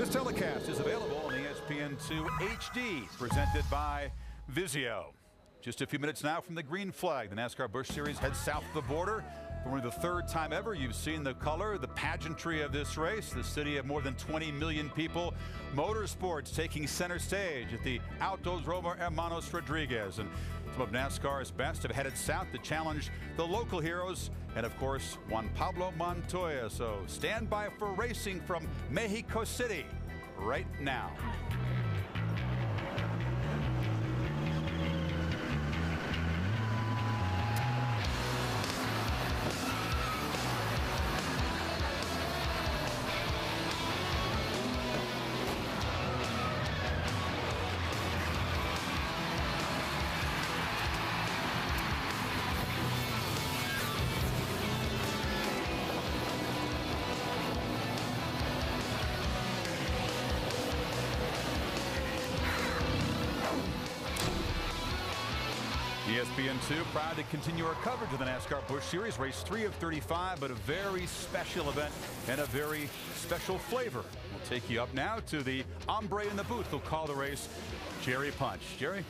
This telecast is available on ESPN2 HD, presented by Vizio. Just a few minutes now from the green flag, the NASCAR Busch Series heads south of the border. For only the third time ever, you've seen the color, the pageantry of this race. The city of more than 20 million people. Motorsports taking center stage at the Autódromo Hnos Rodríguez. And some of NASCAR's best have headed south to challenge the local heroes and, of course, Juan Pablo Montoya. So stand by for racing from Mexico City right now. ESPN2 proud to continue our coverage of the NASCAR Busch Series, race 3 of 35, but a very special event and a very special flavor. We'll take you up now to the hombre in the booth who'll call the race, Jerry Punch. Jerry?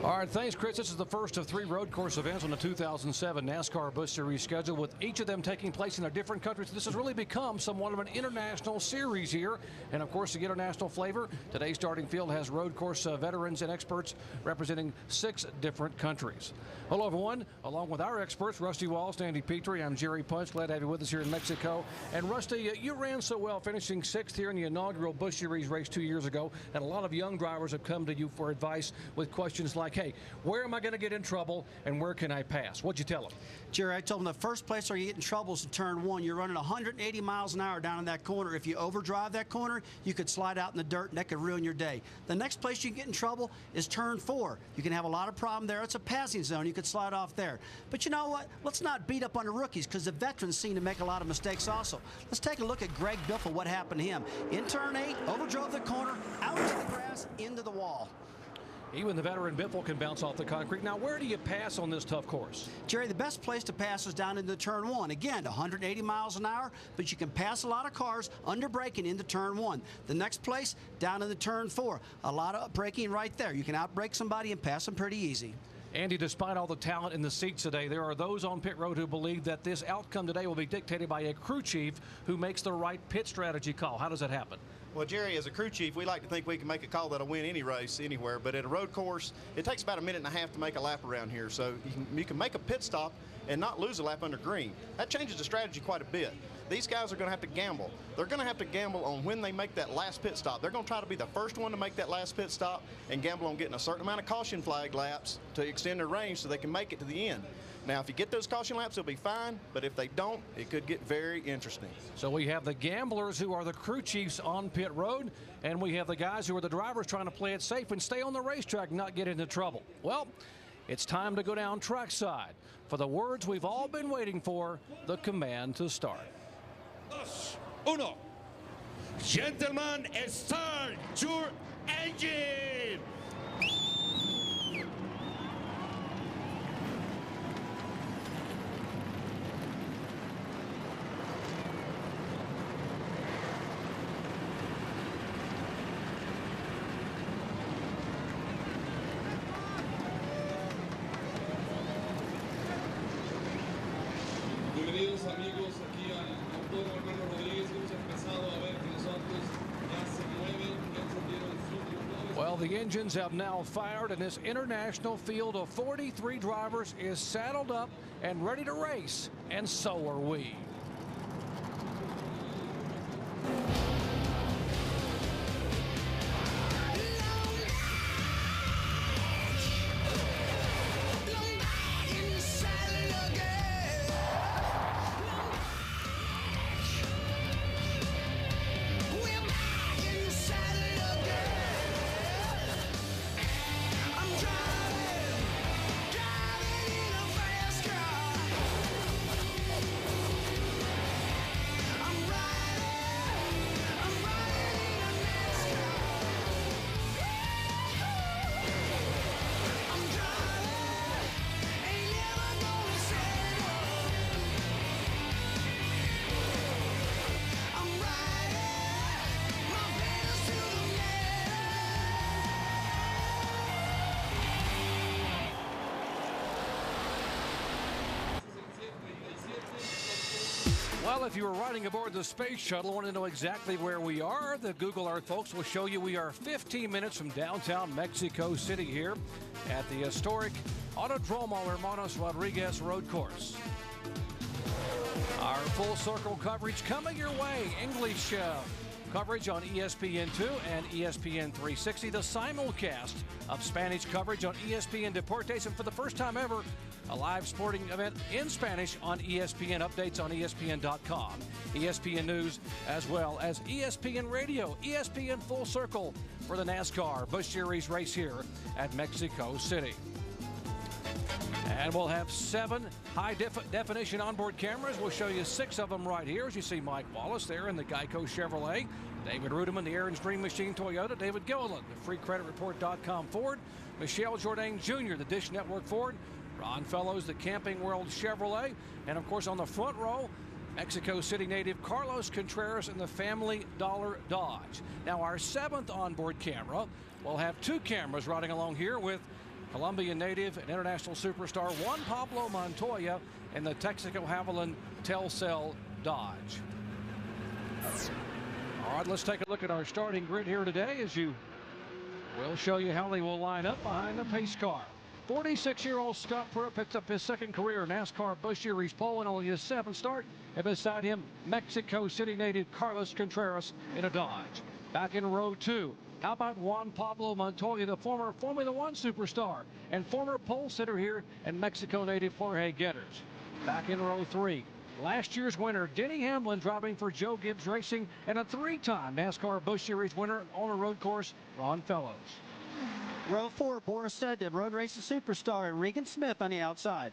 All right, thanks, Chris. This is the first of 3 road course events on the 2007 NASCAR Busch Series schedule, with each of them taking place in their different countries. This has really become somewhat of an international series here. And, of course, the international flavor, today's starting field has road course veterans and experts representing 6 different countries. Hello, everyone. Along with our experts, Rusty Walls, Andy Petrie, I'm Jerry Punch. Glad to have you with us here in Mexico. And, Rusty, you ran so well, finishing 6th here in the inaugural Busch Series race 2 years ago. And a lot of young drivers have come to you for advice with questions like, hey, where am I going to get in trouble and where can I pass? What'd you tell them? Jerry, I told them the first place where you get in trouble is in turn 1. You're running 180 miles an hour down in that corner. If you overdrive that corner, you could slide out in the dirt and that could ruin your day. The next place you can get in trouble is turn 4. You can have a lot of problem there. It's a passing zone. You could slide off there. But you know what? Let's not beat up on the rookies, because the veterans seem to make a lot of mistakes also. Let's take a look at Greg Biffle, what happened to him. In turn 8, overdrove the corner, out to the grass, into the wall. Even the veteran Biffle can bounce off the concrete. Now, where do you pass on this tough course? Jerry, the best place to pass is down into turn 1. Again, 180 miles an hour, but you can pass a lot of cars under braking into turn 1. The next place, down into turn 4. A lot of braking right there. You can outbrake somebody and pass them pretty easy. Andy, despite all the talent in the seats today, there are those on pit road who believe that this outcome today will be dictated by a crew chief who makes the right pit strategy call. How does that happen? Well, Jerry, as a crew chief, we like to think we can make a call that'll win any race anywhere, but at a road course, it takes about 1.5 minutes to make a lap around here. So you can make a pit stop and not lose a lap under green. That changes the strategy quite a bit. These guys are going to have to gamble. They're going to have to gamble on when they make that last pit stop. They're going to try to be the first one to make that last pit stop and gamble on getting a certain amount of caution flag laps to extend their range so they can make it to the end. Now, if you get those caution laps, they'll be fine, but if they don't, it could get very interesting. So we have the gamblers who are the crew chiefs on pit road, and we have the guys who are the drivers trying to play it safe and stay on the racetrack and not get into trouble. Well, it's time to go down trackside for the words we've all been waiting for, the command to start. 2, 1. Gentlemen, start your engine! Bienvenidos amigos aquí al Autódromo Rodríguez. Hemos empezado a ver que los autos ya se mueven, ya encendieron sus motores. Well, the engines have now fired, and this international field of 43 drivers is saddled up and ready to race, and so are we. Well, if you were riding aboard the space shuttle, want to know exactly where we are, the Google Earth folks will show you we are 15 minutes from downtown Mexico City here at the historic Autódromo Hermanos Rodríguez road course. Our full circle coverage coming your way. English coverage on ESPN2 and ESPN 360. The simulcast of Spanish coverage on ESPN Deportes. And for the first time ever, a live sporting event in Spanish on ESPN. Updates on ESPN.com. ESPN News, as well as ESPN Radio. ESPN Full Circle for the NASCAR Busch Series race here at Mexico City. And we'll have 7 high-definition onboard cameras. We'll show you 6 of them right here. As you see Mike Wallace there in the Geico Chevrolet. David Ruderman, the Aaron's Dream Machine Toyota. David Gilliland, the FreeCreditReport.com Ford. Michelle Jourdain Jr., the Dish Network Ford. Ron Fellows, the Camping World Chevrolet. And, of course, on the front row, Mexico City native Carlos Contreras and the Family Dollar Dodge. Now, our 7th onboard camera will have 2 cameras riding along here with Colombian native and international superstar Juan Pablo Montoya and the Texaco Havoline Telcel Dodge. All right, let's take a look at our starting grid here today as we'll show you how they will line up behind the pace car. 46-year-old Scott Pruitt picks up his 2nd career NASCAR Busch Series pole and only his 7th start. And beside him, Mexico City native Carlos Contreras in a Dodge. Back in row 2. How about Juan Pablo Montoya, the former Formula One superstar and former pole sitter here, and Mexico native Jorge Getters. Back in row 3, last year's winner Denny Hamlin driving for Joe Gibbs Racing, and a 3-time NASCAR Busch Series winner on a road course, Ron Fellows. Row 4, Boris Sedin, road racing superstar, and Regan Smith on the outside.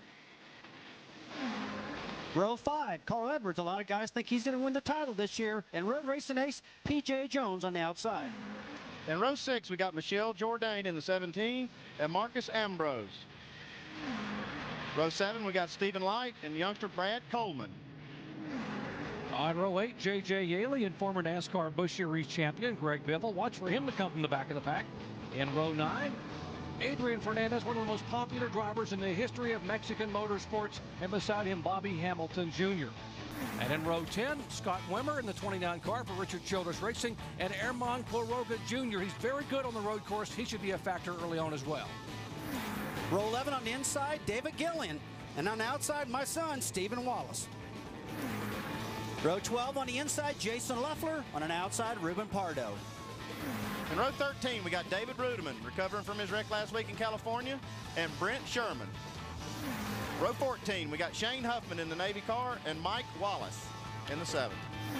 Row 5, Carl Edwards. A lot of guys think he's going to win the title this year, and road racing ace P.J. Jones on the outside. In row 6, we got Michelle Jourdain in the 17 and Marcus Ambrose. Row 7, we got Stephen Light and youngster Brad Coleman. On row 8, J.J. Yaley and former NASCAR Busch Series champion Greg Biffle. Watch for him to come from the back of the pack. In row 9, Adrian Fernandez, one of the most popular drivers in the history of Mexican motorsports, and beside him, Bobby Hamilton Jr. And in row 10, Scott Wimmer in the 29 car for Richard Childress Racing, and Herman Quiroga Jr. He's very good on the road course. He should be a factor early on as well. Row 11 on the inside, David Gilliland. And on the outside, my son, Stephen Wallace. Row 12 on the inside, Jason Leffler. On an outside, Ruben Pardo. In row 13, we got David Ruderman, recovering from his wreck last week in California, and Brent Sherman. Row 14, we got Shane Huffman in the Navy car and Mike Wallace in the 7th.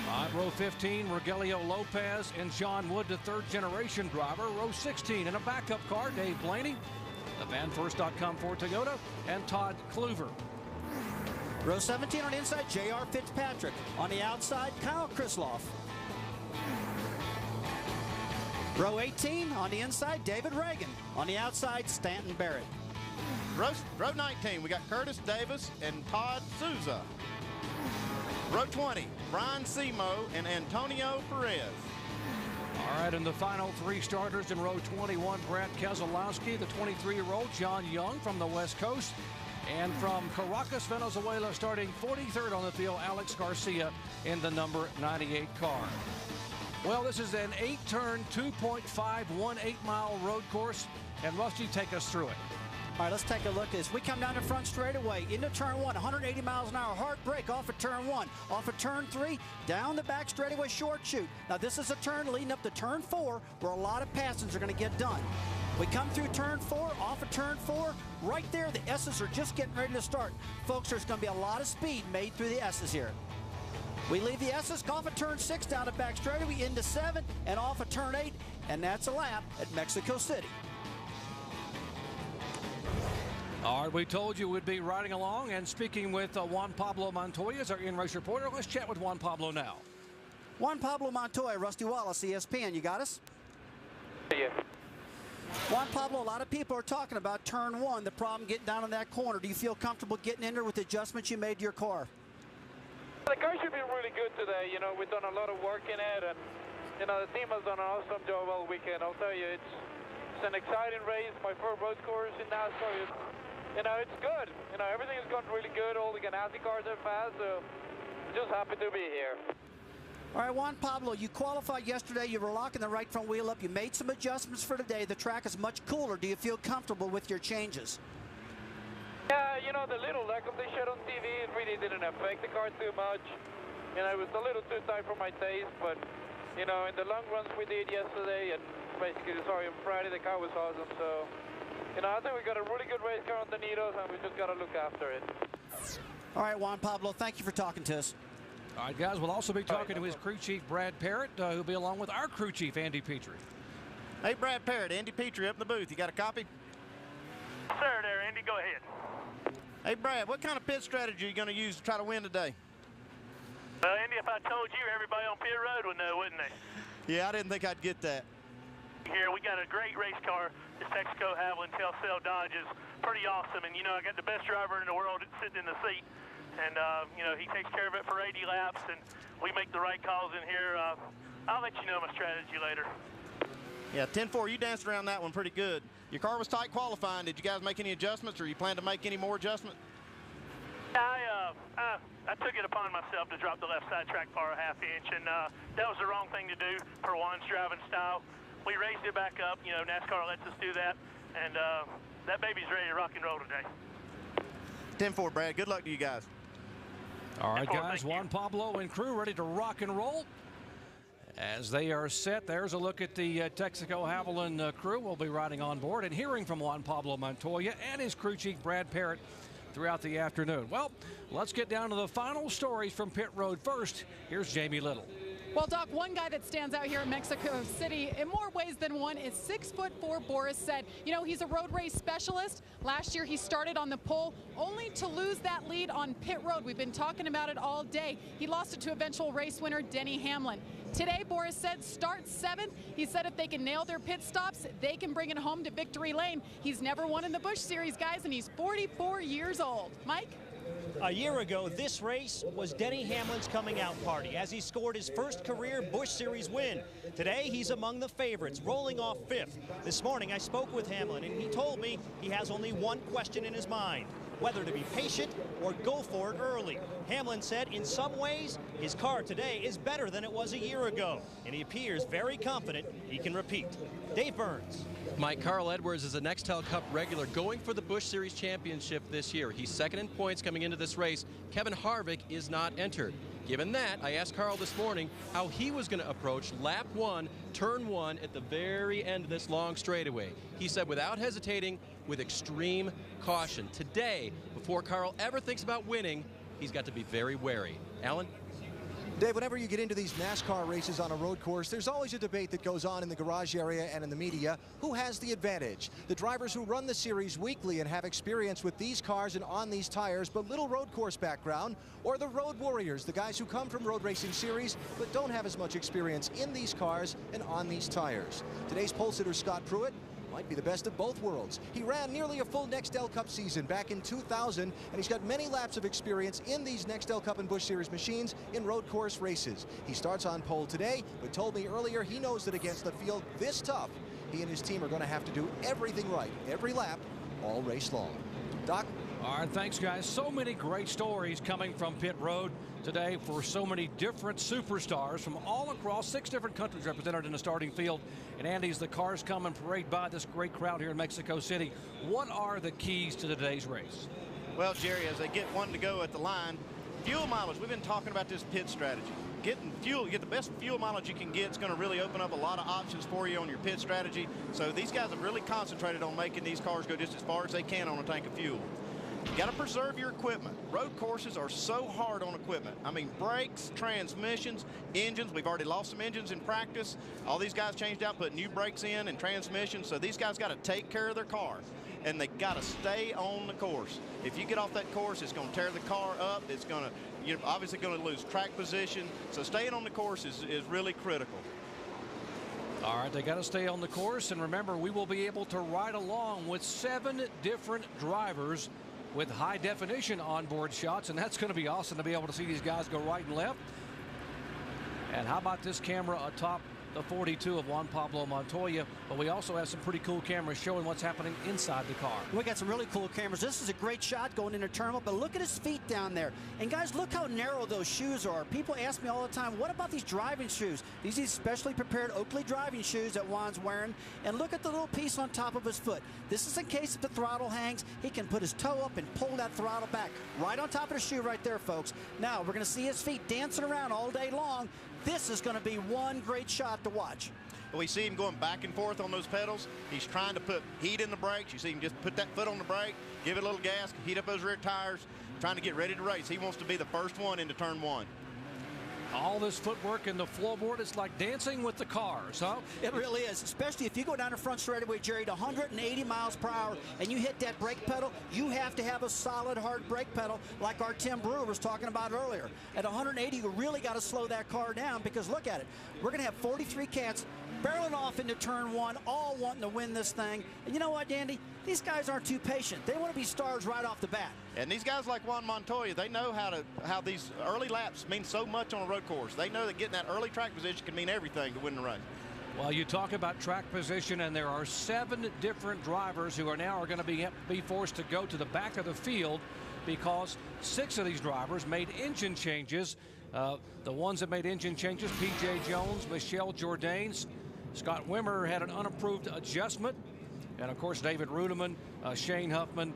On row 15, Rogelio Lopez and John Wood, the 3rd-generation driver. Row 16, in a backup car, Dave Blaney, the VanFirst.com Ford Toyota, and Todd Kluver. Row 17 on the inside, J.R. Fitzpatrick. On the outside, Kyle Krisloff. Row 18 on the inside, David Reagan. On the outside, Stanton Barrett. Row 19, we got Curtis Davis and Todd Souza. Row 20, Brian Simo and Antonio Perez. All right, and the final 3 starters in row 21, Brad Keselowski, the 23-year-old, John Young from the West Coast, and from Caracas, Venezuela, starting 43rd on the field, Alex Garcia in the number 98 car. Well, this is an 8-turn, 2.518-mile road course, and Rusty, take us through it. All right, let's take a look at this. We come down the front straightaway into turn 1, 180 miles an hour, hard brake off of turn 1, off of turn 3, down the back straightaway, short shoot. Now, this is a turn leading up to turn 4 where a lot of passings are going to get done. We come through turn 4, off of turn 4, right there, the S's are just getting ready to start. Folks, there's going to be a lot of speed made through the S's here. We leave the S's off of turn 6 down the back straightaway into 7 and off of turn 8, and that's a lap at Mexico City. All right, we told you we'd be riding along and speaking with Juan Pablo Montoya as our in-race reporter. Let's chat with Juan Pablo now. Juan Pablo Montoya, Rusty Wallace, ESPN. You got us? Yeah. Juan Pablo, a lot of people are talking about turn 1, the problem getting down in that corner. Do you feel comfortable getting in there with the adjustments you made to your car? The car should be really good today. You know, we've done a lot of work in it, and, you know, the team has done an awesome job all weekend. I'll tell you, it's an exciting race. My first road course in NASCAR. You know, it's good. You know, everything has gone really good. All the Ganassi cars are fast, so just happy to be here. All right, Juan Pablo, you qualified yesterday. You were locking the right front wheel up. You made some adjustments for today. The track is much cooler. Do you feel comfortable with your changes? Yeah, you know, the little lack of the shed on TV, it really didn't affect the car too much. You know, it was a little too tight for my taste, but, you know, in the long runs we did yesterday, and basically, on Friday, the car was awesome. So, you know, I think we got a really good race car on the Hnos, and we just got to look after it. All right, Juan Pablo, thank you for talking to us. All right, guys, we'll also be talking to his crew chief, Brad Parrott, who'll be along with our crew chief, Andy Petrie. Hey, Brad Parrott, Andy Petrie up in the booth. You got a copy? Sir, there, Andy, go ahead. Hey, Brad, what kind of pit strategy are you going to use to try to win today? Well, Andy, if I told you, everybody on pit road would know, wouldn't they? Yeah, I didn't think I'd get that. Here, we got a great race car. This Texaco Havoline Telcel Dodge is pretty awesome. And, you know, I got the best driver in the world sitting in the seat. And, you know, he takes care of it for 80 laps, and we make the right calls in here. I'll let you know my strategy later. Yeah, 10-4, you danced around that one pretty good. Your car was tight qualifying. Did you guys make any adjustments, or you plan to make any more adjustments? I took it upon myself to drop the left side track bar a ½ inch, and that was the wrong thing to do for Juan's driving style. We raised it back up. You know, NASCAR lets us do that, and that baby's ready to rock and roll today. 10-4, Brad. Good luck to you guys. All right, guys, Juan Pablo and crew ready to rock and roll. As they are set, there's a look at the Texaco Havoline crew. We'll be riding on board and hearing from Juan Pablo Montoya and his crew chief, Brad Parrott, throughout the afternoon. Well, let's get down to the final stories from pit road first. Here's Jamie Little. Well, Doc, one guy that stands out here in Mexico City in more ways than one is 6'4" Boris Said. You know, he's a road race specialist. Last year he started on the pole only to lose that lead on pit road. We've been talking about it all day. He lost it to eventual race winner Denny Hamlin. Today, Boris Said starts 7th. He said if they can nail their pit stops, they can bring it home to victory lane. He's never won in the Busch Series, guys, and he's 44 years old. Mike? A year ago, this race was Denny Hamlin's coming out party as he scored his first career Busch Series win. Today, he's among the favorites, rolling off 5th. This morning, I spoke with Hamlin, and he told me he has only one question in his mind: whether to be patient or go for it early. Hamlin said in some ways, his car today is better than it was a year ago, and he appears very confident he can repeat. Dave Burns. Mike, Carl Edwards is a Nextel Cup regular going for the Busch Series Championship this year. He's second in points coming into this race. Kevin Harvick is not entered. Given that, I asked Carl this morning how he was going to approach lap 1, turn 1 at the very end of this long straightaway. He said without hesitating, with extreme caution. Today, before Carl ever thinks about winning, he's got to be very wary. Alan? Dave, whenever you get into these NASCAR races on a road course, there's always a debate that goes on in the garage area and in the media. Who has the advantage? The drivers who run the series weekly and have experience with these cars and on these tires, but little road course background, or the road warriors, the guys who come from road racing series but don't have as much experience in these cars and on these tires. Today's pole sitter, Scott Pruitt, might be the best of both worlds. He ran nearly a full Nextel Cup season back in 2000, and he's got many laps of experience in these Nextel Cup and Busch Series machines in road course races. He starts on pole today, but told me earlier he knows that against a field this tough, he and his team are going to have to do everything right, every lap, all race long. Doc? All right, thanks, guys. So many great stories coming from pit road today for so many different superstars from all across 6 different countries represented in the starting field. And Andy's the cars come and parade by this great crowd here in Mexico City. What are the keys to today's race? Well, Jerry, as they get one to go at the line, fuel mileage. We've been talking about this pit strategy. Getting fuel, get the best fuel mileage you can get. It's going to really open up a lot of options for you on your pit strategy. So these guys have really concentrated on making these cars go just as far as they can on a tank of fuel. You got to preserve your equipment. Road courses are so hard on equipment. I mean, brakes, transmissions, engines. We've already lost some engines in practice. All these guys changed out, put new brakes in and transmissions. So these guys got to take care of their car, and they got to stay on the course. If you get off that course, it's going to tear the car up. It's going to, you're obviously going to lose track position. So staying on the course is really critical. All right, they got to stay on the course, and remember, we will be able to ride along with 7 different drivers with high-definition onboard shots, and that's going to be awesome to be able to see these guys go right and left. And how about this camera atop the 42 of Juan Pablo Montoya, but we also have some pretty cool cameras showing what's happening inside the car. We got some really cool cameras. This is a great shot going into tournament, but look at his feet down there. And guys, look how narrow those shoes are. People ask me all the time, what about these driving shoes? These are specially prepared Oakley driving shoes that Juan's wearing. And look at the little piece on top of his foot. This is in case if the throttle hangs, he can put his toe up and pull that throttle back. Right on top of the shoe right there, folks. Now, we're going to see his feet dancing around all day long. This is going to be one great shot to watch. We see him going back and forth on those pedals. He's trying to put heat in the brakes. You see him just put that foot on the brake, give it a little gas, heat up those rear tires, trying to get ready to race. He wants to be the first one into turn one. All this footwork in the floorboard, it's like dancing with the cars, huh? It really is, especially if you go down the front straightaway, Jerry, to 180 miles per hour and you hit that brake pedal, you have to have a solid, hard brake pedal like our Tim Brewer was talking about earlier. At 180, you really got to slow that car down because look at it. We're going to have 43 cats barreling off into turn one, all wanting to win this thing. And you know what, Dandy? These guys aren't too patient. They want to be stars right off the bat. And these guys like Juan Montoya, they know how these early laps mean so much on a road course. They know that getting that early track position can mean everything to win the race. Well, you talk about track position, and there are 7 different drivers who are now going to be forced to go to the back of the field because 6 of these drivers made engine changes. The ones that made engine changes, P.J. Jones, Michelle Jourdain, Scott Wimmer had an unapproved adjustment. And, of course, David Rudeman, Shane Huffman,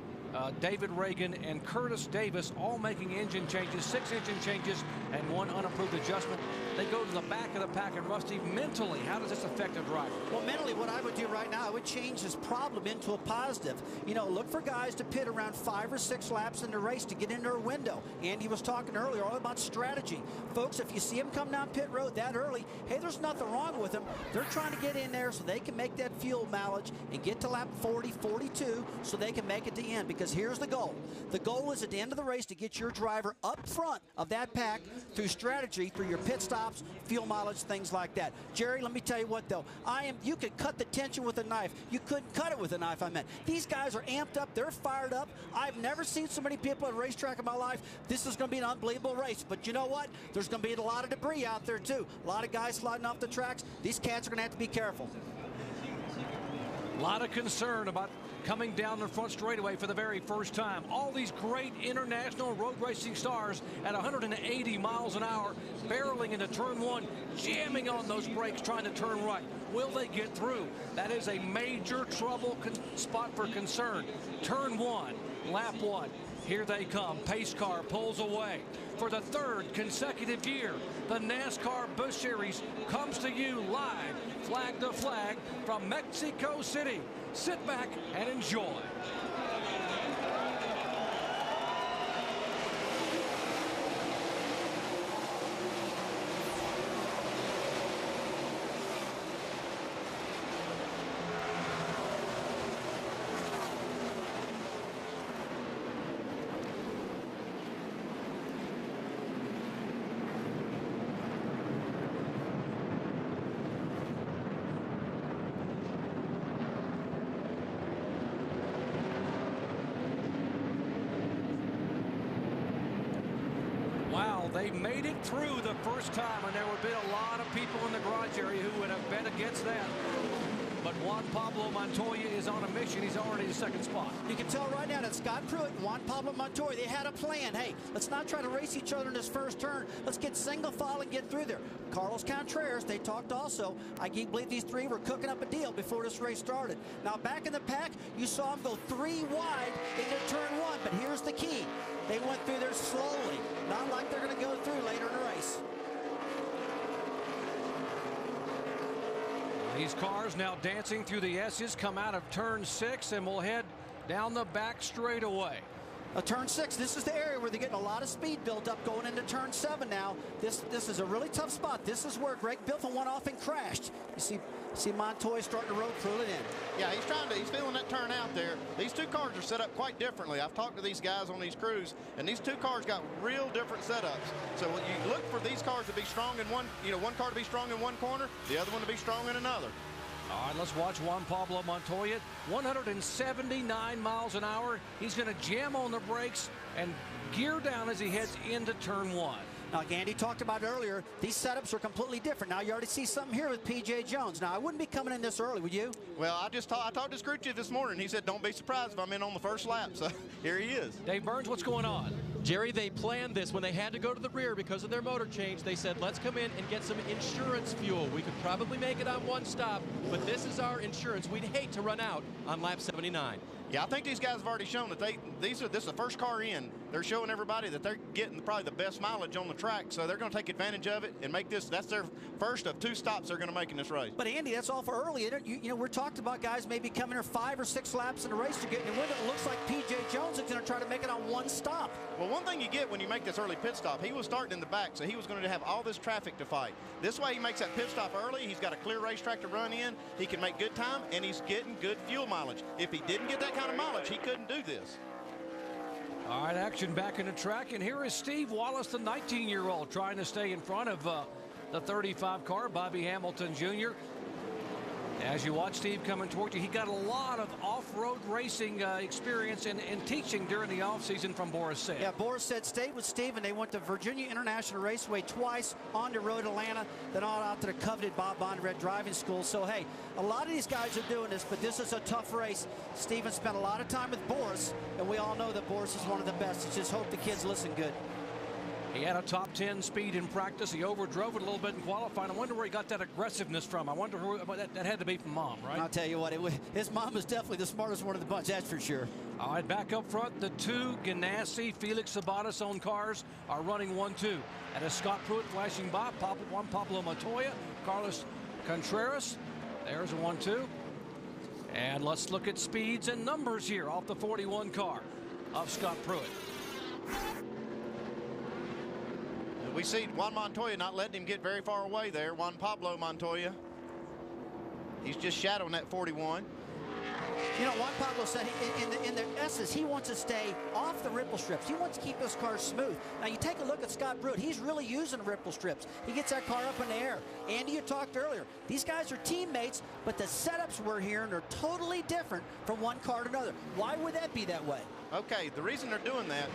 David Reagan, and Curtis Davis all making engine changes, 6 engine changes, and 1 unapproved adjustment. They go to the back of the pack. And, Rusty, mentally, how does this affect a driver? Well, mentally, what I would do right now, I would change this problem into a positive. You know, look for guys to pit around 5 or 6 laps in the race to get into their window. Andy was talking earlier all about strategy. Folks, if you see them come down pit road that early, hey, there's nothing wrong with them. They're trying to get in there so they can make that fuel mileage and get to lap 40, 42 so they can make it to the end. Because here's the goal. The goal is at the end of the race to get your driver up front of that pack through strategy, through your pit stops, fuel mileage, things like that. Jerry, let me tell you what, though. You could cut the tension with a knife. You couldn't cut it with a knife, I meant. These guys are amped up. They're fired up. I've never seen so many people at a racetrack in my life. This is going to be an unbelievable race. But you know what? There's going to be a lot of debris out there, too. A lot of guys sliding off the tracks. These cats are going to have to be careful. A lot of concern about coming down the front straightaway for the very first time. All these great international road racing stars at 180 miles an hour, barreling into turn one, jamming on those brakes, trying to turn right. Will they get through? That is a major trouble spot for concern. Turn one, lap 1. Here they come. Pace car pulls away. For the 3rd consecutive year, the NASCAR Busch Series comes to you live, flag to flag, from Mexico City. Sit back and enjoy. They made it through the first time, and there would be a lot of people in the garage area who would have bet against that. But Juan Pablo Montoya is on a mission. He's already in the 2nd spot. You can tell right now that Scott Pruitt and Juan Pablo Montoya, they had a plan. Hey, let's not try to race each other in this first turn. Let's get single file and get through there. Carlos Contreras, they talked also. I believe these 3 were cooking up a deal before this race started. Now, back in the pack, you saw them go 3 wide into turn 1. But here's the key. They went through there slowly, not like they're going to go through later in the race. These cars now dancing through the S's, come out of turn 6 and will head down the back straightaway. Turn 6, this is the area where they're getting a lot of speed built up going into turn 7 now. This is a really tough spot. This is where Greg Biffle went off and crashed. You see Montoya starting to road through it in. Yeah, he's feeling that turn out there. These 2 cars are set up quite differently. I've talked to these guys on these crews, and these 2 cars got real different setups. So you look for these cars to be strong in one car to be strong in one corner, the other one to be strong in another. All right, let's watch Juan Pablo Montoya. 179 miles an hour. He's going to jam on the brakes and gear down as he heads into turn 1. Like Andy talked about earlier, these setups are completely different. Now you already see something here with P.J. Jones. Now I wouldn't be coming in this early, would you? Well, I talked to Screw Chief this morning. He said, don't be surprised if I'm in on the first lap. So here he is. Dave Burns, what's going on? Jerry, they planned this when they had to go to the rear because of their motor change. They said, let's come in and get some insurance fuel. We could probably make it on one stop, but this is our insurance. We'd hate to run out on lap 79. Yeah, I think these guys have already shown that this is the first car in. They're showing everybody that they're getting probably the best mileage on the track, so they're going to take advantage of it and make this. That's their first of 2 stops they're going to make in this race. But Andy, that's all for early. You know, we're talking about guys maybe coming here 5 or 6 laps in a race to get in the window. It looks like P.J. Jones is going to try to make it on one stop. Well, one thing you get when you make this early pit stop, he was starting in the back, so he was going to have all this traffic to fight. This way he makes that pit stop early. He's got a clear racetrack to run in. He can make good time, and he's getting good fuel mileage. If he didn't get that kind of mileage, he couldn't do this. All right, action back in the track, and here is Steve Wallace, the 19-year-old, trying to stay in front of the 35 car, Bobby Hamilton Jr. As you watch Steve coming toward you, he got a lot of off-road racing experience and teaching during the offseason from Boris Said. Yeah, Boris Said stayed with Steve, and they went to Virginia International Raceway twice, on the road to Atlanta, then on out to the coveted Bob Bondurant driving school. So, hey, a lot of these guys are doing this, but this is a tough race. Steven spent a lot of time with Boris, and we all know that Boris is one of the best. Let's just hope the kids listen good. He had a top 10 speed in practice. He overdrove it a little bit in qualifying. I wonder where he got that aggressiveness from. I wonder who that had to be from Mom, right? I'll tell you what, his mom is definitely the smartest one of the bunch, that's for sure. All right, back up front, the 2 Ganassi Felix Sabates-owned cars are running 1-2. And as Scott Pruitt flashing by, Juan Pablo Montoya, Carlos Contreras. There's a 1-2. And let's look at speeds and numbers here off the 41 car of Scott Pruitt. We see Juan Montoya not letting him get very far away there. Juan Pablo Montoya. He's just shadowing that 41. You know, Juan Pablo said in the essence, he wants to stay off the ripple strips. He wants to keep his car smooth. Now, you take a look at Scott Pruitt. He's really using ripple strips. He gets that car up in the air. Andy, you talked earlier. These guys are teammates, but the setups we're hearing are totally different from one car to another. Why would that be that way? Okay, the reason they're doing that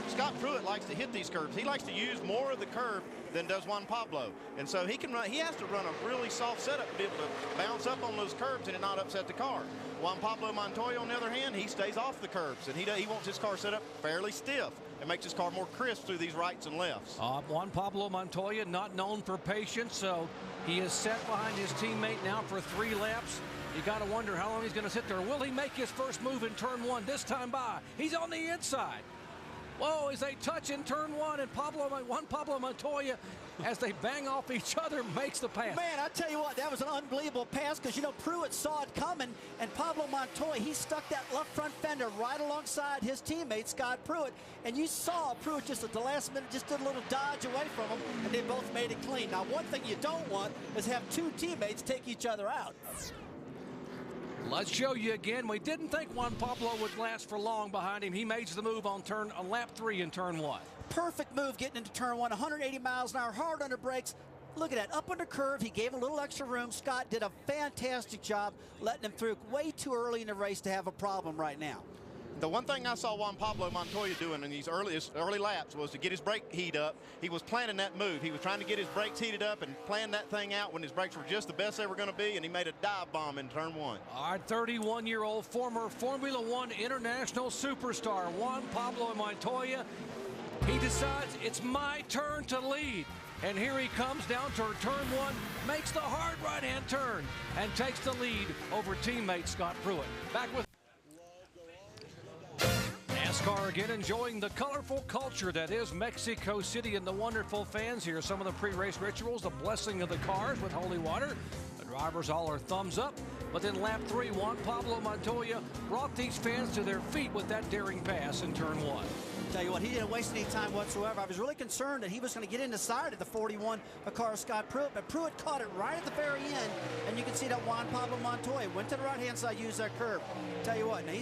Scott Pruitt likes to hit these curves. He likes to use more of the curve than does Juan Pablo. And so he has to run a really soft setup to be able to bounce up on those curves and it not upset the car. Juan Pablo Montoya, on the other hand, he stays off the curves, and he wants his car set up fairly stiff. It makes his car more crisp through these rights and lefts. Juan Pablo Montoya, not known for patience, so he is set behind his teammate now for 3 laps. You got to wonder how long he's going to sit there. Will he make his first move in turn 1 this time by? He's on the inside. Whoa, as they touch in turn 1, and Juan Pablo Montoya, as they bang off each other, makes the pass. Man, I tell you what, that was an unbelievable pass because, you know, Pruitt saw it coming, and Pablo Montoya, he stuck that left front fender right alongside his teammate, Scott Pruitt, and you saw Pruitt just at the last minute just did a little dodge away from him, and they both made it clean. Now, one thing you don't want is have 2 teammates take each other out. Let's show you again. We didn't think Juan Pablo would last for long behind him. He makes the move on lap 3 in turn 1. Perfect move getting into turn 1, 180 miles an hour, hard under brakes. Look at that, up under curve, he gave a little extra room. Scott did a fantastic job letting him through way too early in the race to have a problem right now. The one thing I saw Juan Pablo Montoya doing in these early laps was to get his brake heat up. He was planning that move. He was trying to get his brakes heated up and plan that thing out when his brakes were just the best they were going to be, and he made a dive bomb in turn 1. All right, 31-year-old former Formula One international superstar Juan Pablo Montoya. He decides it's my turn to lead. And here he comes down to turn 1, makes the hard right-hand turn, and takes the lead over teammate Scott Pruitt. Back with NASCAR again, enjoying the colorful culture that is Mexico City and the wonderful fans here. Some of the pre-race rituals, the blessing of the cars with holy water. The drivers all are thumbs up. But then lap 3, Juan Pablo Montoya brought these fans to their feet with that daring pass in turn 1. Tell you what, he didn't waste any time whatsoever. I was really concerned that he was going to get inside of the 41 car of Scott Pruitt, but Pruitt caught it right at the very end, and you can see that Juan Pablo Montoya went to the right-hand side, used that curve. Tell you what, now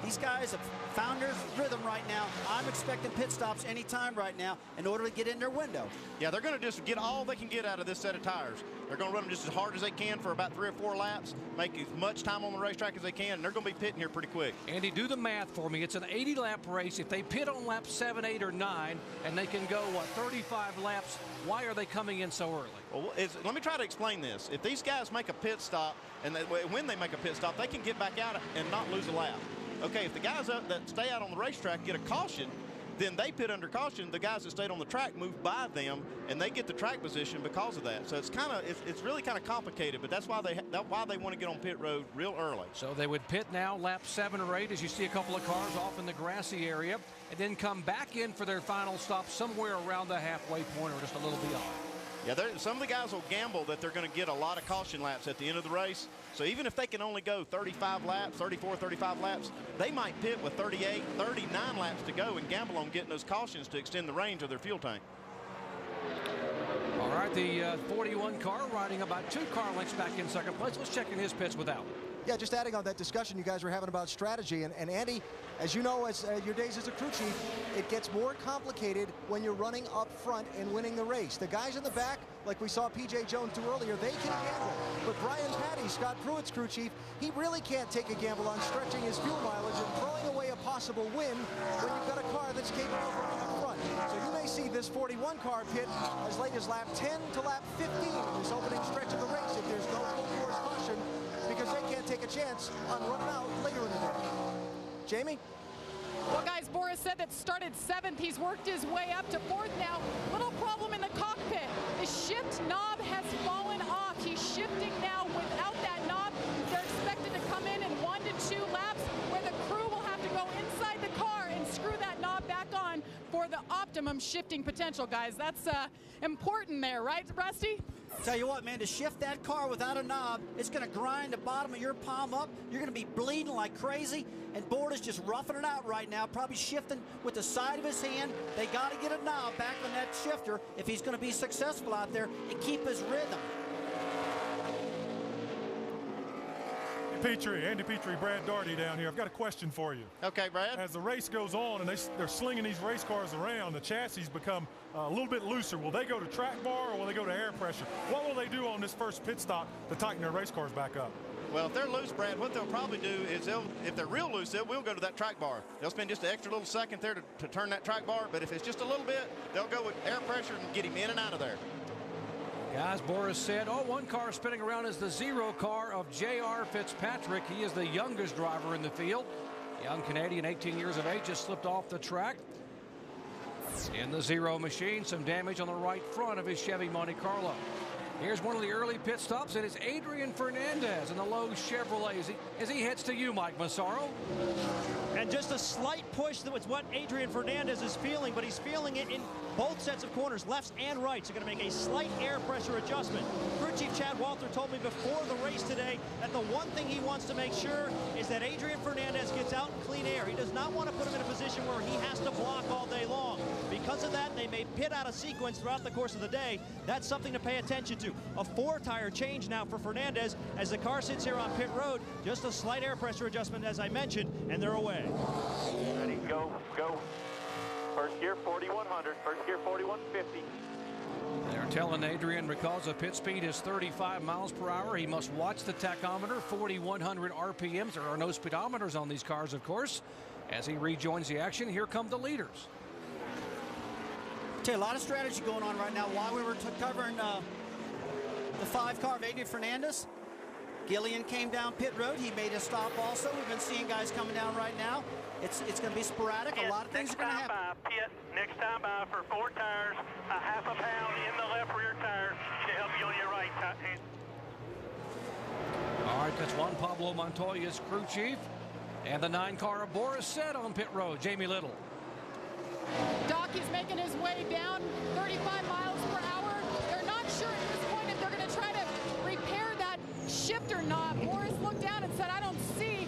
These guys have found their rhythm right now. I'm expecting pit stops anytime right now in order to get in their window. Yeah, they're going to just get all they can get out of this set of tires. They're going to run them just as hard as they can for about 3 or 4 laps, make as much time on the racetrack as they can, and they're going to be pitting here pretty quick. Andy, do the math for me. It's an 80-lap race. If they pit on lap 7, 8, or 9, and they can go, what, 35 laps, why are they coming in so early? Well, let me try to explain this. If these guys make a pit stop, and when they make a pit stop, they can get back out and not lose a lap. Okay, if the guys that stay out on the racetrack get a caution, then they pit under caution. The guys that stayed on the track move by them, and they get the track position because of that. So it's really kind of complicated, but that's why they want to get on pit road real early. So they would pit now, lap 7 or 8, as you see a couple of cars off in the grassy area, and then come back in for their final stop somewhere around the halfway point or just a little beyond. Yeah, some of the guys will gamble that they're going to get a lot of caution laps at the end of the race. So even if they can only go 35 laps, 34, 35 laps, they might pit with 38, 39 laps to go and gamble on getting those cautions to extend the range of their fuel tank. All right, the 41 car riding about 2 car lengths back in second place. Let's check in his pits with Al. Yeah, just adding on that discussion you guys were having about strategy. And Andy, as you know, as your days as a crew chief, it gets more complicated when you're running up front and winning the race. The guys in the back, like we saw P.J. Jones do earlier, they can handle. But Brian Patty, Scott Pruitt's crew chief, he really can't take a gamble on stretching his fuel mileage and throwing away a possible win when you've got a car that's capable of running up front. So you may see this 41 car pit as late as lap 10 to lap 15 in this opening stretch of the race if there's no full force caution, because they can't take a chance on running out later in the day. Jamie? Well, guys, Boris said that started 7th. He's worked his way up to 4th now. Little problem in the cockpit. The shift knob has fallen off. He's shifting now without that knob. They're expected to come in 1 to 2 laps where the crew will have to go inside the car and screw that knob back on for the optimum shifting potential, guys. That's important there, right, Rusty? Tell you what, man, to shift that car without a knob, it's going to grind the bottom of your palm up. You're going to be bleeding like crazy. And Bord is just roughing it out right now, probably shifting with the side of his hand. They got to get a knob back on that shifter if he's going to be successful out there and keep his rhythm. Andy Petrie, Brad Daugherty down here. I've got a question for you. Okay, Brad. As the race goes on and they're slinging these race cars around, the chassis become a little bit looser. Will they go to track bar or will they go to air pressure? What will they do on this first pit stop to tighten their race cars back up? Well, if they're loose, Brad, what they'll probably do is if they're real loose, we'll go to that track bar. They'll spend just an extra little second there to turn that track bar, but if it's just a little bit, they'll go with air pressure and get him in and out of there. Guys, Boris said, one car spinning around is the 0 car of J.R. Fitzpatrick. He is the youngest driver in the field. Young Canadian, 18 years of age, just slipped off the track. In the 0 machine, some damage on the right front of his Chevy Monte Carlo. Here's one of the early pit stops, and it's Adrian Fernandez in the low Chevrolet as he heads to you, Mike Massaro. And just a slight push, that was what Adrian Fernandez is feeling, but he's feeling it in both sets of corners, lefts and rights. They're going to make a slight air pressure adjustment. Crew Chief Chad Walter told me before the race today that the one thing he wants to make sure is that Adrian Fernandez gets out in clean air. He does not want to put him in a position where he has to block all day long. Because of that, they may pit out of sequence throughout the course of the day. That's something to pay attention to. A 4-tire change now for Fernandez as the car sits here on pit road. Just a slight air pressure adjustment, as I mentioned, and they're away. Ready, go. First gear 4100, first gear 4150. They're telling Adrian because the pit speed is 35 miles per hour, he must watch the tachometer, 4,100 RPMs. There are no speedometers on these cars, of course. As he rejoins the action, here come the leaders. A lot of strategy going on right now. While we were covering the 5 car of Adrian Fernandez, Gillian came down pit road. He made a stop also. We've been seeing guys coming down right now. It's going to be sporadic. A lot of things are going to happen. Next time by for 4 tires, a half a pound in the left rear tire to help you on your right hand. All right, that's Juan Pablo Montoya's crew chief. And the 9 car of Boris said on pit road, Jamie Little. Doc is making his way down 35 miles per hour. They're not sure at this point if they're going to try to repair that shifter knob. Boris looked down and said, I don't see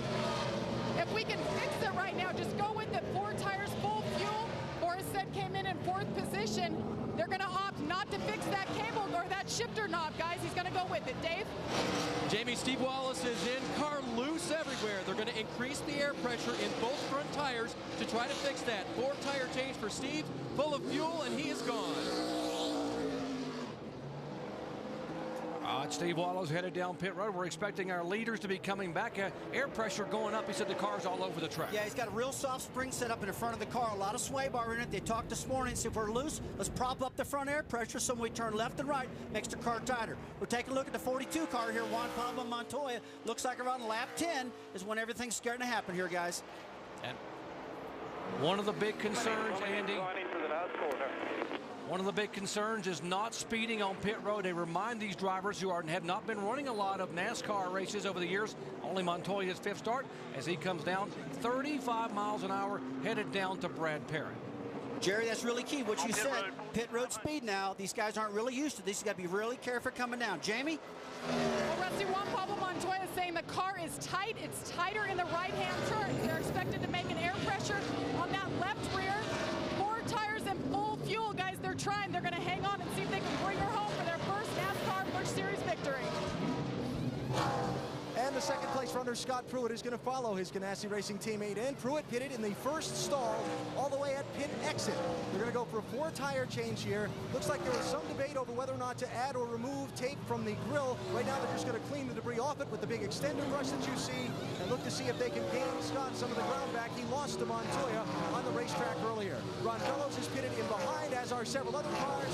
if we can fix it right now. Just go with it. 4 tires, full fuel. Boris said came in 4th position. They're going to opt not to fix to that cable or that shifter knob, guys. He's going to go with it. Dave? Jamie, Steve Wallace is in. Car loose everywhere. They're going to increase the air pressure in both front tires to try to fix that. 4 tire change for Steve, full of fuel, and he is gone. Steve Wallace headed down pit road. We're expecting our leaders to be coming back. Air pressure going up. He said the car's all over the track. Yeah, he's got a real soft spring set up in the front of the car. A lot of sway bar in it. They talked this morning. So if we're loose, let's prop up the front air pressure so when we turn left and right, makes the car tighter. We're taking a look at the 42 car here. Juan Pablo Montoya. Looks like around lap 10 is when everything's starting to happen here, guys. And one of the big concerns, Andy, one of the big concerns is not speeding on pit road. They remind these drivers who have not been running a lot of NASCAR races over the years. Only Montoya's 5th start as he comes down 35 miles an hour headed down to Brad Parrott. Jerry, that's really key. What you said, pit road speed now. These guys aren't really used to this. You got to be really careful coming down. Jamie? Well, Rusty, Juan Pablo Montoya is saying the car is tight. It's tighter in the right-hand turn. They're expected to make an air pressure on that left rear. 4 tires and full fuel, guys. They're trying. They're going to hang on and see if they can bring her home for their first NASCAR Busch Series victory. And the second place runner, Scott Pruitt, is going to follow his Ganassi Racing teammate in. Pruitt pitted in the first stall all the way at pit exit. They're going to go for a 4 tire change here. Looks like there was some debate over whether or not to add or remove tape from the grill. Right now they're just going to clean the debris off it with the big extender brush that you see and look to see if they can gain Scott some of the ground back. He lost to Montoya on the racetrack earlier. Ron Fellows is pitted in behind, as are several other cars.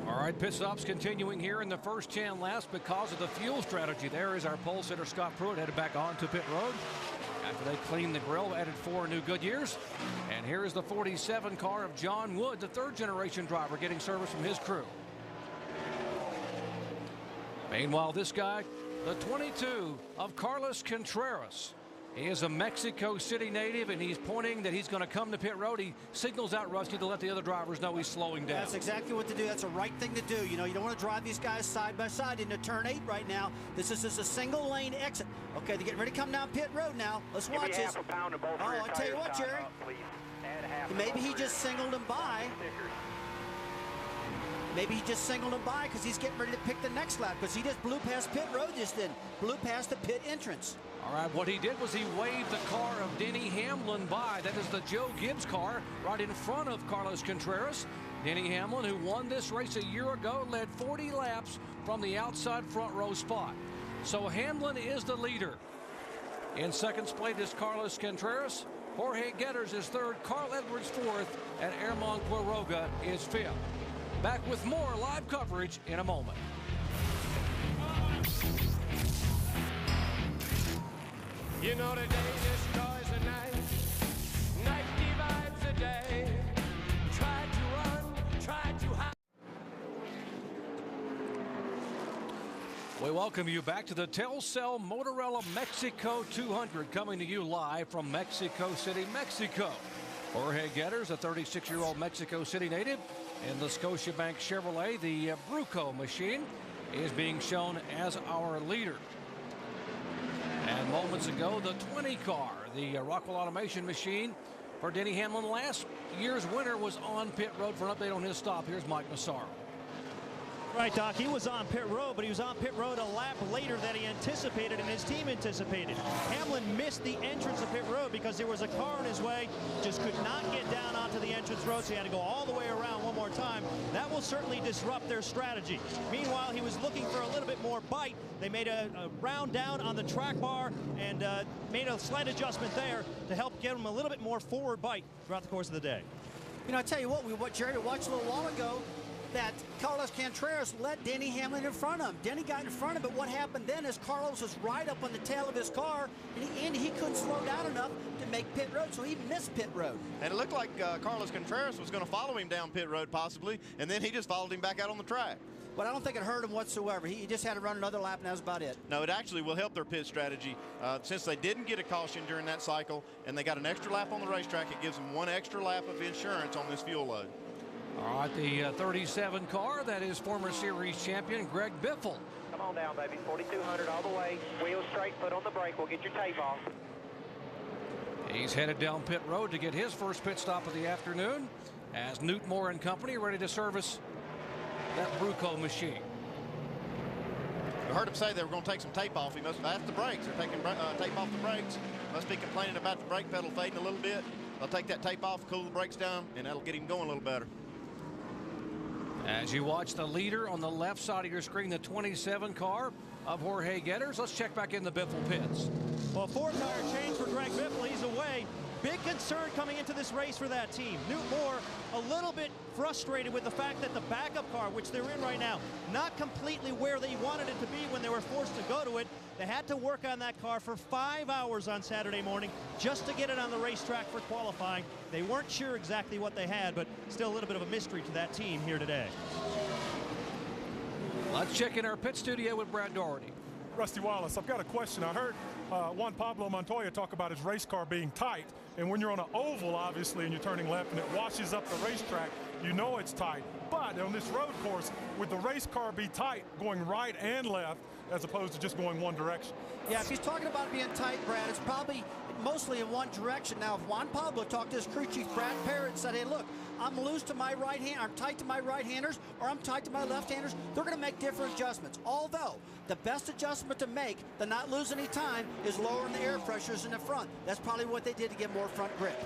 All right, pit stops continuing here in the first 10 laps because of the fuel strategy. There is our pole sitter, Scott Pruitt, headed back onto pit road. After they cleaned the grill, added 4 new Goodyears. And here is the 47 car of John Wood, the 3rd generation driver, getting service from his crew. Meanwhile, this guy, the 22 of Carlos Contreras. He is a Mexico City native, and he's pointing that he's going to come to pit road. He signals out Rusty to let the other drivers know he's slowing down. That's exactly what to do. That's the right thing to do. You know, you don't want to drive these guys side by side into turn 8 right now. This is just a single lane exit. Okay, they're getting ready to come down pit road now. Let's watch this. Oh, I'll tell you what, Jerry. Maybe he just singled him by. Maybe he just singled him by because he's getting ready to pick the next lap because he just blew past pit road just then. Blew past the pit entrance. All right, what he did was he waved the car of Denny Hamlin by. That is the Joe Gibbs car right in front of Carlos Contreras. Denny Hamlin, who won this race a year ago, led 40 laps from the outside front row spot. So Hamlin is the leader. In second place is Carlos Contreras. Jorge Getters is 3rd. Carl Edwards 4th. And Herman Quiroga is 5th. Back with more live coverage in a moment. You know the day destroys the night. Night divides the day. Try to run, try to hide. We welcome you back to the Telcel Motorella Mexico 200, coming to you live from Mexico City, Mexico. Jorge Getters, a 36-year-old Mexico City native, in the Scotiabank Chevrolet. The Bruco machine is being shown as our leader. And moments ago, the 20 car, the Rockwell Automation machine for Denny Hamlin. Last year's winner was on pit road. For an update on his stop, here's Mike Massaro. Right, Doc, he was on pit road, but he was on pit road a lap later than he anticipated and his team anticipated. Hamlin missed the entrance of pit road because there was a car in his way, just could not get down onto the entrance road, so he had to go all the way around one more time. That will certainly disrupt their strategy. Meanwhile, he was looking for a little bit more bite. They made a round down on the track bar and made a slight adjustment there to help get him a little bit more forward bite throughout the course of the day. You know, I tell you what Jerry watched a little while ago, that Carlos Contreras let Denny Hamlin in front of him. Denny got in front of him, but what happened then is Carlos was right up on the tail of his car, and he couldn't slow down enough to make pit road, so he missed pit road. And it looked like Carlos Contreras was going to follow him down pit road possibly, and then he just followed him back out on the track. But I don't think it hurt him whatsoever. He just had to run another lap, and that was about it. No, it actually will help their pit strategy. Since they didn't get a caution during that cycle, and they got an extra lap on the racetrack, it gives them 1 extra lap of insurance on this fuel load. All right, the 37 car, that is former series champion Greg Biffle. Come on down, baby. 4,200 all the way. Wheel straight, foot on the brake. We'll get your tape off. He's headed down pit road to get his first pit stop of the afternoon as Newt Moore and company ready to service that Bruco machine. I heard him say they were going to take some tape off. He must have asked the brakes. They're taking tape off the brakes. Must be complaining about the brake pedal fading a little bit. They'll take that tape off, cool the brakes down, and that'll get him going a little better. As you watch the leader on the left side of your screen, the 27 car of Jorge Getters. Let's check back in the Biffle pits. Well, 4-tire change for Greg Biffle. He's away. Big concern coming into this race for that team. Newt Moore a little bit frustrated with the fact that the backup car, which they're in right now, not completely where they wanted it to be when they were forced to go to it. They had to work on that car for 5 hours on Saturday morning just to get it on the racetrack for qualifying. They weren't sure exactly what they had, but still a little bit of a mystery to that team here today. Let's check in our pit studio with Brad Doherty. Rusty Wallace, I've got a question. I heard Juan Pablo Montoya talk about his race car being tight, and when you're on an oval, obviously, and you're turning left and it washes up the racetrack, you know it's tight. But on this road course, would the race car be tight going right and left as opposed to just going one direction? Yeah, if he's talking about it being tight, Brad, it's probably mostly in one direction. Now, if Juan Pablo talked to his crew chief, Brad Parrott, and said, hey, look, I'm loose to my right hand, I'm tight to my right-handers, or I'm tight to my left-handers, they're going to make different adjustments. Although, the best adjustment to make, to not lose any time, is lowering the air pressures in the front. That's probably what they did to get more front grip.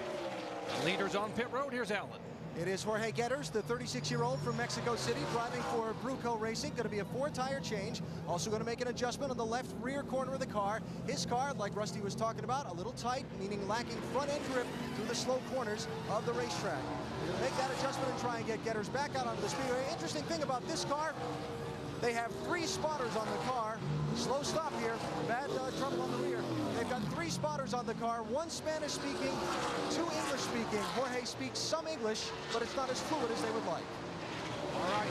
Leaders on pit road, here's Alan. It is Jorge Getters, the 36-year-old from Mexico City, driving for Bruco Racing. Going to be a 4-tire change. Also going to make an adjustment on the left rear corner of the car. His car, like Rusty was talking about, a little tight, meaning lacking front-end grip through the slow corners of the racetrack. We're going to make that adjustment and try and get Getters back out onto the speedway. Interesting thing about this car, they have 3 spotters on the car. Slow stop here. Bad trouble on the rear. They've got 3 spotters on the car, 1 Spanish-speaking, 2 English-speaking. Jorge speaks some English, but it's not as fluid as they would like. All right.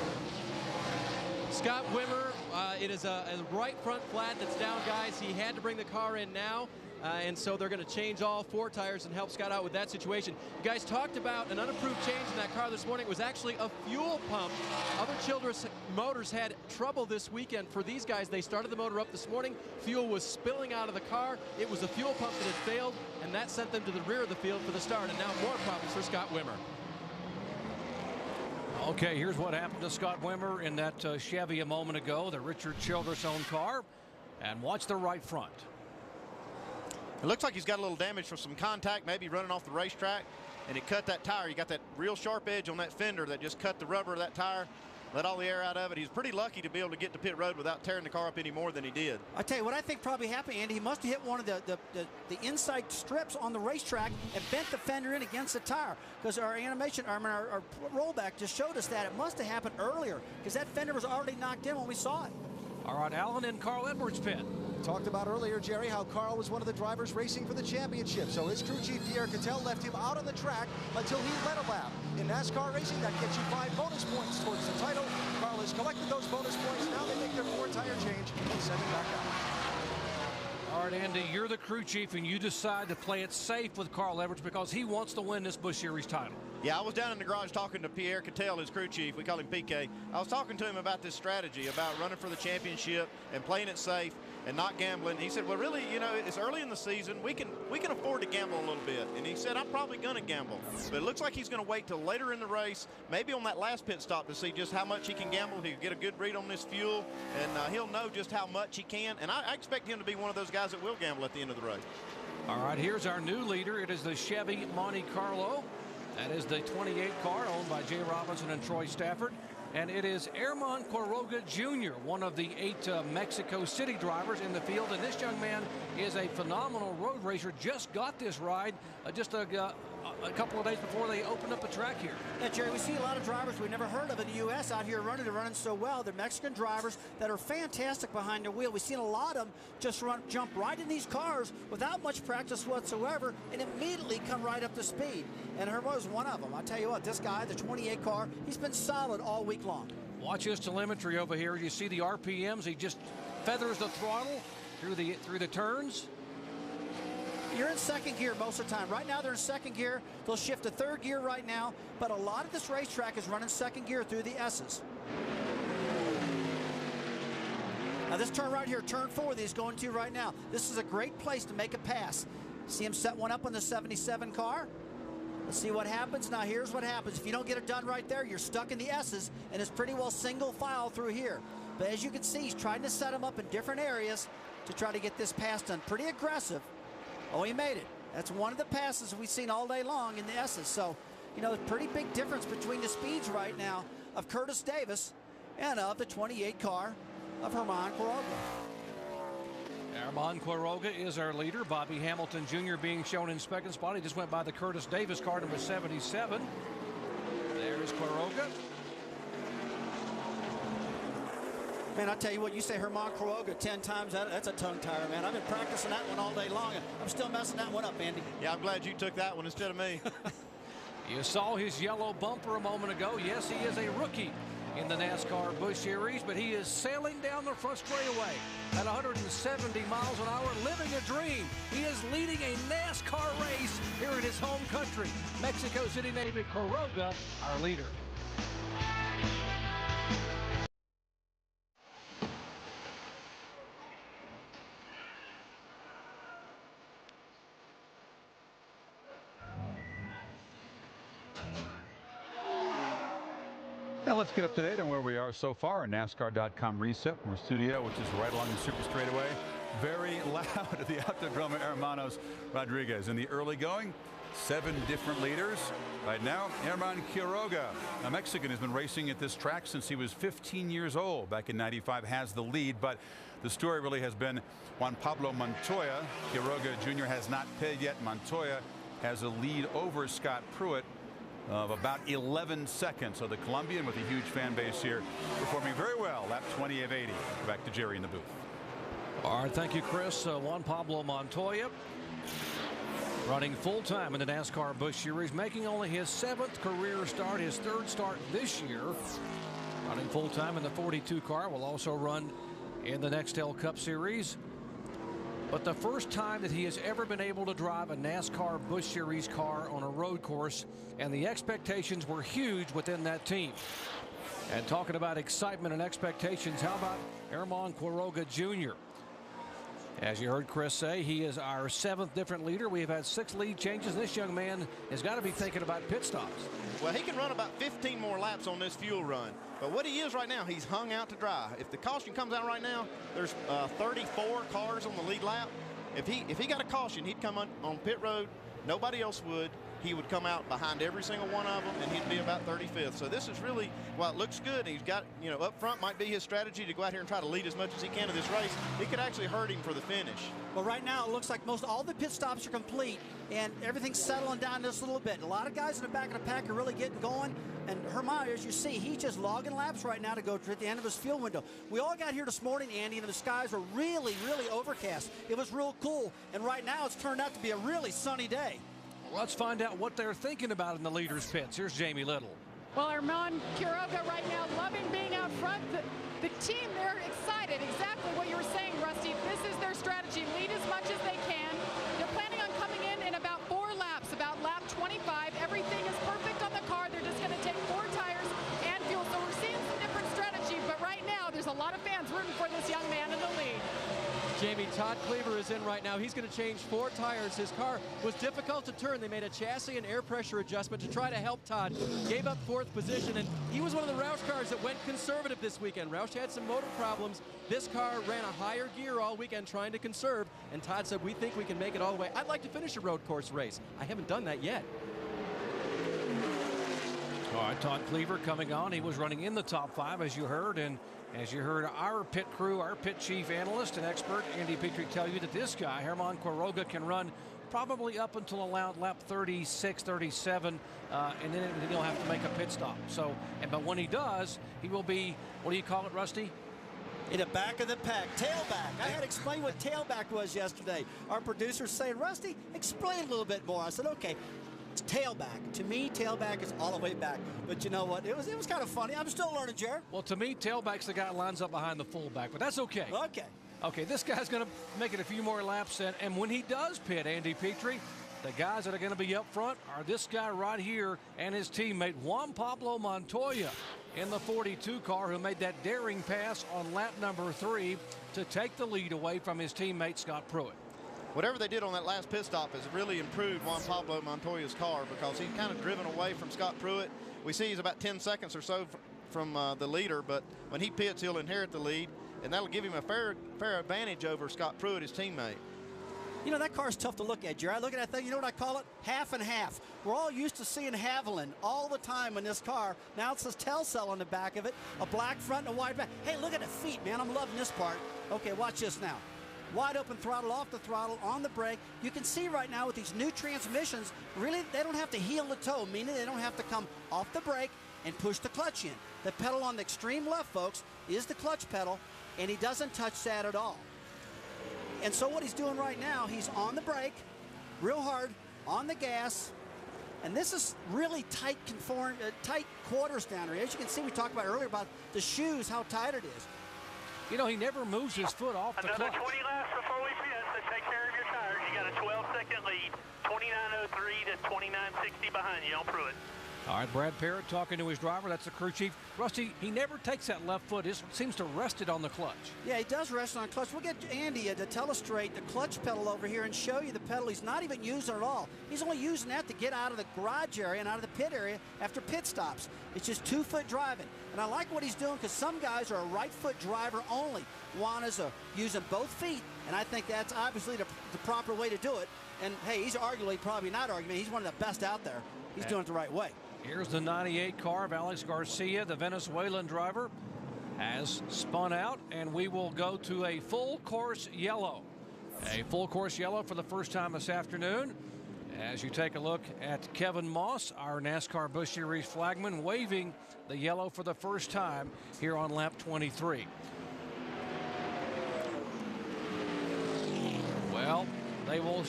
Scott Wimmer, it is a right front flat that's down, guys. He had to bring the car in now. And so they're going to change all 4 tires and help Scott out with that situation. You guys talked about an unapproved change in that car this morning. It was actually a fuel pump. Other Childress motors had trouble this weekend. For these guys, they started the motor up this morning. Fuel was spilling out of the car. It was a fuel pump that had failed, and that sent them to the rear of the field for the start. And now more problems for Scott Wimmer. Okay, here's what happened to Scott Wimmer in that Chevy a moment ago, the Richard Childress-owned car. And watch the right front. It looks like he's got a little damage from some contact, maybe running off the racetrack, and it cut that tire. You got that real sharp edge on that fender that just cut the rubber of that tire, let all the air out of it. He's pretty lucky to be able to get to pit road without tearing the car up any more than he did. I tell you what I think probably happened, Andy. He must have hit one of the inside strips on the racetrack and bent the fender in against the tire, because our animation, our rollback just showed us that. It must have happened earlier, because that fender was already knocked in when we saw it. All right, Alan in Carl Edwards' pit. Talked about earlier, Jerry, how Carl was one of the drivers racing for the championship. So his crew chief, Pierre Cattell, left him out on the track until he led a lap. In NASCAR racing, that gets you 5 bonus points towards the title. Carl has collected those bonus points. Now they make their 4-tire change and send him back out. All right, Andy, you're the crew chief, and you decide to play it safe with Carl Edwards because he wants to win this Busch Series title. Yeah, I was down in the garage talking to Pierre Cattell, his crew chief. We call him PK. I was talking to him about this strategy, about running for the championship and playing it safe and not gambling. He said, well, really, you know, it's early in the season. We can afford to gamble a little bit. And he said, I'm probably going to gamble. But it looks like he's going to wait till later in the race, maybe on that last pit stop, to see just how much he can gamble. He'll get a good read on this fuel, and he'll know just how much he can. And I expect him to be one of those guys that will gamble at the end of the race. All right, here's our new leader. It is the Chevy Monte Carlo. That is the 28 car owned by Jay Robinson and Troy Stafford. And it is Herman Quiroga Jr., one of the 8 Mexico City drivers in the field. And this young man is a phenomenal road racer. Just got this ride just a couple of days before they opened up the track here. Yeah, Jerry, we see a lot of drivers we've never heard of in the U.S. out here running so well. They're Mexican drivers that are fantastic behind the wheel. We've seen a lot of them just jump right in these cars without much practice whatsoever and immediately come right up to speed. And Herman was one of them. I tell you what, this guy, the 28 car, he's been solid all week long. Watch his telemetry over here. You see the RPMs. He just feathers the throttle through the turns. You're in second gear most of the time. Right now they're in second gear. They'll shift to third gear right now, but a lot of this racetrack is running second gear through the S's. Now this turn right here, turn 4 that he's going to right now, this is a great place to make a pass. See him set one up on the 77 car. Let's see what happens. Now here's what happens. If you don't get it done right there, you're stuck in the S's, and it's pretty well single file through here. But as you can see, he's trying to set them up in different areas to try to get this pass done. Pretty aggressive. Oh, he made it. That's one of the passes we've seen all day long in the S's. So, you know, pretty big difference between the speeds right now of Curtis Davis and of the 28 car of Germán Quiroga. Germán Quiroga is our leader. Bobby Hamilton Jr. being shown in second spot. He just went by the Curtis Davis car, number 77. There's Quiroga. Man, I tell you what, you say Germán Quiroga 10 times, that's a tongue tire, man. I've been practicing that one all day long, and I'm still messing that one up, Andy. Yeah, I'm glad you took that one instead of me. You saw his yellow bumper a moment ago. Yes, he is a rookie in the NASCAR Busch Series, but he is sailing down the front straightaway at 170 miles an hour, living a dream. He is leading a NASCAR race here in his home country. Mexico City native Quiroga, our leader. Now let's get up to date on where we are so far. NASCAR.com reset from our studio, which is right along the super straightaway. Very loud at the Autodromo Hermanos Rodríguez. In the early going, 7 different leaders. Right now, Germán Quiroga, a Mexican, has been racing at this track since he was 15 years old. Back in '95, has the lead, but the story really has been Juan Pablo Montoya. Quiroga Jr. has not paid yet. Montoya has a lead over Scott Pruitt of about 11 seconds. So the Colombian, with a huge fan base here, performing very well. Lap 20 of 80. Back to Jerry in the booth. All right, thank you, Chris. Juan Pablo Montoya running full-time in the NASCAR Busch Series, making only his 7th career start, his 3rd start this year. Running full-time in the 42 car, will also run in the Nextel Cup Series. But the first time that he has ever been able to drive a NASCAR Busch Series car on a road course, and the expectations were huge within that team. And talking about excitement and expectations, how about Germán Quiroga Jr.? As you heard Chris say, he is our 7th different leader. We have had 6 lead changes. This young man has got to be thinking about pit stops. Well, he can run about 15 more laps on this fuel run. But what he is right now, he's hung out to dry. If the caution comes out right now, there's 34 cars on the lead lap. If he got a caution, he'd come on pit road. Nobody else would. He would come out behind every single one of them, and he'd be about 35th. So this is really, while it looks good, he's got, you know, up front might be his strategy to go out here and try to lead as much as he can in this race. It could actually hurt him for the finish. Well, right now, it looks like most all the pit stops are complete, and everything's settling down just a little bit. A lot of guys in the back of the pack are really getting going, and Germán, as you see, he's just logging laps right now to go to the end of his fuel window. We all got here this morning, Andy, and the skies were really, really overcast. It was real cool, and right now it's turned out to be a really sunny day. Let's find out what they're thinking about in the leaders' pits. Here's Jamie Little. Well, Germán Quiroga right now loving being out front. The team, they're excited. Exactly what you were saying, Rusty. This is their strategy. Lead as much as they can. They're planning on coming in about 4 laps, about lap 25. Everything is perfect on the car. They're just going to take 4 tires and fuel. So we're seeing some different strategy. But right now, there's a lot of fans rooting for this young man in the lead. Jamie, Todd Cleaver is in right now. He's going to change 4 tires. His car was difficult to turn. They made a chassis and air pressure adjustment to try to help Todd. Gave up 4th position, and he was one of the Roush cars that went conservative this weekend. Roush had some motor problems. This car ran a higher gear all weekend trying to conserve, and Todd said, we think we can make it all the way. I'd like to finish a road course race. I haven't done that yet. All right, Todd Cleaver coming on. He was running in the top 5, as you heard, and as you heard our pit crew, our pit chief analyst and expert, Andy Petrie, tell you that this guy, Germán Quiroga, can run probably up until around lap 36, 37, and then he'll have to make a pit stop. So, but when he does, he will be, what do you call it, Rusty? In the back of the pack, tailback. I had to explain what tailback was yesterday. Our producer's saying, Rusty, explain a little bit more. I said, okay. It's tailback. To me, tailback is all the way back. But you know what? It was kind of funny. I'm still learning, Jared. Well, to me, tailback's the guy that lines up behind the fullback, but that's okay. Okay. Okay, this guy's going to make it a few more laps, and when he does pit, Andy Petrie, the guys that are going to be up front are this guy right here and his teammate Juan Pablo Montoya in the 42 car, who made that daring pass on lap number 3 to take the lead away from his teammate Scott Pruitt. whatever they did on that last pit stop has really improved Juan Pablo Montoya's car, because he's kind of driven away from Scott Pruitt. We see he's about 10 seconds or so from the leader, but when he pits, he'll inherit the lead, and that'll give him a fair advantage over Scott Pruitt, his teammate. You know, that car's tough to look at, Jerry. I look at that thing, you know what I call it? Half and half. We're all used to seeing Haviland all the time in this car. Now it says Telcel on the back of it, a black front and a wide back. Hey, look at the feet, man. I'm loving this part. Okay, watch this now. Wide open throttle, off the throttle, on the brake. You can see right now with these new transmissions, really, they don't have to heel the toe, meaning they don't have to come off the brake and push the clutch in. The pedal on the extreme left, folks, is the clutch pedal, and he doesn't touch that at all. And so what he's doing right now, he's on the brake, real hard, on the gas, and this is really tight quarters down here. As you can see, we talked about earlier about the shoes, how tight it is. You know, he never moves his foot off the clutch. Another 20 laps before we pit, so take care of your tires. You got a 12-second lead, 29.03 to 29.60 behind you on Pruitt. All right, Brad Parrott talking to his driver. That's the crew chief. Rusty, he never takes that left foot. It seems to rest it on the clutch. Yeah, he does rest on the clutch. We'll get Andy to telestrate the clutch pedal over here and show you the pedal. He's not even using it at all. He's only using that to get out of the garage area and out of the pit area after pit stops. It's just 2-foot driving. And I like what he's doing, because some guys are a right foot driver only. Juan is using both feet, and I think that's obviously the proper way to do it. And hey, he's arguably, probably not arguing, he's one of the best out there. He's doing it the right way. Here's the 98 car of Alex Garcia, the Venezuelan driver, has spun out, and we will go to a full course yellow. A full course yellow for the first time this afternoon. As you take a look at Kevin Moss, our NASCAR Busch Series flagman, waving the yellow for the first time here on lap 23. Well, they will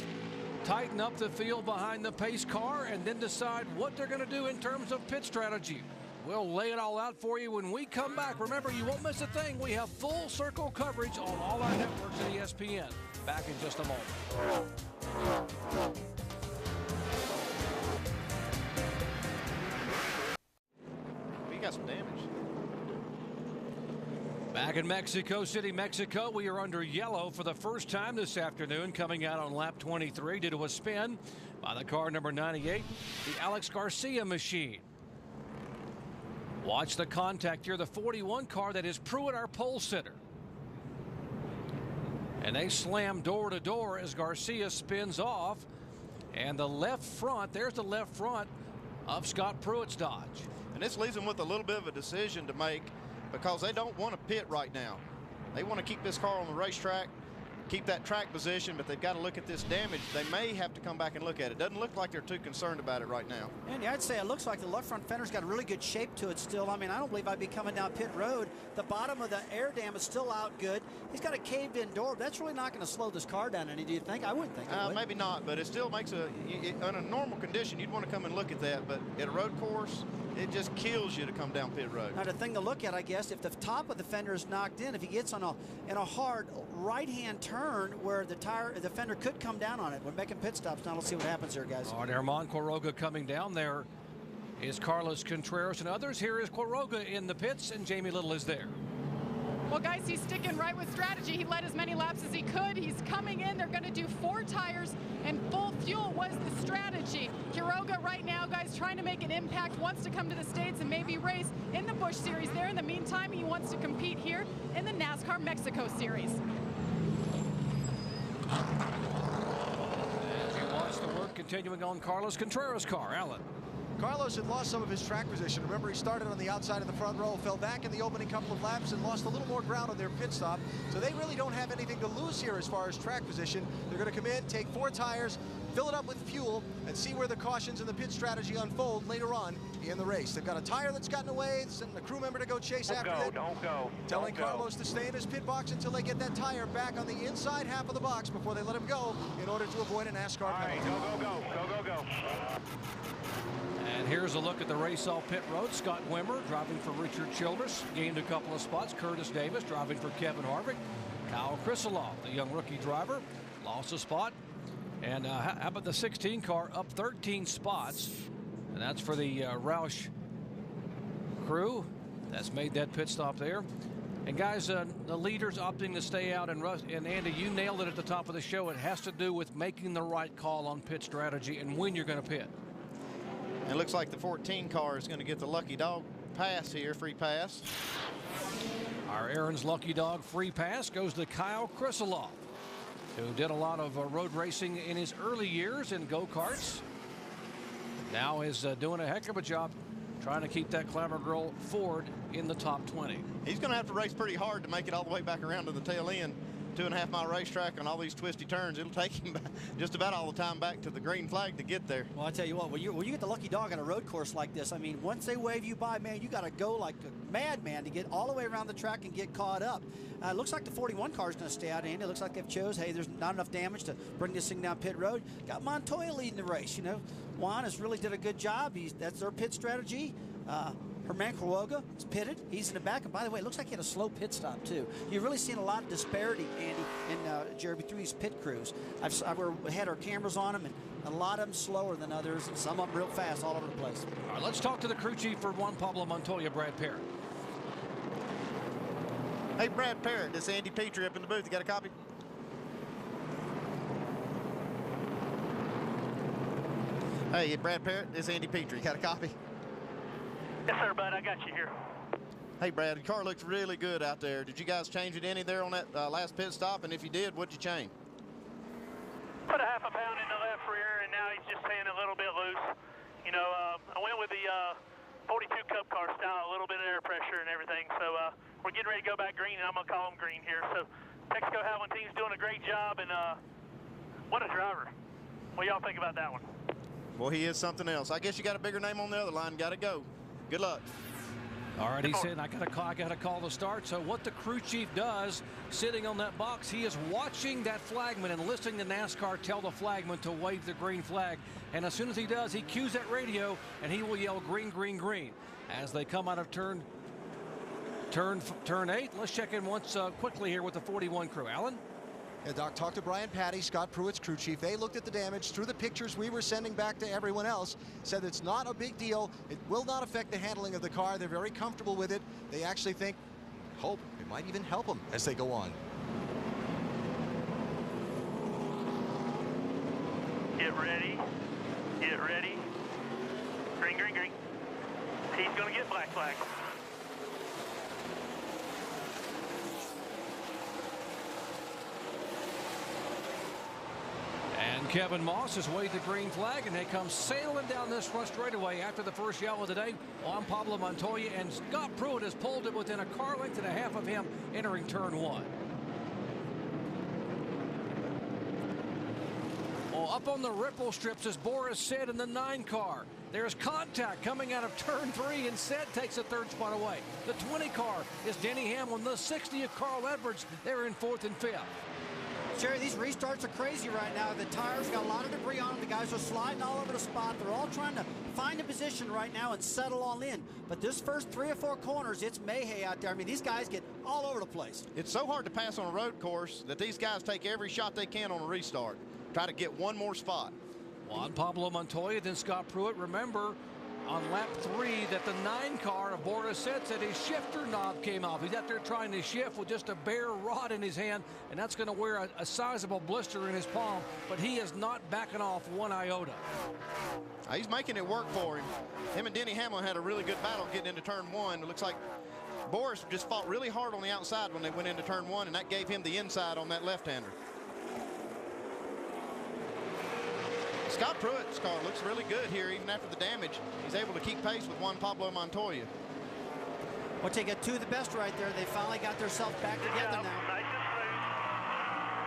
tighten up the field behind the pace car and then decide what they're going to do in terms of pit strategy. We'll lay it all out for you when we come back. Remember, you won't miss a thing. We have full circle coverage on all our networks at ESPN. Back in just a moment. We got some damage. Back in Mexico City, Mexico, we are under yellow for the first time this afternoon, coming out on lap 23 due to a spin by the car number 98, the Alex Garcia machine. Watch the contact here, the 41 car that is Pruitt, our pole sitter. And they slam door to door as Garcia spins off. And the left front, there's the left front of Scott Pruitt's Dodge. And this leaves them with a little bit of a decision to make, because they don't want to pit right now. They want to keep this car on the racetrack, keep that track position, but they've got to look at this damage. They may have to come back and look at it. Doesn't look like they're too concerned about it right now. Andy, I'd say it looks like the left front fender's got a really good shape to it still. I mean, I don't believe I'd be coming down pit road. The bottom of the air dam is still out good. He's got a caved-in door. That's really not going to slow this car down any, do you think? I wouldn't think it would. Maybe not, but it still makes on a normal condition, you'd want to come and look at that, but at a road course, it just kills you to come down pit road. Now, the thing to look at, I guess, if the top of the fender is knocked in, if he gets in a hard right-hand turn where the fender could come down on it. We're making pit stops now. Let's see what happens here, guys. All right, Herman Quiroga coming down. There is Carlos Contreras and others. Here is Quiroga in the pits, and Jamie Little is there. Well, guys, he's sticking right with strategy. He led as many laps as he could. He's coming in. They're going to do 4 tires, and full fuel was the strategy. Quiroga right now, guys, trying to make an impact, wants to come to the States and maybe race in the Busch Series there. In the meantime, he wants to compete here in the NASCAR Mexico Series. As you watch the work continuing on Carlos Contreras' car, Alan. Carlos had lost some of his track position. Remember, he started on the outside of the front row, fell back in the opening couple of laps, and lost a little more ground on their pit stop. So they really don't have anything to lose here as far as track position. They're going to come in, take 4 tires, fill it up with fuel, and see where the cautions and the pit strategy unfold later on in the race. They've got a tire that's gotten away, sending a crew member to go chase after it. Don't go. Telling Carlos to stay in his pit box until they get that tire back on the inside half of the box before they let him go in order to avoid a NASCAR penalty. Go. And here's a look at the race off pit road. Scott Wimmer driving for Richard Childress, gained a couple of spots. Curtis Davis driving for Kevin Harvick. Kyle Krisiloff, the young rookie driver, lost a spot. And how about the 16 car up 13 spots? And that's for the Roush crew that's made that pit stop there. And guys, the leaders opting to stay out, and Andy, you nailed it at the top of the show. It has to do with making the right call on pit strategy and when you're going to pit. It looks like the 14 car is going to get the lucky dog pass here, free pass. Our Aaron's lucky dog free pass goes to Kyle Krisiloff, who did a lot of road racing in his early years in go-karts. Now is doing a heck of a job trying to keep that Clamor Girl Ford in the top 20. He's going to have to race pretty hard to make it all the way back around to the tail end. 2.5 mile racetrack on all these twisty turns. It'll take him just about all the time back to the green flag to get there. Well, I tell you what, when you get the lucky dog on a road course like this, I mean, once they wave you by, man, you got to go like a madman to get all the way around the track and get caught up. It looks like the 41 car is going to stay out, Andy. It looks like they've chose, hey, there's not enough damage to bring this thing down pit road. Got Montoya leading the race, you know. Juan has really did a good job. That's their pit strategy. Herman Quiroga is pitted. He's in the back. And by the way, it looks like he had a slow pit stop, too. You've really seen a lot of disparity, Andy and Jeremy, through these pit crews. I've had our cameras on them, and a lot of them slower than others, and some of them real fast all over the place. All right, let's talk to the crew chief for Juan Pablo Montoya, Brad Parrott. Hey, Brad Parrott, this is Andy Petrie up in the booth. You got a copy? Hey, Brad Parrott, this is Andy Petrie. You got a copy? Yes, sir, bud. I got you here. Hey, Brad, the car looks really good out there. Did you guys change it any there on that last pit stop? And if you did, what'd you change? Put a half a pound in the left rear, and now he's just staying a little bit loose. You know, I went with the 42 Cup car style, a little bit of air pressure and everything. So we're getting ready to go back green, and I'm going to call him green here. So Texaco Havoline team's doing a great job, and what a driver. What y'all think about that one? Well, he is something else. I guess you got a bigger name on the other line. Got to go. Good luck. All right, he said, I got to call the start. So what the crew chief does, sitting on that box, he is watching that flagman and listening to NASCAR tell the flagman to wave the green flag. And as soon as he does, he cues that radio, and he will yell green, green, green. As they come out of turn 8, let's check in once quickly here with the 41 crew. Alan? Yeah, Doc, talked to Brian Patty, Scott Pruitt's crew chief. They looked at the damage through the pictures we were sending back to everyone else, said it's not a big deal. It will not affect the handling of the car. They're very comfortable with it. They actually hope it might even help them as they go on. Get ready. Get ready. Green, green, green. He's going to get black flag. And Kevin Moss has waved the green flag, and they come sailing down this front straightaway after the first yell of the day. Juan Pablo Montoya and Scott Pruitt has pulled it within a car length and a half of him entering turn 1. Well, up on the ripple strips, as Boris said, in the 9 car. There's contact coming out of turn 3, and Said takes the 3rd spot away. The 20 car is Denny Hamlin. The 60 of Carl Edwards. They're in 4th and 5th. Jerry, these restarts are crazy right now. The tires got a lot of debris on them. The guys are sliding all over the spot. They're all trying to find a position right now and settle all in. But this first 3 or 4 corners, it's mayhem out there. I mean, these guys get all over the place. It's so hard to pass on a road course that these guys take every shot they can on a restart. Try to get one more spot. Juan Pablo Montoya, then Scott Pruitt. Remember, on lap 3 that the 9 car of Boris said his shifter knob came off. He's out there trying to shift with just a bare rod in his hand, and that's going to wear a sizable blister in his palm, but he is not backing off one iota. He's making it work for him. Him and Denny Hamlin had a really good battle getting into turn 1. It looks like Boris just fought really hard on the outside when they went into turn 1, and that gave him the inside on that left-hander. Scott Pruitt's car looks really good here, even after the damage. He's able to keep pace with Juan Pablo Montoya. Well, they got 2 of the best right there. They finally got themselves back together now. Nice and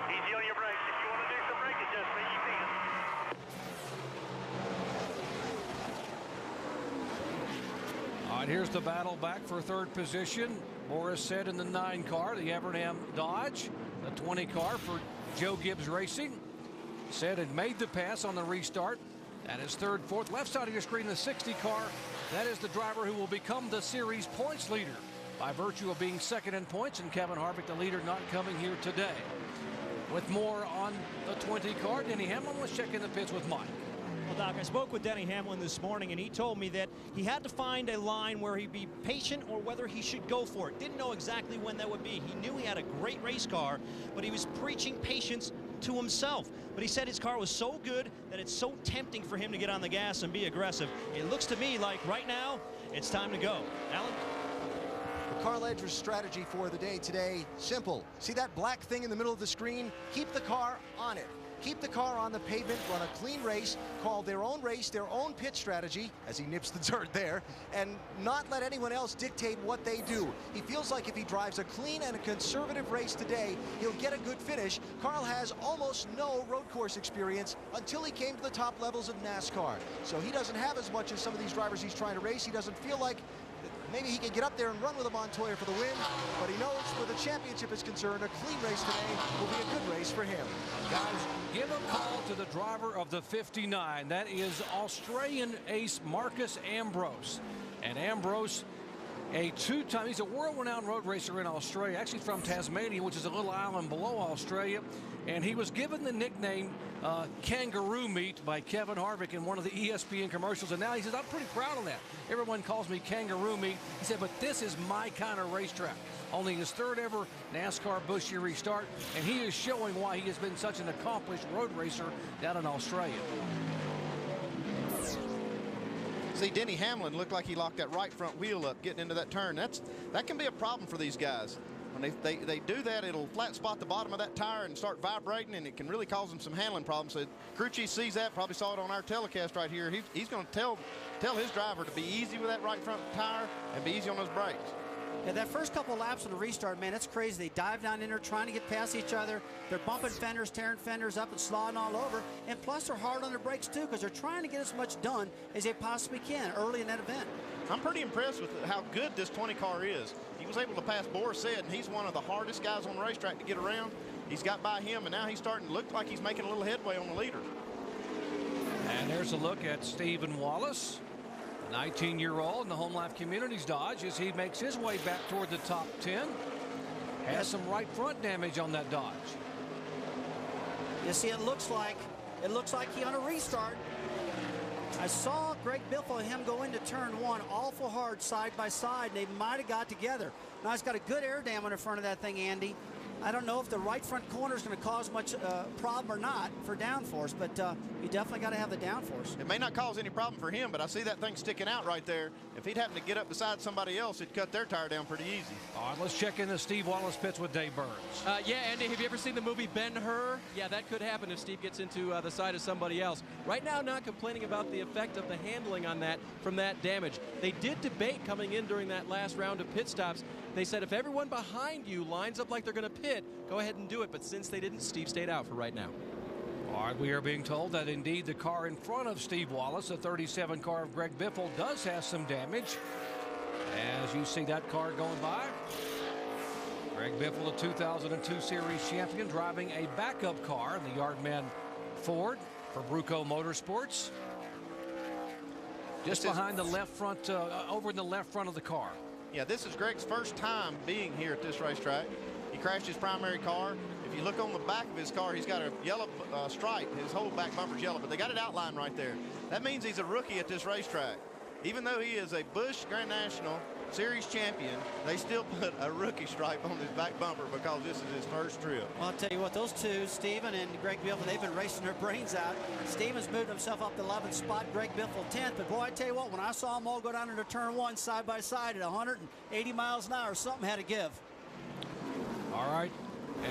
smooth. Easy on your brakes. If you want to do some brake adjustment, you can. All right, here's the battle back for 3rd position. Boris said in the 9 car, the Evernham Dodge, the 20 car for Joe Gibbs Racing. Said had made the pass on the restart. That is 3rd, 4th. Left side of your screen, the 60 car. That is the driver who will become the series points leader by virtue of being 2nd in points, and Kevin Harvick, the leader, not coming here today. With more on the 20 car, Denny Hamlin, let's check in the pits with Mike. Well, Well, Doc, I spoke with Denny Hamlin this morning, and he told me that he had to find a line where he'd be patient or whether he should go for it. Didn't know exactly when that would be. He knew he had a great race car, but he was preaching patience to himself. But he said his car was so good that it's so tempting for him to get on the gas and be aggressive. It looks to me like right now, it's time to go. Alan? The Carl Edger's strategy for the day today, simple. See that black thing in the middle of the screen? Keep the car on it. Keep the car on the pavement, run a clean race, call their own race, their own pit strategy, as he nips the dirt there, and not let anyone else dictate what they do. He feels like if he drives a clean and a conservative race today, he'll get a good finish. Carl has almost no road course experience until he came to the top levels of NASCAR. So he doesn't have as much as some of these drivers he's trying to race. He doesn't feel like maybe he can get up there and run with a Montoya for the win, but he knows where the championship is concerned, a clean race today will be a good race for him. Guys, give a call to the driver of the 59. That is Australian ace Marcus Ambrose. And Ambrose, a two-time, he's a world-renowned road racer in Australia, actually from Tasmania, which is a little island below Australia. And he was given the nickname Kangaroo Meat by Kevin Harvick in one of the ESPN commercials. And now he says, I'm pretty proud of that. Everyone calls me Kangaroo Meat. He said, but this is my kind of racetrack. Only his third ever NASCAR Busch Series start. And he is showing why he has been such an accomplished road racer down in Australia. See, Denny Hamlin looked like he locked that right front wheel up getting into that turn. That can be a problem for these guys. When they do that, it'll flat spot the bottom of that tire and start vibrating, and it can really cause them some handling problems. So crew chief sees that, probably saw it on our telecast right here. He's going to tell his driver to be easy with that right front tire and be easy on those brakes. Yeah, that first couple laps of the restart, man, it's crazy. They dive down in there trying to get past each other. They're bumping fenders, tearing fenders up and sliding all over. And plus, they're hard on their brakes, too, because they're trying to get as much done as they possibly can early in that event. I'm pretty impressed with how good this 20 car is. He was able to pass Boris Said, and he's one of the hardest guys on the racetrack to get around. He's got by him, and now he's starting to look like he's making a little headway on the leader. And there's a look at Stephen Wallace, a 19-year-old in the Home Life Communities Dodge, as he makes his way back toward the top 10. Has some right front damage on that Dodge. You see, it looks like he on a restart. I saw Greg Biffle and him go into turn one awful hard side by side. They might have got together. Now he's got a good air dam in front of that thing, Andy. I don't know if the right front corner is going to cause much problem or not for downforce, but you definitely got to have the downforce. It may not cause any problem for him, but I see that thing sticking out right there. If he'd happen to get up beside somebody else, it'd cut their tire down pretty easy. All right, let's check in the Steve Wallace pits with Dave Burns. Yeah, Andy, have you ever seen the movie Ben-Hur? Yeah, that could happen if Steve gets into the side of somebody else. Right now, not complaining about the effect of the handling on that from that damage. They did debate coming in during that last round of pit stops. They said if everyone behind you lines up like they're going to pit, go ahead and do it. But since they didn't, Steve stayed out for right now. All right, we are being told that indeed the car in front of Steve Wallace, the 37 car of Greg Biffle, does have some damage. As you see that car going by, Greg Biffle, the 2002 Series champion, driving a backup car, the Yardman Ford for Bruco Motorsports. Just behind the left front, over in the left front of the car. Yeah, this is Greg's first time being here at this racetrack. He crashed his primary car. If you look on the back of his car, he's got a yellow stripe. His whole back bumper's yellow, but they got it outlined right there. That means he's a rookie at this racetrack. Even though he is a Busch Grand National Series champion, they still put a rookie stripe on his back bumper because this is his first trip. Well, I'll tell you what, those two, Steven and Greg Biffle, they've been racing their brains out. Steven's moved himself up the 11th spot, Greg Biffle 10th. But boy, I tell you what, when I saw them all go down into turn one side by side at 180 miles an hour, something had to give. All right.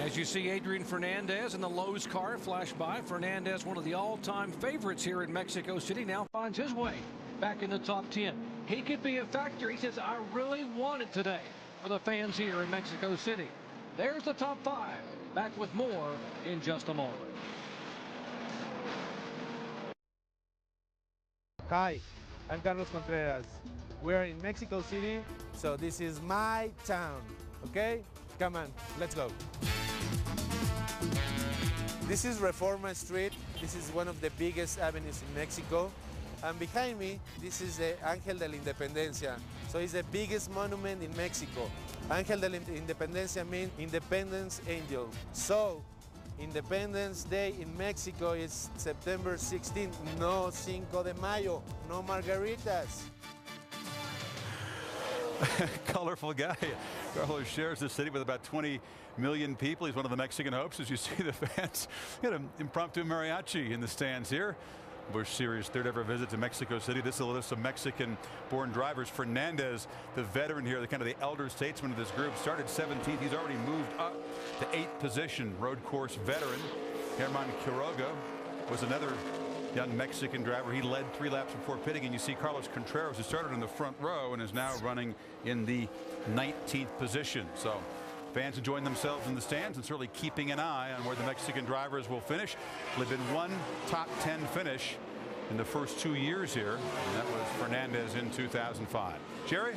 As you see Adrian Fernandez in the Lowe's car flash by, Fernandez, one of the all-time favorites here in Mexico City, now finds his way back in the top 10. He could be a factor. He says, I really want it today for the fans here in Mexico City. There's the top 5. Back with more in just a moment. Hi, I'm Carlos Contreras. We're in Mexico City, so this is my town, okay? Come on, let's go. This is Reforma Street. This is one of the biggest avenues in Mexico. And behind me, this is the Ángel de la Independencia. So it's the biggest monument in Mexico. Ángel de la Independencia means Independence Angel. So Independence Day in Mexico is September 16th. No Cinco de Mayo, no margaritas. Colorful guy. Carlos shares the city with about 20 million people. He's one of the Mexican hopes, as you see the fans. He had an impromptu mariachi in the stands here. Busch Series third ever visit to Mexico City. This is a list of Mexican-born drivers. Fernandez, the veteran here, the kind of the elder statesman of this group, started 17th. He's already moved up to 8th position. Road course veteran Germán Quiroga was another young Mexican driver. He led 3 laps before pitting, and you see Carlos Contreras, who started in the front row and is now running in the 19th position. So fans enjoying themselves in the stands and certainly keeping an eye on where the Mexican drivers will finish. There's been one top 10 finish in the first 2 years here, and that was Fernandez in 2005. Jerry?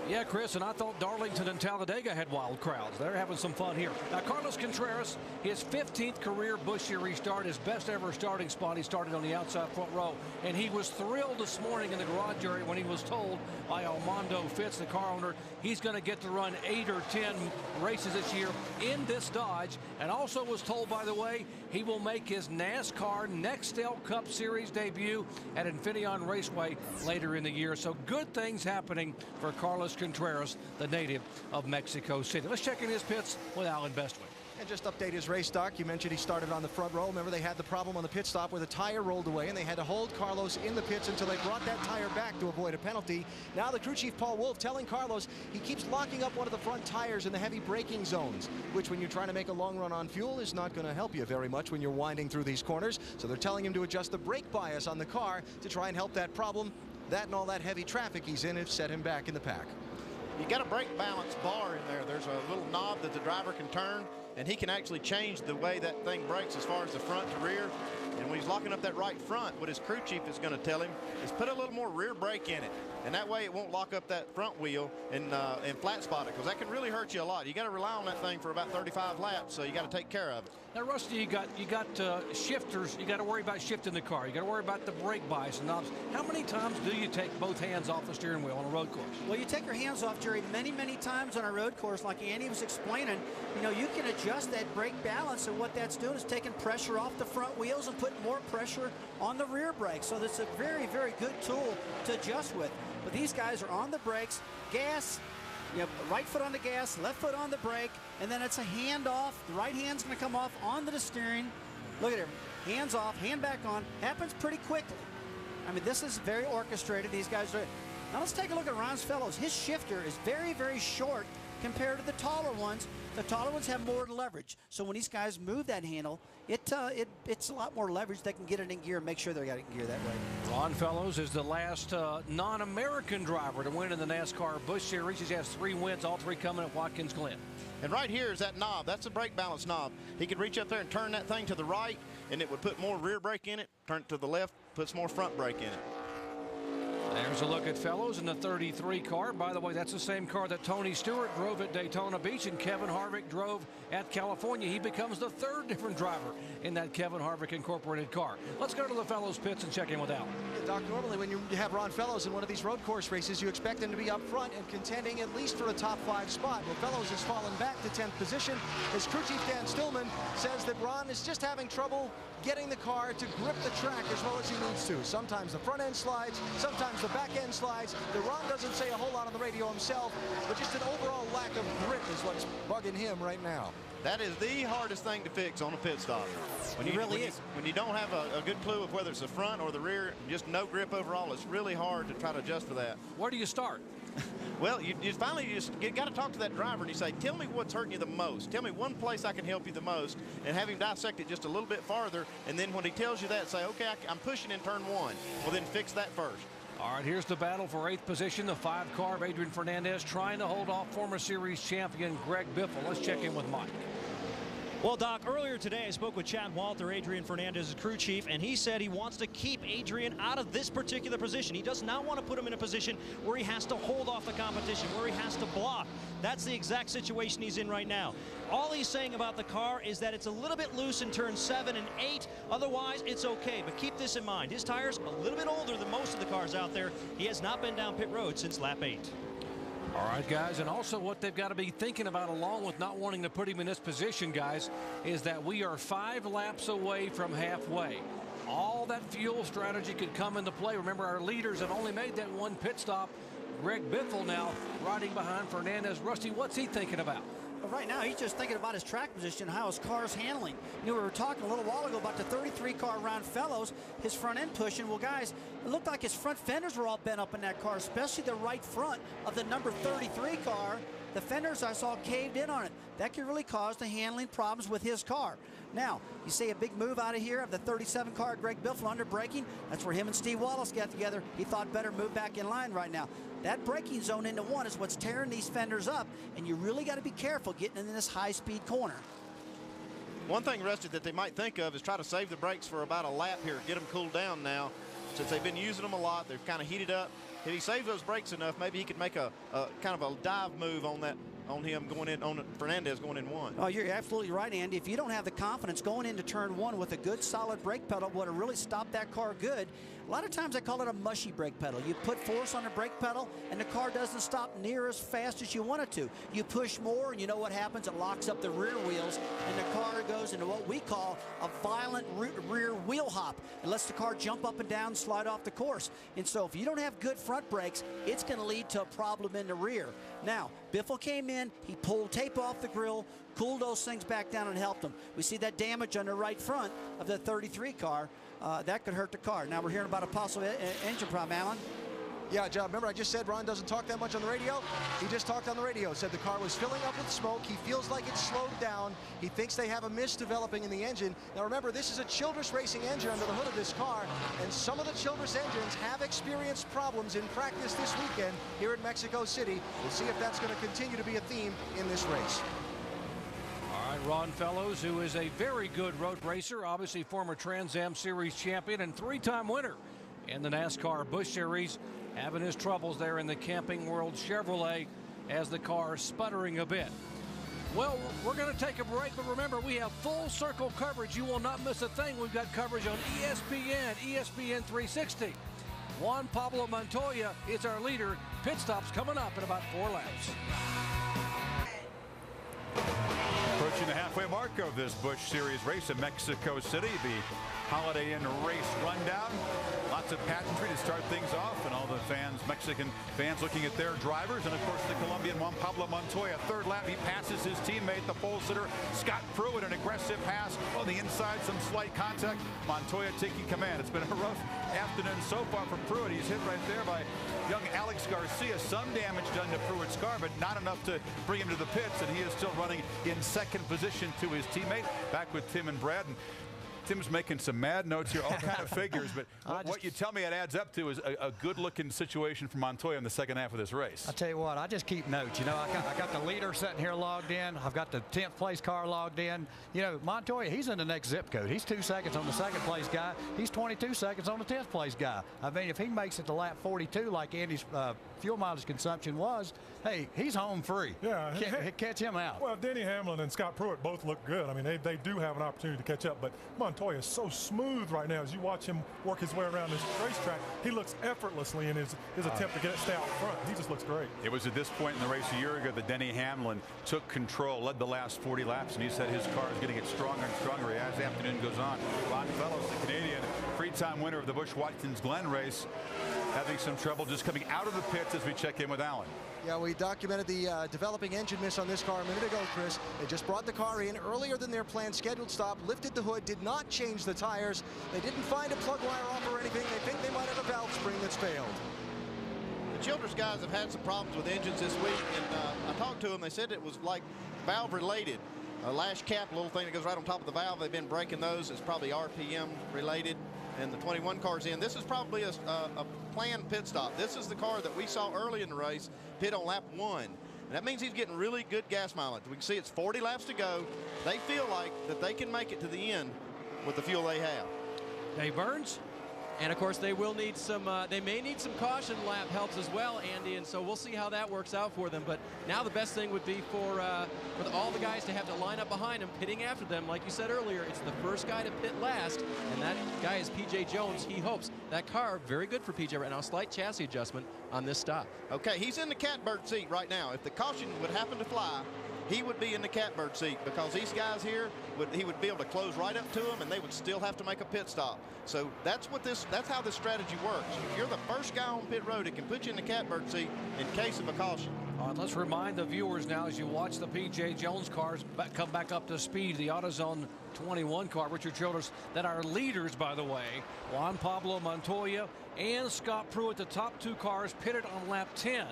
Yeah, Chris, and I thought Darlington and Talladega had wild crowds. They're having some fun here. Now, Carlos Contreras, his 15th career Busch Series start, his best ever starting spot. He started on the outside front row, and he was thrilled this morning in the garage area when he was told by Armando Fitz, the car owner, he's going to get to run 8 or 10 races this year in this Dodge, and also was told, by the way, he will make his NASCAR Nextel Cup Series debut at Infineon Raceway later in the year. So good things happening for Carlos Contreras, the native of Mexico City. Let's check in his pits with Alan Bestwick. And just update his race doc. You mentioned he started on the front row. Remember, they had the problem on the pit stop where the tire rolled away, and they had to hold Carlos in the pits until they brought that tire back to avoid a penalty. Now the crew chief, Paul Wolf, telling Carlos he keeps locking up one of the front tires in the heavy braking zones, which when you're trying to make a long run on fuel is not going to help you very much when you're winding through these corners. So they're telling him to adjust the brake bias on the car to try and help that problem. That and all that heavy traffic he's in have set him back in the pack. You got a brake balance bar in there. There's a little knob that the driver can turn, and he can actually change the way that thing brakes as far as the front to rear. And when he's locking up that right front, what his crew chief is going to tell him is put a little more rear brake in it. And that way it won't lock up that front wheel and flat spot it, because that can really hurt you a lot. You got to rely on that thing for about 35 laps, so you got to take care of it. Now, Rusty, you got shifters. You got to worry about shifting the car. You got to worry about the brake bias and knobs. How many times do you take both hands off the steering wheel on a road course? Well, you take your hands off, Jerry, many, many times on a road course. Like Andy was explaining, you know, you can adjust that brake balance, and what that's doing is taking pressure off the front wheels and putting more pressure on the rear brakes. So that's a very, very good tool to adjust with. But these guys are on the brakes, gas, you have right foot on the gas, left foot on the brake, and then it's a hand off. The right hand's going to come off onto the steering. Look at him. Hands off, hand back on. Happens pretty quickly. I mean, this is very orchestrated. These guys are. Now let's take a look at Ron's Fellows. His shifter is very, very short compared to the taller ones. The taller ones have more leverage. So when these guys move that handle, it's a lot more leverage. They can get it in gear and make sure they got it in gear that way. Ron Fellows is the last non-American driver to win in the NASCAR Busch Series. He has 3 wins, all 3 coming at Watkins Glen. And right here is that knob. That's the brake balance knob. He could reach up there and turn that thing to the right, and it would put more rear brake in it. Turn it to the left, puts more front brake in it. There's a look at Fellows in the 33 car. By the way, that's the same car that Tony Stewart drove at Daytona Beach and Kevin Harvick drove at California. He becomes the 3rd different driver in that Kevin Harvick Incorporated car. Let's go to the Fellows pits and check in with Al. Yeah, Doc, normally when you have Ron Fellows in one of these road course races, you expect him to be up front and contending at least for a top 5 spot. Well, Fellows has fallen back to 10th position. His crew chief, Dan Stillman, says that Ron is just having trouble getting the car to grip the track as well as he needs to. Sometimes the front end slides, sometimes the back end slides. The Ron doesn't say a whole lot on the radio himself, but just an overall lack of grip is what's bugging him right now. That is the hardest thing to fix on a pit stop. When you don't have a good clue of whether it's the front or the rear, just no grip overall, it's really hard to try to adjust for that. Where do you start? Well, you got to talk to that driver and you say, tell me what's hurting you the most. Tell me one place I can help you the most, and have him dissect it just a little bit farther. And then when he tells you that, say, okay, I'm pushing in turn 1. Well, then fix that first. All right, here's the battle for 8th position. The 5 car of Adrian Fernandez trying to hold off former series champion Greg Biffle. Let's check in with Mike. Well, Doc, earlier today I spoke with Chad Walter, Adrian Fernandez's crew chief, and he said he wants to keep Adrian out of this particular position. He does not want to put him in a position where he has to hold off the competition, where he has to block. That's the exact situation he's in right now. All he's saying about the car is that it's a little bit loose in turns 7 and 8. Otherwise, it's okay. But keep this in mind. His tire's a little bit older than most of the cars out there. He has not been down pit road since lap 8. All right, guys, and also what they've got to be thinking about, along with not wanting to put him in this position, guys, is that we are 5 laps away from halfway. All that fuel strategy could come into play. Remember, our leaders have only made that 1 pit stop. Greg Biffle now riding behind Fernandez. Rusty, what's he thinking about? But right now, he's just thinking about his track position, how his car's handling. You know, we were talking a little while ago about the 33 car around Fellows, his front end pushing. Well, guys, it looked like his front fenders were all bent up in that car, especially the right front of the number 33 car. The fenders I saw caved in on it. That could really cause the handling problems with his car. Now, you see a big move out of here of the 37 car, Greg Biffle under braking. That's where him and Steve Wallace got together. He thought better move back in line right now. That braking zone into 1 is what's tearing these fenders up, and you really got to be careful getting in this high-speed corner. One thing, Rusty, that they might think of is try to save the brakes for about a lap here, get them cooled down now. Since they've been using them a lot, they've kind of heated up. If he saves those brakes enough, maybe he could make a kind of a dive move on that, on him going in, on Fernandez going in 1. Oh, you're absolutely right, Andy. If you don't have the confidence going into turn 1 with a good solid brake pedal, would have really stopped that car good. A lot of times I call it a mushy brake pedal. You put force on the brake pedal and the car doesn't stop near as fast as you want it to. You push more and you know what happens? It locks up the rear wheels and the car goes into what we call a violent rear wheel hop. It lets the car jump up and down, slide off the course. And so if you don't have good front brakes, it's going to lead to a problem in the rear. Now, Biffle came in, he pulled tape off the grill, cooled those things back down and helped them. We see that damage on the right front of the 33 car. That could hurt the car. Now we're hearing about a possible engine problem, Alan. Yeah, John, remember I just said Ron doesn't talk that much on the radio? He just talked on the radio, said the car was filling up with smoke. He feels like it's slowed down. He thinks they have a mist developing in the engine. Now remember, this is a Childress Racing engine under the hood of this car, and some of the Childress engines have experienced problems in practice this weekend here in Mexico City. We'll see if that's going to continue to be a theme in this race. All right, Ron Fellows, who is a very good road racer, obviously former Trans Am Series champion and 3-time winner in the NASCAR Busch Series, having his troubles there in the Camping World Chevrolet as the car is sputtering a bit. Well, we're going to take a break, but remember, we have full circle coverage. You will not miss a thing. We've got coverage on ESPN, ESPN 360. Juan Pablo Montoya is our leader. Pit stops coming up in about 4 laps. Approaching the halfway mark of this Busch Series race in Mexico City, the Holiday Inn race rundown. Lots of pageantry to start things off, and all the fans, Mexican fans, looking at their drivers, and of course the Colombian Juan Pablo Montoya. 3rd lap, he passes his teammate, the pole sitter Scott Pruitt, an aggressive pass on the inside, some slight contact. Montoya taking command. It's been a rough afternoon so far for Pruitt. He's hit right there by young Alex Garcia. Some damage done to Pruitt's car, but not enough to bring him to the pits, and he is still running in 2nd position to his teammate. Back with Tim and Brad. And Tim's making some mad notes here, all kind of figures, but what you tell me it adds up to is a good-looking situation for Montoya in the 2nd half of this race. I tell you what, I just keep notes. You know, I got the leader sitting here logged in. I've got the 10th place car logged in. You know, Montoya, he's in the next zip code. He's 2 seconds on the 2nd place guy. He's 22 seconds on the 10th place guy. I mean, if he makes it to lap 42 like Andy's fuel mileage consumption was, hey, he's home free. Yeah. Catch him out. Well, Denny Hamlin and Scott Pruitt both look good. I mean, they do have an opportunity to catch up, but Montoya is so smooth right now. As you watch him work his way around this racetrack, he looks effortlessly in his attempt to stay out front. He just looks great. It was at this point in the race a year ago that Denny Hamlin took control, led the last 40 laps, and he said his car is getting stronger and stronger as the afternoon goes on. Ron Fellows, the Canadian 3-time winner of the Busch-Watkins Glen race, having some trouble just coming out of the pits as we check in with Alan. Yeah, we documented the developing engine miss on this car a minute ago, Chris. They just brought the car in earlier than their planned scheduled stop, lifted the hood, did not change the tires. They didn't find a plug wire off or anything. They think they might have a valve spring that's failed. The Childress guys have had some problems with engines this week, and I talked to them. They said it was like valve related. A lash cap, a little thing that goes right on top of the valve. They've been breaking those. It's probably RPM related. And the 21 car's in. This is probably a planned pit stop. This is the car that we saw early in the race pit on lap 1. And that means he's getting really good gas mileage. We can see it's 40 laps to go. They feel like that they can make it to the end with the fuel they have. Dave Burns? And of course, they will need some. They may need some caution lap helps as well, Andy. And so we'll see how that works out for them. But now the best thing would be for all the guys to have to line up behind them, pitting after them. Like you said earlier, it's the first guy to pit last, and that guy is P.J. Jones. He hopes that car very good for P.J. right now. Slight chassis adjustment on this stop. Okay, he's in the catbird seat right now. If the caution would happen to fly, he would be in the catbird seat because these guys here, he would be able to close right up to them and they would still have to make a pit stop. So that's how this strategy works. If you're the first guy on pit road, it can put you in the catbird seat in case of a caution. Let's remind the viewers now as you watch the P.J. Jones cars come back up to speed, the AutoZone 21 car, Richard Childress, that are leaders, by the way, Juan Pablo Montoya and Scott Pruitt, the top two cars pitted on lap 10.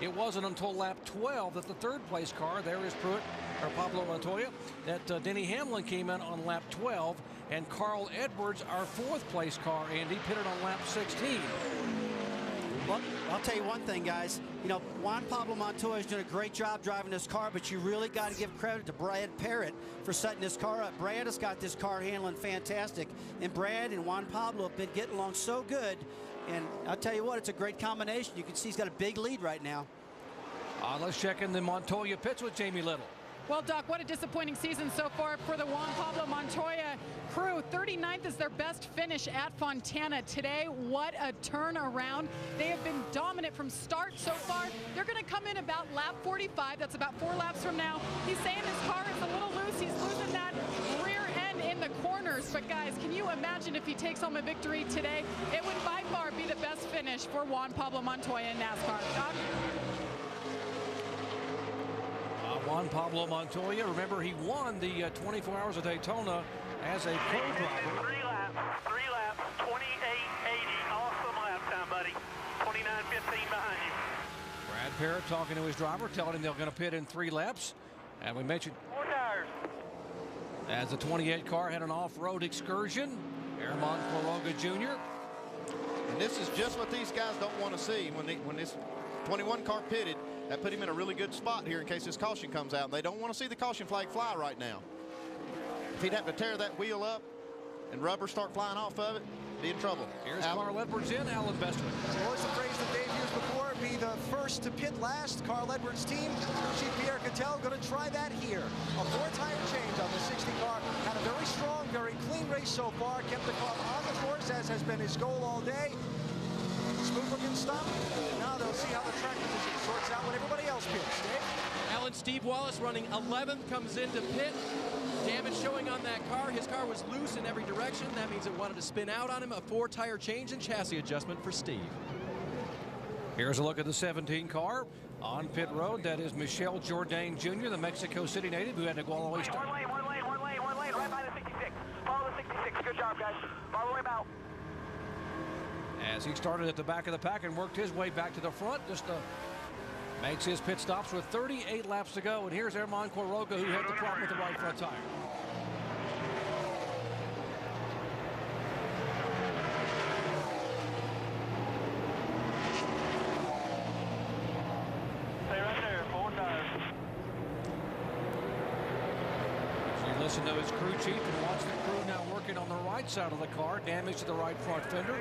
It wasn't until lap 12 that the third place car, there is Pruitt, or Pablo Montoya, that Denny Hamlin came in on lap 12, and Carl Edwards, our fourth place car, Andy, pitted on lap 16. Well, I'll tell you one thing, guys. You know, Juan Pablo Montoya is doing a great job driving this car, but you really got to give credit to Brad Parrott for setting this car up. Brad has got this car handling fantastic, and Brad and Juan Pablo have been getting along so good. And I'll tell you what, it's a great combination. You can see he's got a big lead right now. Let's check in the Montoya pits with Jamie Little. Well, Doc, what a disappointing season so far for the Juan Pablo Montoya crew. 39th is their best finish at Fontana today. What a turnaround. They have been dominant from start so far. They're going to come in about lap 45. That's about 4 laps from now. He's saying his car is a little loose. He's losing that rear end in the corners. But, guys, can you imagine if he takes home a victory today? It would by far be the best finish for Juan Pablo Montoya in NASCAR. Doc? Juan Pablo Montoya, remember he won the 24 Hours of Daytona as a co-driver. 3 laps, 28.80. Awesome lap time, buddy. 29.15 behind you. Brad Parrott talking to his driver, telling him they're going to pit in 3 laps. And we mentioned 4 tires. As the 28 car had an off-road excursion, Herman Quiroga Jr. And this is just what these guys don't want to see when this 21 car pitted. That put him in a really good spot here in case this caution comes out. And they don't want to see the caution flag fly right now. If he'd have to tear that wheel up and rubber start flying off of it, be in trouble. Here's Carl Edwards in, Alan Bestwick. Well, it's a phrase that Dave used before, be the first to pit last. Carl Edwards' team, Chief Pierre Cattell, going to try that here. A 4-tire change on the 60 car. Had a very strong, very clean race so far. Kept the car on the course, as has been his goal all day. Smooth looking stop. Now they'll see how the track position sorts out when everybody else pits. Dave? Alan, Steve Wallace running 11th comes into pit. Damage showing on that car. His car was loose in every direction. That means it wanted to spin out on him. A 4-tire change and chassis adjustment for Steve. Here's a look at the 17 car on pit road. That is Michel Jourdain Jr., the Mexico City native who had to go all the way. One lane, right by the 66. Follow the 66. Good job, guys. Follow him out. As he started at the back of the pack and worked his way back to the front, just makes his pit stops with 38 laps to go. And here's Herman Quiroga, who had the problem with the right front tire. Stay right there, 4 tires. So you listen to his crew chief and watch the crew now working on the right side of the car. Damage to the right front fender.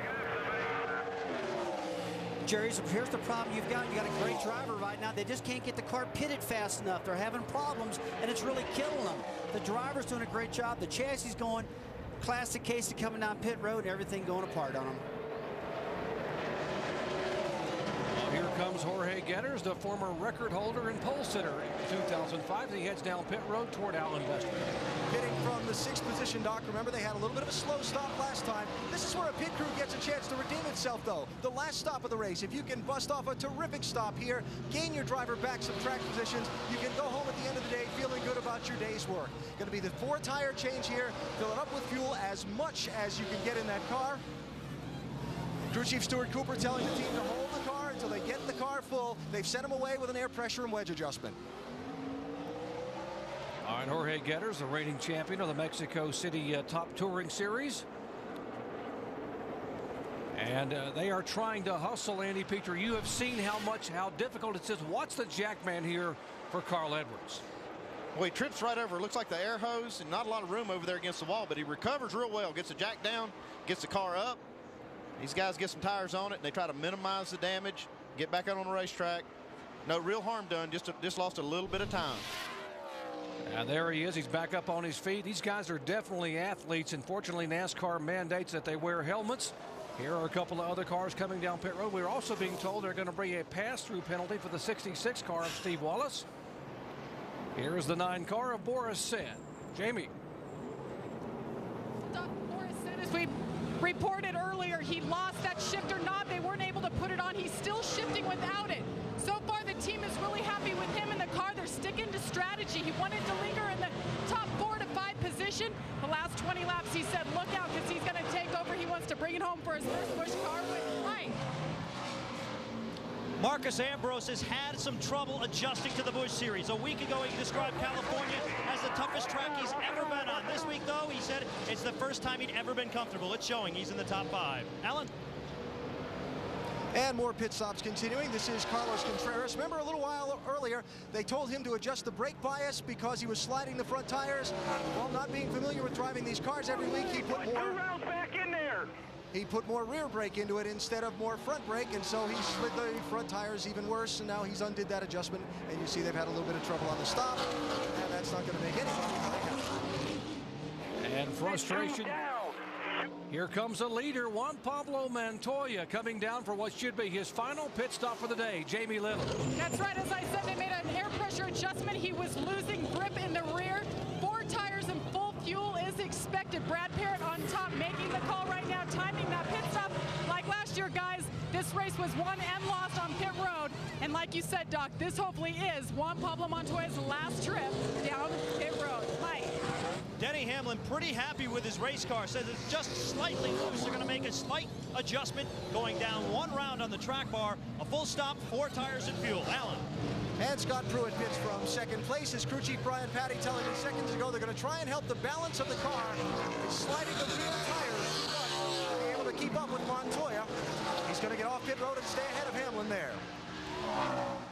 Jerry, here's the problem you've got. You got a great driver right now. They just can't get the car pitted fast enough. They're having problems, and it's really killing them. The driver's doing a great job. The chassis is going. Classic case of coming down pit road and everything going apart on them. Well, here comes Jorge Getters, the former record holder and pole sitter in 2005. He heads down pit road toward Alan Bestwick. Pitting from the 6th position, Doc. Remember, they had a little bit of a slow stop last time. This is where a pit crew gets a chance to redeem itself, though. The last stop of the race. If you can bust off a terrific stop here, gain your driver back some track positions, you can go home at the end of the day feeling good about your day's work. Going to be the 4-tire change here. Fill it up with fuel as much as you can get in that car. Crew Chief Stuart Cooper telling the team to hold the car until they get the car full. They've sent him away with an air pressure and wedge adjustment. All right, Jorge Getters, the reigning champion of the Mexico City Top Touring Series. And they are trying to hustle, Andy Peter. You have seen how difficult it is. Watch the jackman here for Carl Edwards. Well, he trips right over, looks like the air hose, and not a lot of room over there against the wall, but he recovers real well, gets the jack down, gets the car up. These guys get some tires on it, and they try to minimize the damage, get back out on the racetrack. No real harm done, just lost a little bit of time. And there he is. He's back up on his feet. These guys are definitely athletes. Unfortunately, NASCAR mandates that they wear helmets. Here are a couple of other cars coming down pit road. We're also being told they're going to bring a pass-through penalty for the 66 car of Steve Wallace. Here's the 9 car of Boris Said. Jamie. Boris Said, as we reported earlier, he lost that shifter knob. They weren't able to put it on. He's still shifting without it. So far, the team is really happy with him in the car. They're sticking to strategy. He wanted to linger in the top 4 to 5 position. The last 20 laps, he said, look out, because he's going to take over. He wants to bring it home for his first Busch car win. Right. Marcus Ambrose has had some trouble adjusting to the Busch Series. A week ago, he described California as the toughest track he's ever been on. This week, though, he said it's the first time he'd ever been comfortable. It's showing. He's in the top 5. Alan? And more pit stops continuing. This is Carlos Contreras. Remember a little while earlier, they told him to adjust the brake bias because he was sliding the front tires. Well, not being familiar with driving these cars every week, he put more... 2 rounds back in there. He put more rear brake into it instead of more front brake, and so he slid the front tires even worse, and now he's undid that adjustment, and you see they've had a little bit of trouble on the stop, and that's not going to make anybody. And frustration. Here comes a leader, Juan Pablo Montoya, coming down for what should be his final pit stop for the day. Jamie Little. That's right. As I said, they made an air pressure adjustment. He was losing grip in the rear. 4 tires and full fuel is expected. Brad Parrott on top, making the call right now, timing that pit stop. Like last year, guys, this race was won and lost on pit road. And like you said, Doc, this hopefully is Juan Pablo Montoya's last trip down pit road. Mike. Denny Hamlin pretty happy with his race car. Says it's just slightly loose. They're going to make a slight adjustment going down 1 round on the track bar. A full stop, 4 tires and fuel. Alan. And Scott Pruitt pits from 2nd place. His crew chief Brian Patty telling me seconds ago they're going to try and help the balance of the car. He's sliding the rear tires, but to be able to keep up with Montoya, he's going to get off pit road and stay ahead of Hamlin there.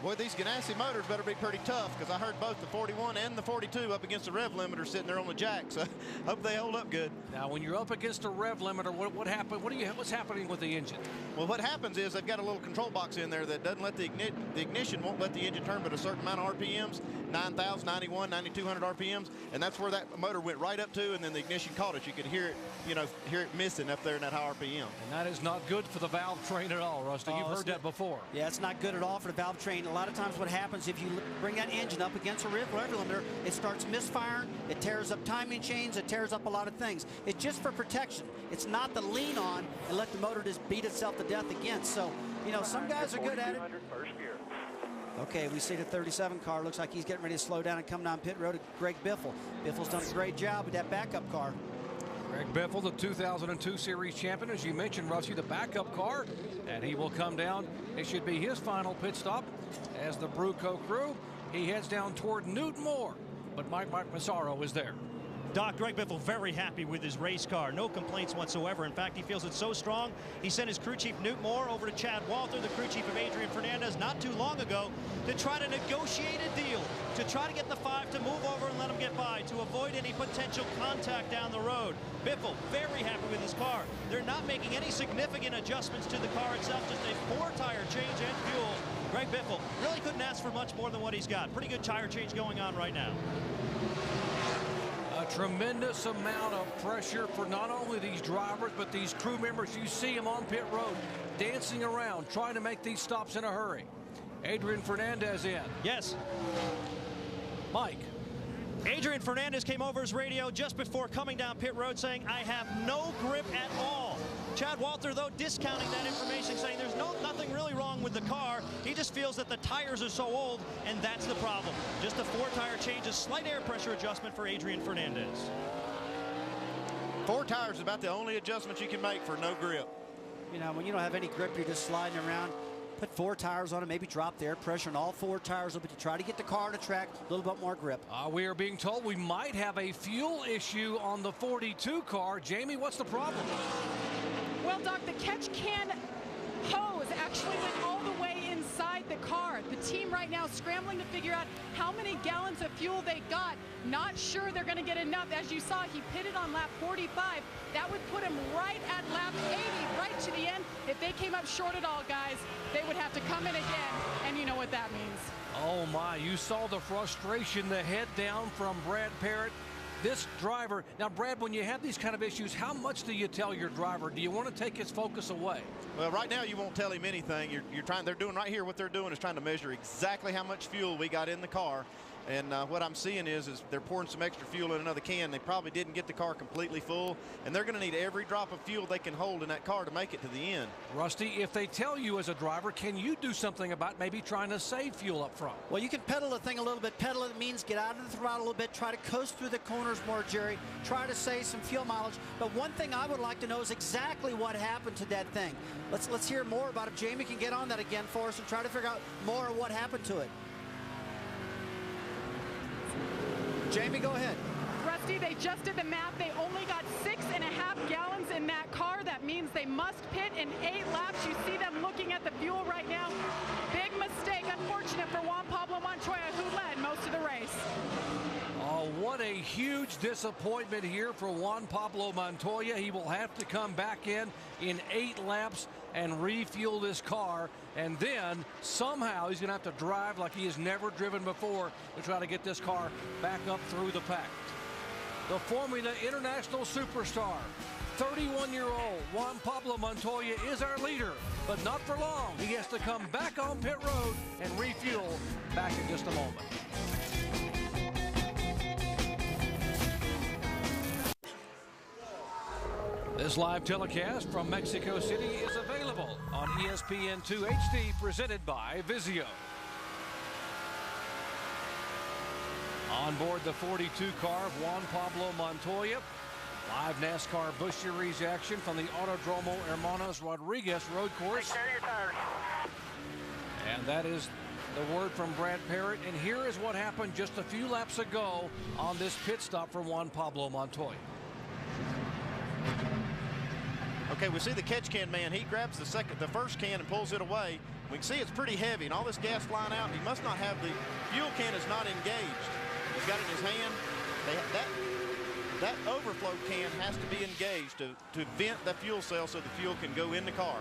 Boy, these Ganassi motors better be pretty tough, because I heard both the 41 and the 42 up against the rev limiter sitting there on the jack, so hope they hold up good. Now, when you're up against a rev limiter, what happened? What's happening with the engine? Well, what happens is they've got a little control box in there that doesn't let the ignition won't let the engine turn but a certain amount of RPMs, 9,000, 91, 9,200 RPMs, and that's where that motor went right up to, and then the ignition caught it. You could hear it, hear it missing up there in that high RPM. And that is not good for the valve train at all, Rusty. You've heard that before. Yeah, it's not good at all for the valve train. A lot of times what happens if you bring that engine up against a rev limiter, it starts misfiring, it tears up timing chains, it tears up a lot of things. It's just for protection. It's not to lean on and let the motor just beat itself to death against. So, some guys are good at it. Okay, we see the 37 car. Looks like he's getting ready to slow down and come down pit road to Greg Biffle. Biffle's done a great job with that backup car. Greg Biffle, the 2002 Series champion, as you mentioned, Rusty, the backup car, and he will come down. It should be his final pit stop as the Bruco crew. He heads down toward Newton Moore, but Mike Massaro is there. Doc, Greg Biffle very happy with his race car. No complaints whatsoever. In fact, he feels it's so strong, he sent his crew chief, Newt Moore, over to Chad Walter, the crew chief of Adrian Fernandez, not too long ago, to try to negotiate a deal, to try to get the 5 to move over and let him get by, to avoid any potential contact down the road. Biffle very happy with his car. They're not making any significant adjustments to the car itself, just a 4-tire change and fuel. Greg Biffle really couldn't ask for much more than what he's got. Pretty good tire change going on right now. A tremendous amount of pressure for not only these drivers, but these crew members. You see them on pit road, dancing around, trying to make these stops in a hurry. Adrian Fernandez in. Yes. Mike. Adrian Fernandez came over his radio just before coming down pit road saying, I have no grip at all. Chad Walter, though, discounting that information, saying there's nothing really wrong with the car. He just feels that the tires are so old, and that's the problem. Just a 4-tire change, a slight air pressure adjustment for Adrian Fernandez. 4 tires is about the only adjustment you can make for no grip. When you don't have any grip, you're just sliding around. Put 4 tires on it, maybe drop the air pressure on all 4 tires a little bit to try to get the car on the track a little bit more grip. We are being told we might have a fuel issue on the 42 car. Jamie, what's the problem? Well, Doc, the catch can hose actually went all the way inside the car. The team right now scrambling to figure out how many gallons of fuel they got. Not sure they're going to get enough. As you saw, he pitted on lap 45. That would put him right at lap 80, right to the end. If they came up short at all, guys, they would have to come in again, and you know what that means. Oh my, you saw the frustration, the head down from Brad Parrott. This driver, now Brad, when you have these kind of issues, how much do you tell your driver? Do you want to take his focus away? Well, right now you won't tell him anything. They're doing right here, what they're doing is trying to measure exactly how much fuel we got in the car. And what I'm seeing is they're pouring some extra fuel in another can. They probably didn't get the car completely full, and they're going to need every drop of fuel they can hold in that car to make it to the end. Rusty, if they tell you as a driver, can you do something about maybe trying to save fuel up front? Well, you can pedal the thing a little bit. Pedal it means get out of the throttle a little bit, try to coast through the corners more, Jerry, try to save some fuel mileage. But one thing I would like to know is exactly what happened to that thing. Let's hear more about it. Jamie can get on that again for us and try to figure out more of what happened to it. Jamie, go ahead. Rusty, they just did the math. They only got 6.5 gallons in that car. That means they must pit in 8 laps. You see them looking at the fuel right now. Big mistake, unfortunate for Juan Pablo Montoya, who led most of the race. Oh, what a huge disappointment here for Juan Pablo Montoya. He will have to come back in 8 laps and refuel this car, and then somehow he's going to have to drive like he has never driven before to try to get this car back up through the pack. The Formula International superstar, 31-year-old Juan Pablo Montoya is our leader, but not for long. He has to come back on pit road and refuel back in just a moment. This live telecast from Mexico City is available on ESPN2 HD, presented by Vizio. On board the 42 car of Juan Pablo Montoya, live NASCAR Busch Series action from the Autódromo Hermanos Rodríguez road course. Take care of your tires. And that is the word from Brad Parrott. And here is what happened just a few laps ago on this pit stop for Juan Pablo Montoya. Okay, we see the catch can man. He grabs the first can and pulls it away. We can see it's pretty heavy, and all this gas flying out. He must not have the fuel can is not engaged. He's got it in his hand. That overflow can has to be engaged to vent the fuel cell so the fuel can go in the car.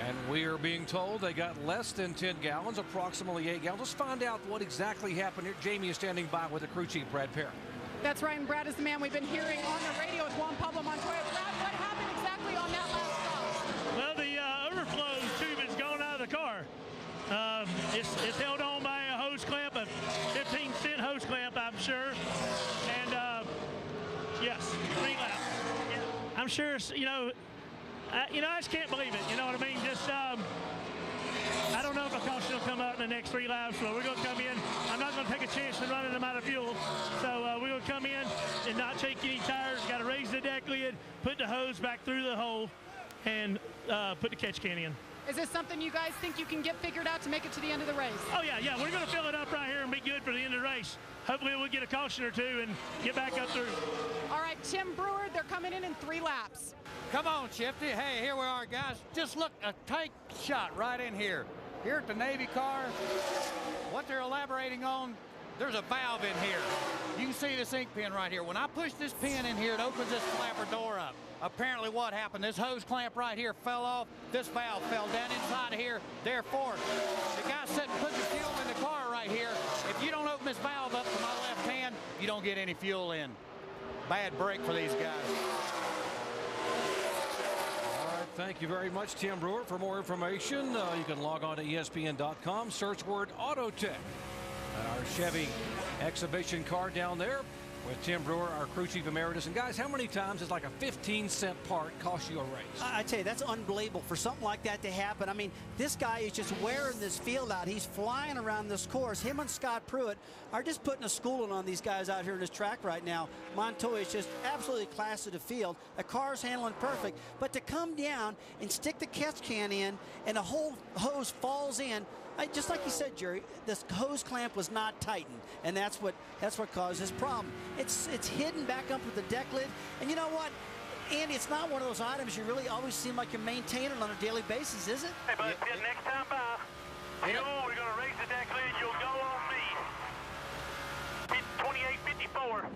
And we are being told they got less than 10 gallons, approximately 8 gallons. Let's find out what exactly happened here. Jamie is standing by with the crew chief, Brad Parrott. That's right, and Brad is the man we've been hearing on the radio with Juan Pablo Montoya. Brad, what happened exactly on that last stop? Well, the overflow tube has gone out of the car. It's held on by a hose clamp, a 15-cent hose clamp, I'm sure. And yes, 3 laps. Yeah. I'm sure, I just can't believe it. You know what I mean? Just, I don't know if a caution will come out in the next 3 laps, but we're going to come in. I'm not going to take a chance in running them out of fuel. So we're going to come in and not take any tires. Got to raise the deck lid, put the hose back through the hole, and put the catch can in. Is this something you guys think you can get figured out to make it to the end of the race? Oh, yeah. We're going to fill it up right here and be good for the end of the race. Hopefully we'll get a caution or 2 and get back up through. All right, Tim Brewer, they're coming in 3 laps. Come on, Shifty. Hey, here we are, guys. Just look, a tank shot right in here. Here at the Navy car, what they're elaborating on, there's a valve in here. You can see this ink pen right here. When I push this pin in here, it opens this flapper door up. Apparently what happened, this hose clamp right here fell off. This valve fell down inside of here. Therefore, the guy sitting putting the fuel in the car right here, if you don't open this valve up to my left hand, you don't get any fuel in. Bad break for these guys. Thank you very much, Tim Brewer. For more information, you can log on to ESPN.com, search word Autotech. And our Chevy exhibition car down there with Tim Brewer, our crew chief emeritus. And guys, how many times does like a 15-cent part cost you a race? I tell you, that's unbelievable for something like that to happen. I mean, this guy is just wearing this field out. He's flying around this course. Him and Scott Pruitt are just putting a schooling on these guys out here in this track right now. Montoya is just absolutely class of the field. The car's handling perfect. But to come down and stick the catch can in and the whole hose falls in, just like you said, Jerry, this hose clamp was not tightened, and that's what caused this problem. It's hidden back up with the deck lid, and you know what, Andy, it's not one of those items you really always seem like you're maintaining on a daily basis, is it? Hey, bud, next time by. Fuel, we're going to raise the deck lid. You'll go on me. 28.54.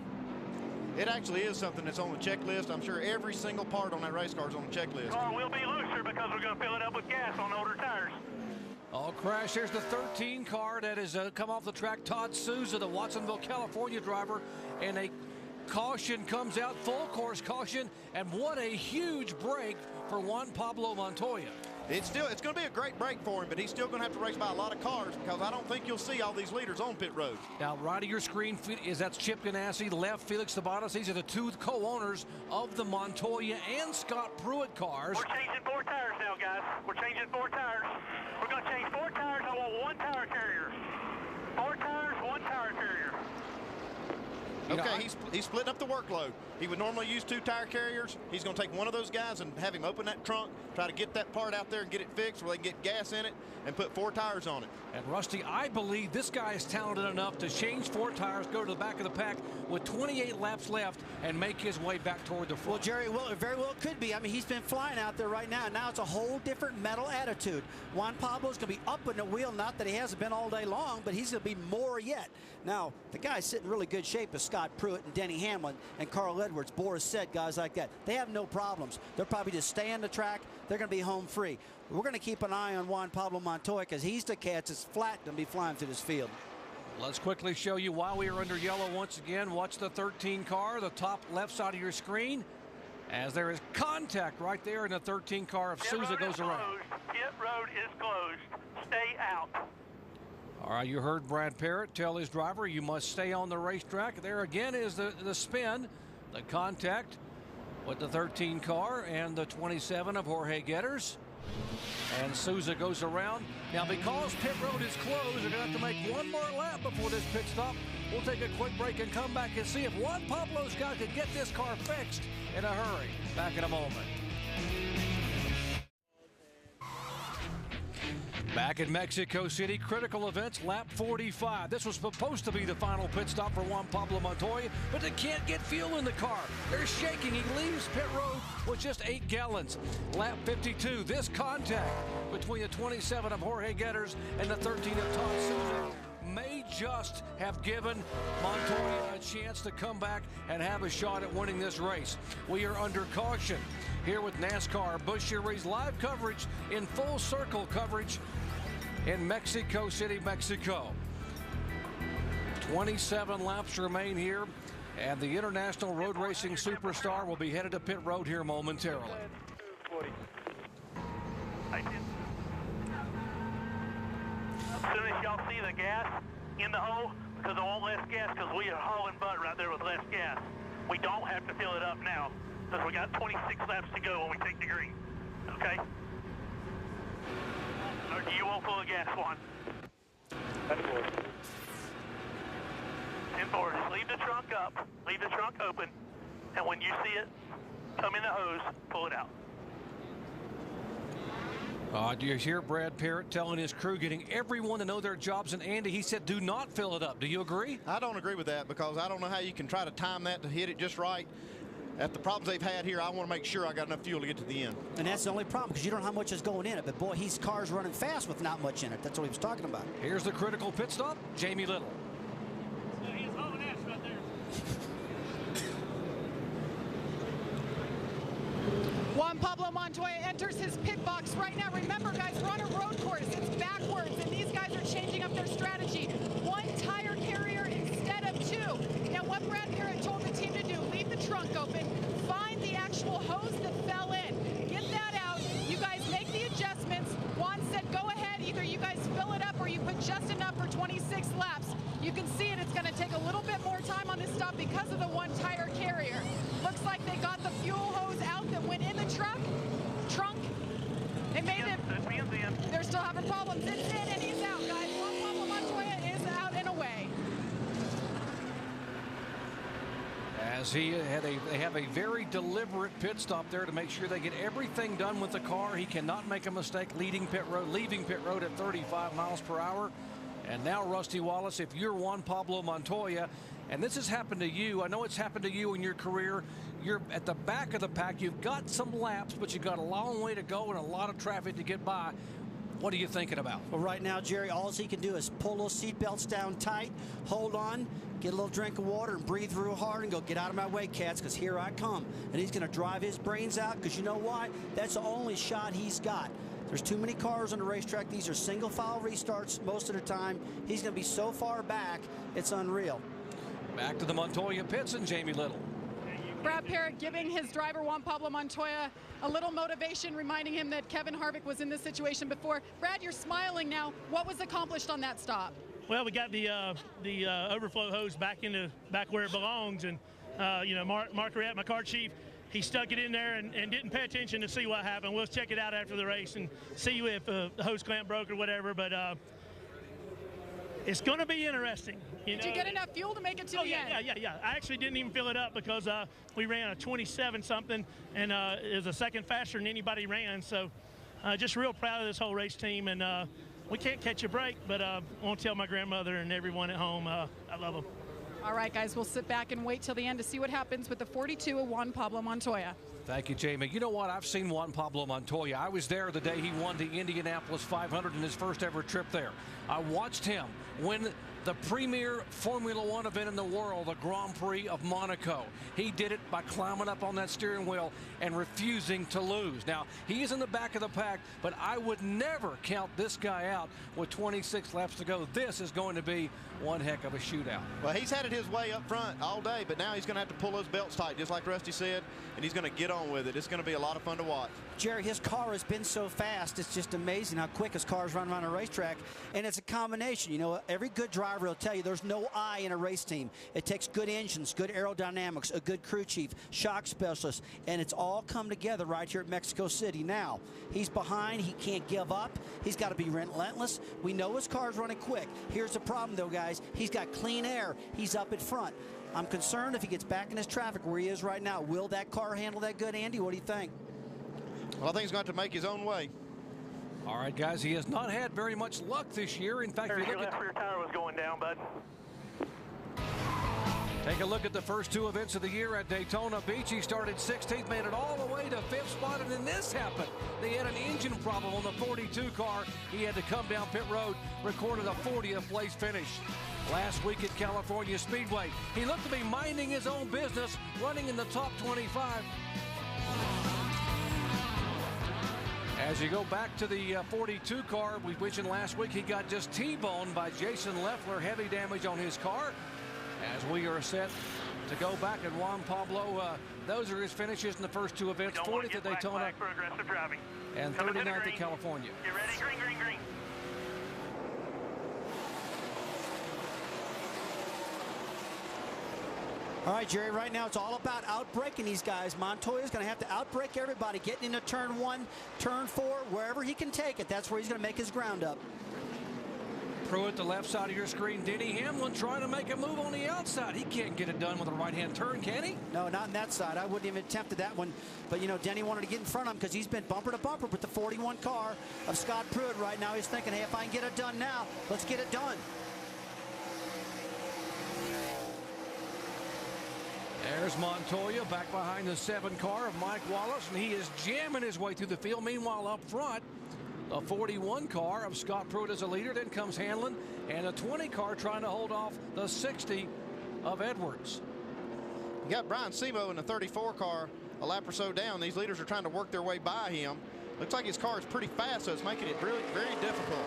It actually is something that's on the checklist. I'm sure every single part on that race car is on the checklist. Car will be looser because we're going to fill it up with gas on older tires. All crash. Here's the 13 car that has come off the track. Todd Souza, the Watsonville, California driver, and a caution comes out, full course caution, and what a huge break for Juan Pablo Montoya. It's going to be a great break for him, but he's still going to have to race by a lot of cars because I don't think you'll see all these leaders on pit road. Now, right of your screen is that's Chip Ganassi, left Felix Sabates. These are the two co-owners of the Montoya and Scott Pruitt cars. We're changing 4 tires now, guys. We're changing 4 tires. We're going to change 4 tires. I want 1 tire carrier. 4 tires, 1 tire carrier. Okay, he's splitting up the workload. He would normally use 2 tire carriers. He's going to take one of those guys and have him open that trunk, try to get that part out there and get it fixed where they can get gas in it and put 4 tires on it. And Rusty, I believe this guy is talented enough to change 4 tires, go to the back of the pack with 28 laps left and make his way back toward the front. Well, Jerry, it very well could be. I mean, he's been flying out there right now. Now it's a whole different mental attitude. Juan Pablo's going to be up in the wheel, not that he hasn't been all day long, but he's going to be more yet. Now, the guy's sitting in really good shape is Scott Pruitt and Denny Hamlin and Carl Edwards, Boris said, guys like that. They have no problems. They'll probably just stay on the track. They're going to be home free. We're going to keep an eye on Juan Pablo Montoya because he's the cat that's flat going to be flying through this field. Let's quickly show you while we are under yellow once again. Watch the 13 car, the top left side of your screen, as there is contact right there in the 13 car if Souza goes around. Pit road is closed. Stay out. All right, you heard Brad Parrott tell his driver you must stay on the racetrack. There again is the spin, the contact with the 13 car and the 27 of Jorge Getters. And Souza goes around. Now, because pit road is closed, they're going to have to make one more lap before this pit stop. We'll take a quick break and come back and see if Juan Pablo Scott could get this car fixed in a hurry. Back in a moment. Back in Mexico City, critical events, lap 45. This was supposed to be the final pit stop for Juan Pablo Montoya, but they can't get fuel in the car. They're shaking. He leaves pit road with just 8 gallons. Lap 52, this contact between the 27 of Jorge Getters and the 13 of Todd Souza may just have given Montoya a chance to come back and have a shot at winning this race. We are under caution here with NASCAR Busch Series live coverage in full circle coverage in Mexico City, Mexico. 27 laps remain here, and the international road racing superstar will be headed to pit road here momentarily. As soon as y'all see the gas in the hole, because I want less gas, because we are hauling butt right there with less gas. We don't have to fill it up now, because we got 26 laps to go when we take the green. Okay? Or do you want full of gas, Juan? 10-4. 10-4. Just leave the trunk up, leave the trunk open, and when you see it come in the hose, pull it out. Do you hear Brad Parrott telling his crew, getting everyone to know their jobs? And Andy, he said, do not fill it up. Do you agree? I don't agree with that because I don't know how you can try to time that to hit it just right. At the problems they've had here, I want to make sure I got enough fuel to get to the end. And that's the only problem because you don't know how much is going in it. But boy, his car's running fast with not much in it. That's what he was talking about. Here's the critical pit stop, Jamie Little. He's hauling ass right there. Juan Pablo Montoya enters his pit box right now. Remember, guys, we're on a road course. It's backwards, and these guys are changing up their strategy. 1 tire carrier instead of 2. Now, what Brad Parrott told the team to do, leave the trunk open, find the actual hose that fell in, get that out. You guys make the adjustments. Juan said, go ahead. Either you guys fill it up or you put just enough for 26 laps. You can see it. It's going to take a little bit more time on this stop because of the 1 tire carrier. Looks like they got the fuel hose out that went in the trunk. They made it. They're still having problems. It's in and he's out, guys. Juan Pablo Montoya is out and away. As they have a very deliberate pit stop there to make sure they get everything done with the car. He cannot make a mistake leaving pit road at 35 miles per hour. And now, Rusty Wallace, if you're Juan Pablo Montoya, and this has happened to you, I know it's happened to you in your career, you're at the back of the pack, you've got some laps, but you've got a long way to go and a lot of traffic to get by. What are you thinking about? Well, right now, Jerry, all he can do is pull those seat belts down tight, hold on, get a little drink of water, and breathe real hard and go, get out of my way, cats, because here I come. And he's going to drive his brains out, because you know why? That's the only shot he's got. There's too many cars on the racetrack. These are single file restarts most of the time. He's going to be so far back, it's unreal. Back to the Montoya pits and Jamie Little. Brad Parrott giving his driver Juan Pablo Montoya a little motivation, reminding him that Kevin Harvick was in this situation before. Brad, you're smiling now. What was accomplished on that stop? Well, we got the overflow hose back where it belongs, and you know, Mark Rhett, my car chief, he stuck it in there and didn't pay attention to see what happened. We'll check it out after the race and see if the hose clamp broke or whatever. But it's going to be interesting. Did you get enough fuel to make it to the end? Yeah. I actually didn't even fill it up because we ran a 27 something, and it was a second faster than anybody ran. So just real proud of this whole race team, and we can't catch a break, but I want to tell my grandmother and everyone at home I love them. All right, guys, we'll sit back and wait till the end to see what happens with the 42 of Juan Pablo Montoya. Thank you, Jamie. You know what? I've seen Juan Pablo Montoya. I was there the day he won the Indianapolis 500 in his first ever trip there. I watched him win the premier Formula One event in the world, the Grand Prix of Monaco. He did it by climbing up on that steering wheel and refusing to lose. Now, he is in the back of the pack, but I would never count this guy out with 26 laps to go. This is going to be one heck of a shootout. Well, he's had it his way up front all day, but now he's going to have to pull those belts tight, just like Rusty said, and he's going to get on with it. It's going to be a lot of fun to watch. Jerry, his car has been so fast. It's just amazing how quick his cars run around a racetrack. And it's a combination. You know, every good driver will tell you there's no I in a race team. It takes good engines, good aerodynamics, a good crew chief, shock specialist, and it's all come together right here at Mexico City. Now, he's behind. He can't give up. He's got to be relentless. We know his car's running quick. Here's the problem, though, guys. He's got clean air. He's up at front. I'm concerned if he gets back in his traffic where he is right now. Will that car handle that good, Andy? What do you think? Well, I think he's going to make his own way. All right, guys, he has not had very much luck this year. In fact, if you look at rear tire was going down, bud. Take a look at the first two events of the year at Daytona Beach. He started 16th, made it all the way to 5th spot, and then this happened. They had an engine problem on the 42 car. He had to come down pit road, recorded a 40th place finish. Last week at California Speedway, he looked to be minding his own business, running in the top 25. As you go back to the 42 car, we mentioned last week he got just T-boned by Jason Leffler, heavy damage on his car. As we are set to go back at Juan Pablo, those are his finishes in the first two events, 40th at Daytona and 39th at California. Get ready, green, green, green. All right, Jerry, right now it's all about outbraking these guys. Montoya's going to have to outbrake everybody, getting into turn 1, turn 4, wherever he can take it. That's where he's going to make his ground up. Pruitt, the left side of your screen. Denny Hamlin trying to make a move on the outside. He can't get it done with a right-hand turn, can he? No, not on that side. I wouldn't even attempt that one. But, you know, Denny wanted to get in front of him because he's been bumper to bumper with the 41 car of Scott Pruitt right now. He's thinking, hey, if I can get it done now, let's get it done. There's Montoya back behind the 7 car of Mike Wallace, and he is jamming his way through the field. Meanwhile, up front, the 41 car of Scott Pruitt as a leader. Then comes Hamlin, and a 20 car trying to hold off the 60 of Edwards. You got Brian Sebo in the 34 car a lap or so down. These leaders are trying to work their way by him. Looks like his car is pretty fast, so it's making it really very difficult.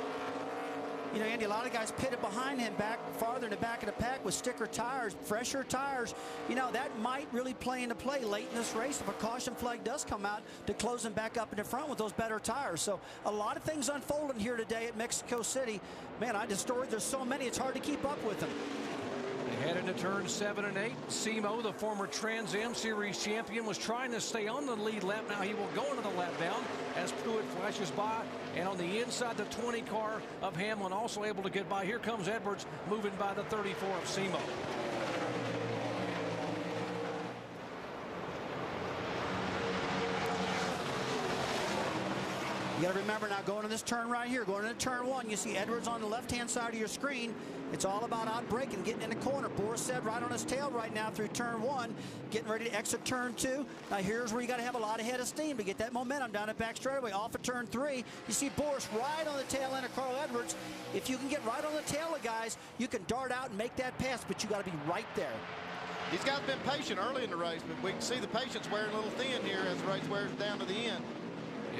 You know, Andy, a lot of guys pitted behind him back farther in the back of the pack with sticker tires, fresher tires. You know, that might really play into play late in this race if a caution flag does come out to close him back up in the front with those better tires. So a lot of things unfolding here today at Mexico City. Man, there's so many, it's hard to keep up with them. They head into turn 7 and 8. Simo, the former Trans Am Series champion, was trying to stay on the lead lap. Now he will go into the lap down as Pruitt flashes by. And on the inside, the 20 car of Hamlin also able to get by. Here comes Edwards moving by the 34 of Simo. You got to remember now, going to this turn right here, going into turn 1, you see Edwards on the left-hand side of your screen. It's all about out-braking, getting in the corner. Boris said right on his tail right now through turn 1, getting ready to exit turn 2. Now here's where you got to have a lot of head of steam to get that momentum down the back straightaway. Off of turn 3, you see Boris right on the tail end of Carl Edwards. If you can get right on the tail of guys, you can dart out and make that pass, but you got to be right there. These guys have been patient early in the race, but we can see the patience wearing a little thin here as the race wears down to the end.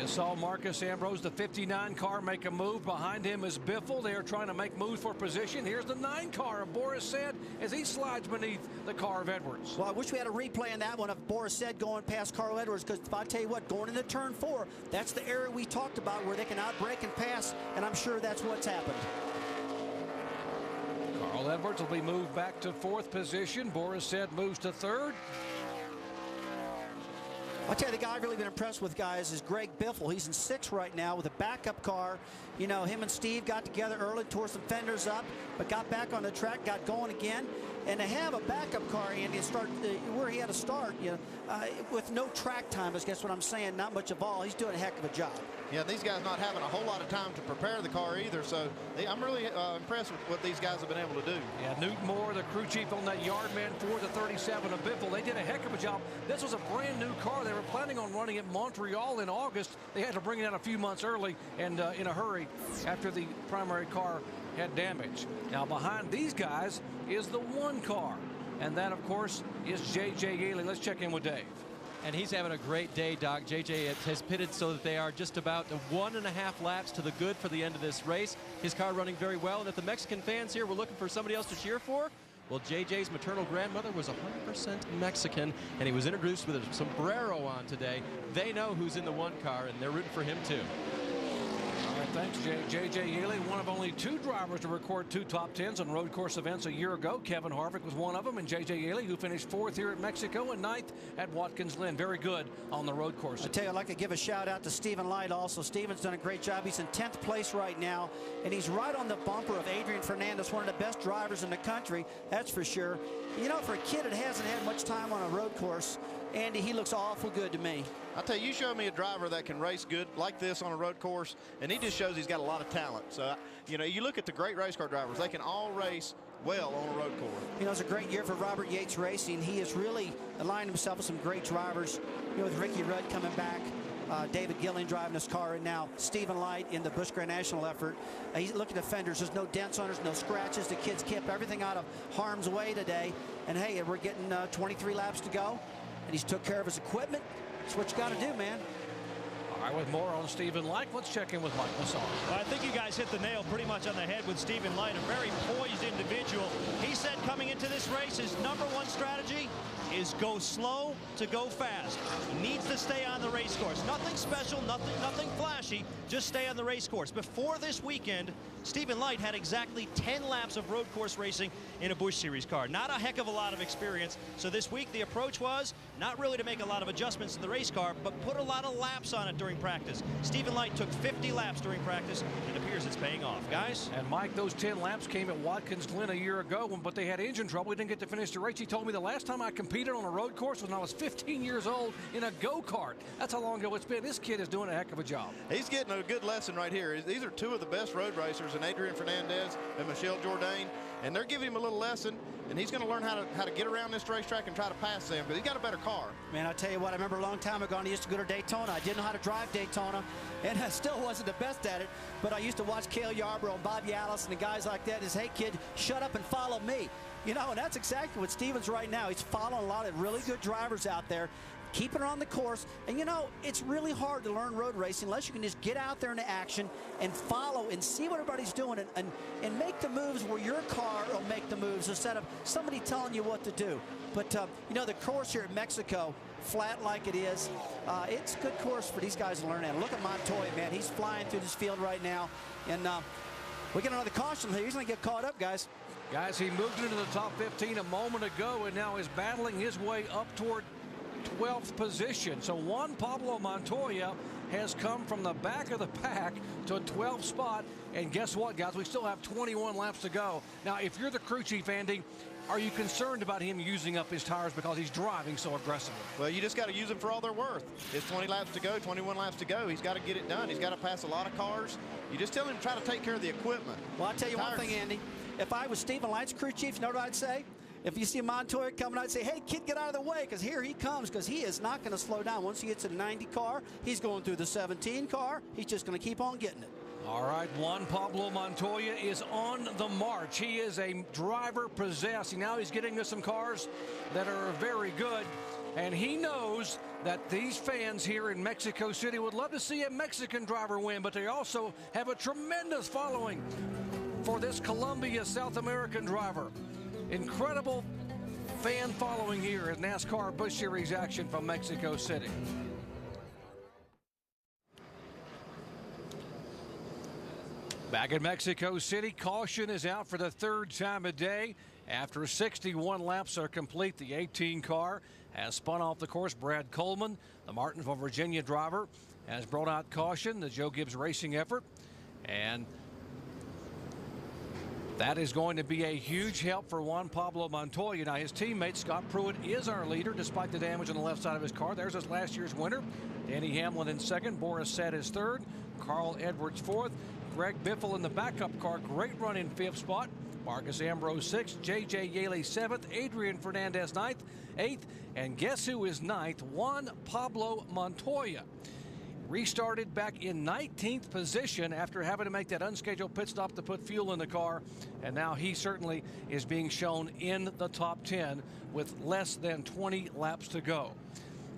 You saw Marcus Ambrose, the 59 car, make a move. Behind him is Biffle. They are trying to make moves for position. Here's the 9 car of Boris Said as he slides beneath the car of Edwards. Well, I wish we had a replay on that one of Boris Said going past Carl Edwards, because if I tell you what, going into turn 4, that's the area we talked about where they can outbrake and pass, and I'm sure that's what's happened. Carl Edwards will be moved back to 4th position. Boris Said moves to 3rd. I'll tell you, the guy I've really been impressed with, guys, is Greg Biffle. He's in 6th right now with a backup car. You know, him and Steve got together early, tore some fenders up, but got back on the track, got going again. And to have a backup car, Andy, and start where he had to start, you know, with no track time, I guess what I'm saying, not much of all. He's doing a heck of a job. Yeah, these guys not having a whole lot of time to prepare the car either, so I'm really impressed with what these guys have been able to do. Yeah, Newton Moore, the crew chief on that yard man for the 37 of Biffle. They did a heck of a job. This was a brand new car. They were planning on running at Montreal in August. They had to bring it out a few months early and in a hurry after the primary car had damage. Now behind these guys is the 1 car, and that of course is J.J. Yaley. Let's check in with Dave. And he's having a great day, Doc. JJ has pitted so that they are just about 1.5 laps to the good for the end of this race. His car running very well, and if the Mexican fans here were looking for somebody else to cheer for, well, JJ's maternal grandmother was 100% Mexican, and he was introduced with a sombrero on today. They know who's in the 1 car, and they're rooting for him too. All right, thanks, J.J. Yaley, one of only 2 drivers to record 2 top 10s on road course events a year ago. Kevin Harvick was one of them, and J.J. Yaley, who finished 4th here at Mexico and 9th at Watkins Glen. Very good on the road course. I tell you, I'd like to give a shout out to Stephen Light also. Stephen's done a great job. He's in 10th place right now, and he's right on the bumper of Adrian Fernandez, one of the best drivers in the country, that's for sure. You know, for a kid that hasn't had much time on a road course, Andy, he looks awful good to me. I'll tell you, you show me a driver that can race good like this on a road course, and he just shows he's got a lot of talent. So, you know, you look at the great race car drivers, they can all race well on a road course. You know, it's a great year for Robert Yates Racing. He has really aligned himself with some great drivers, you know, with Ricky Rudd coming back. David Gillian driving his car, and now Stephen Light in the Busch Grand National effort. He's looking at the fenders. There's no dents on it, there's no scratches. The kids kept everything out of harm's way today. And hey, we're getting 23 laps to go, and he's took care of his equipment. That's what you got to do, man. All right, with more on Stephen Light, let's check in with Mike Massar. Well, I think you guys hit the nail pretty much on the head with Stephen Light, a very poised individual. He said coming into this race, his #1 strategy is go slow to go fast. He needs to stay on the race course. Nothing special, nothing flashy, just stay on the race course. Before this weekend, Stephen Light had exactly 10 laps of road course racing in a Busch Series car. Not a heck of a lot of experience. So this week the approach was not really to make a lot of adjustments to the race car, but put a lot of laps on it during practice. Stephen Light took 50 laps during practice, and it appears it's paying off, guys. And Mike, those 10 laps came at Watkins Glen a year ago, but they had engine trouble. We didn't get to finish the race. He told me the last time I competed on a road course was when I was 15 years old in a go-kart. That's how long ago it's been. This kid is doing a heck of a job. He's getting a good lesson right here. These are 2 of the best road racers, and Adrian Fernandez and Michelle Jourdain, and they're giving him a little lesson, and he's going to learn how to get around this racetrack and try to pass them, because he's got a better car. Man, I'll tell you what, I remember a long time ago, I used to go to Daytona. I didn't know how to drive Daytona, and I still wasn't the best at it, but I used to watch Cale Yarborough and Bobby Allison and guys like that, and say, hey, kid, shut up and follow me. You know, and that's exactly what Stevens right now. He's following a lot of really good drivers out there, keeping it on the course. And, you know, it's really hard to learn road racing unless you can just get out there into action and follow and see what everybody's doing and make the moves where your car will make the moves instead of somebody telling you what to do. But, you know, the course here at Mexico, flat like it is, it's a good course for these guys to learn at. Look at Montoya, man. He's flying through this field right now. And we get another caution here. He's going to get caught up, guys. Guys, he moved into the top 15 a moment ago and now is battling his way up toward 12th position. So Juan Pablo Montoya has come from the back of the pack to a 12th spot. And guess what, guys? We still have 21 laps to go. Now, if you're the crew chief, Andy, are you concerned about him using up his tires because he's driving so aggressively? Well, you just got to use them for all they're worth. It's 20 laps to go, 21 laps to go. He's got to get it done. He's got to pass a lot of cars. You just tell him to try to take care of the equipment. Well, I'll tell you one thing, Andy. If I was Stephen Light's crew chief, you know what I'd say? If you see Montoya coming, I'd say, hey, kid, get out of the way, because here he comes, because he is not going to slow down. Once he gets to the 90 car, he's going through the 17 car. He's just going to keep on getting it. All right, Juan Pablo Montoya is on the march. He is a driver possessed. Now he's getting to some cars that are very good, and he knows that these fans here in Mexico City would love to see a Mexican driver win, but they also have a tremendous following for this Colombia South American driver. Incredible fan following here at NASCAR Busch Series action from Mexico City. Back in Mexico City, caution is out for the third time a day. After 61 laps are complete, the 18 car has spun off the course. Brad Coleman, the Martinsville, Virginia driver, has brought out caution, the Joe Gibbs Racing effort. And that is going to be a huge help for Juan Pablo Montoya. Now, his teammate, Scott Pruitt, is our leader despite the damage on the left side of his car. There's his last year's winner. Danny Hamlin in second. Boris Said is third. Carl Edwards fourth. Greg Biffle in the backup car. Great run in fifth spot. Marcus Ambrose sixth. J.J. Yaley seventh. Adrian Fernandez ninth. Eighth. And guess who is ninth? Juan Pablo Montoya. Restarted back in 19th position after having to make that unscheduled pit stop to put fuel in the car. And now he certainly is being shown in the top 10 with less than 20 laps to go.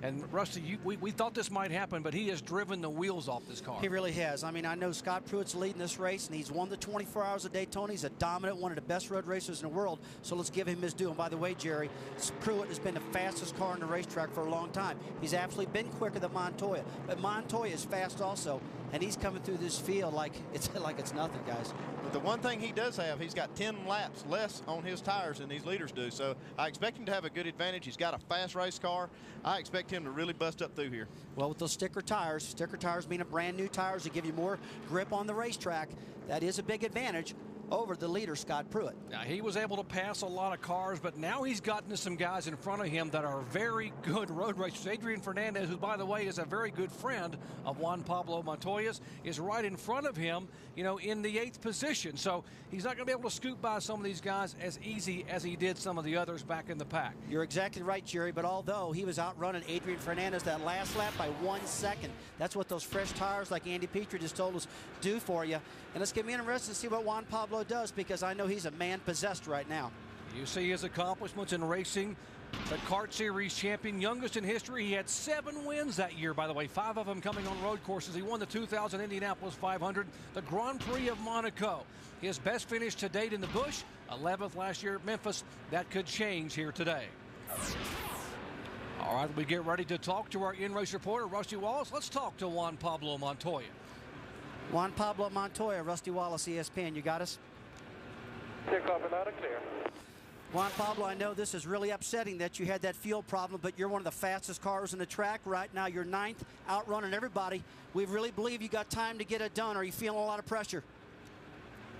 And Rusty, we thought this might happen, but he has driven the wheels off this car. He really has. I mean, I know Scott Pruitt's leading this race, and he's won the 24 Hours of Daytona. He's a dominant, one of the best road racers in the world. So let's give him his due. And by the way, Jerry, Pruitt has been the fastest car on the racetrack for a long time. He's absolutely been quicker than Montoya, but Montoya is fast also, and he's coming through this field like it's nothing, guys. But the one thing he does have, he's got 10 laps less on his tires than these leaders do. So I expect him to have a good advantage. He's got a fast race car. I expect him to really bust up through here. Well, with those sticker tires being a brand new tires to give you more grip on the racetrack, that is a big advantage over the leader, Scott Pruitt. Now, he was able to pass a lot of cars, but now he's gotten to some guys in front of him that are very good road racers. Adrian Fernandez, who, by the way, is a very good friend of Juan Pablo Montoya's, is right in front of him, you know, in the 8th position. So he's not going to be able to scoot by some of these guys as easy as he did some of the others back in the pack. You're exactly right, Jerry, but although he was outrunning Adrian Fernandez that last lap by 1 second, that's what those fresh tires, like Andy Petrie just told us, do for you. And let's get me interested to see what Juan Pablo does, because I know he's a man possessed right now. You see his accomplishments in racing. The Kart Series champion, youngest in history. He had 7 wins that year, by the way, 5 of them coming on road courses. He won the 2000 Indianapolis 500, the Grand Prix of Monaco. His best finish to date in the Busch, 11th last year at Memphis. That could change here today. All right, we get ready to talk to our in-race reporter, Rusty Wallace. Let's talk to Juan Pablo Montoya. Juan Pablo Montoya, Rusty Wallace, ESPN. You got us? Clear, copy, loud and clear. Juan Pablo, I know this is really upsetting that you had that fuel problem, but you're one of the fastest cars in the track right now. You're 9th, outrunning everybody. We really believe you got time to get it done. Are you feeling a lot of pressure?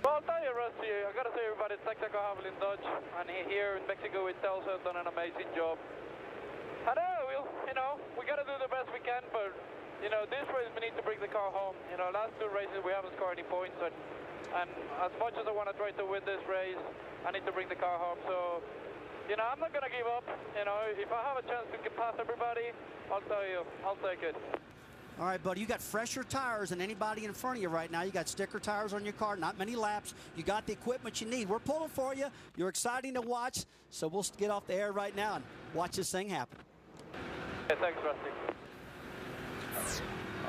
Well, I'll tell you, Rusty, I got to say everybody, spectacular in Dodge, and here in Mexico itself has done an amazing job. I know, we got to do the best we can, but, this race we need to bring the car home. Last 2 races we haven't scored any points, and as much as I want to try to win this race, I need to bring the car home. So, I'm not going to give up. If I have a chance to get past everybody, I'll tell you, I'll take it. All right, buddy, you got fresher tires than anybody in front of you right now. You got sticker tires on your car, not many laps. You got the equipment you need. We're pulling for you. You're exciting to watch, so we'll get off the air right now and watch this thing happen. Yeah, thanks, Rusty.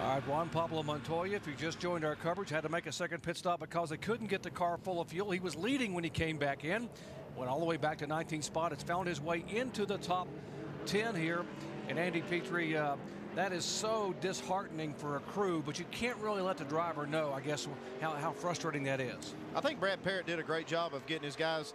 All right, Juan Pablo Montoya, if you just joined our coverage, had to make a second pit stop because they couldn't get the car full of fuel. He was leading when he came back in, went all the way back to 19th spot. It's found his way into the top 10 here. And Andy Petrie, that is so disheartening for a crew, but you can't really let the driver know, I guess, how frustrating that is. I think Brad Parrott did a great job of getting his guys.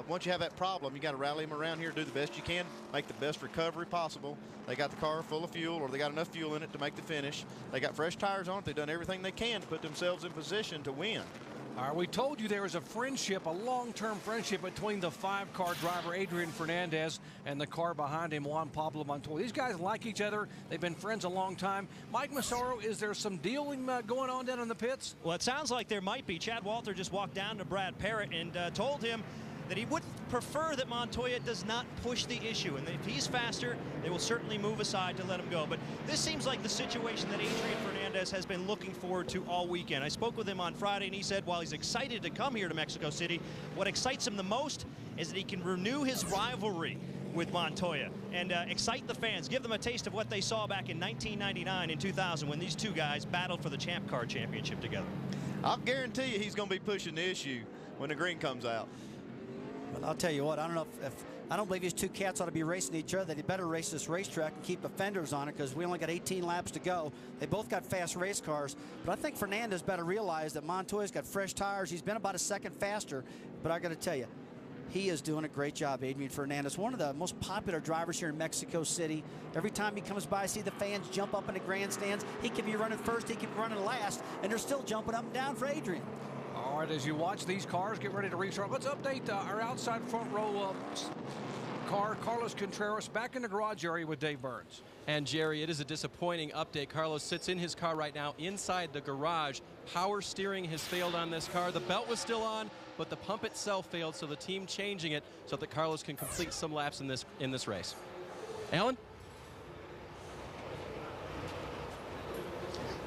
Once you have that problem, you got to rally them around here, do the best you can, make the best recovery possible. They got the car full of fuel, or they got enough fuel in it to make the finish. They got fresh tires on it. They've done everything they can to put themselves in position to win. All right, we told you there was a friendship, a long-term friendship between the 5-car driver, Adrian Fernandez, and the car behind him, Juan Pablo Montoya. These guys like each other. They've been friends a long time. Mike Massaro, is there some dealing going on down in the pits? Well, it sounds like there might be. Chad Walter just walked down to Brad Parrott and told him that he would prefer that Montoya does not push the issue, and if he's faster, they will certainly move aside to let him go. But this seems like the situation that Adrian Fernandez has been looking forward to all weekend. I spoke with him on Friday, and he said while he's excited to come here to Mexico City, what excites him the most is that he can renew his rivalry with Montoya and excite the fans, give them a taste of what they saw back in 1999 and 2000 when these two guys battled for the Champ Car Championship together. I'll guarantee you he's going to be pushing the issue when the green comes out. Well, I'll tell you what, I don't know if I don't believe these two cats ought to be racing each other. They better race this racetrack and keep the fenders on it because we only got 18 laps to go. They both got fast race cars, but I think Fernandez better realize that Montoya's got fresh tires. He's been about a second faster, but I got to tell you, he is doing a great job, Adrian Fernandez. One of the most popular drivers here in Mexico City. Every time he comes by, I see the fans jump up in the grandstands. He could be running first, he could be running last, and they're still jumping up and down for Adrian. All right, as you watch these cars get ready to restart, let's update our outside front row car, Carlos Contreras, back in the garage area with Dave Burns. And Jerry, it is a disappointing update. Carlos sits in his car right now inside the garage. Power steering has failed on this car. The belt was still on, but the pump itself failed, so the team changing it so that Carlos can complete some laps in this race. Alan?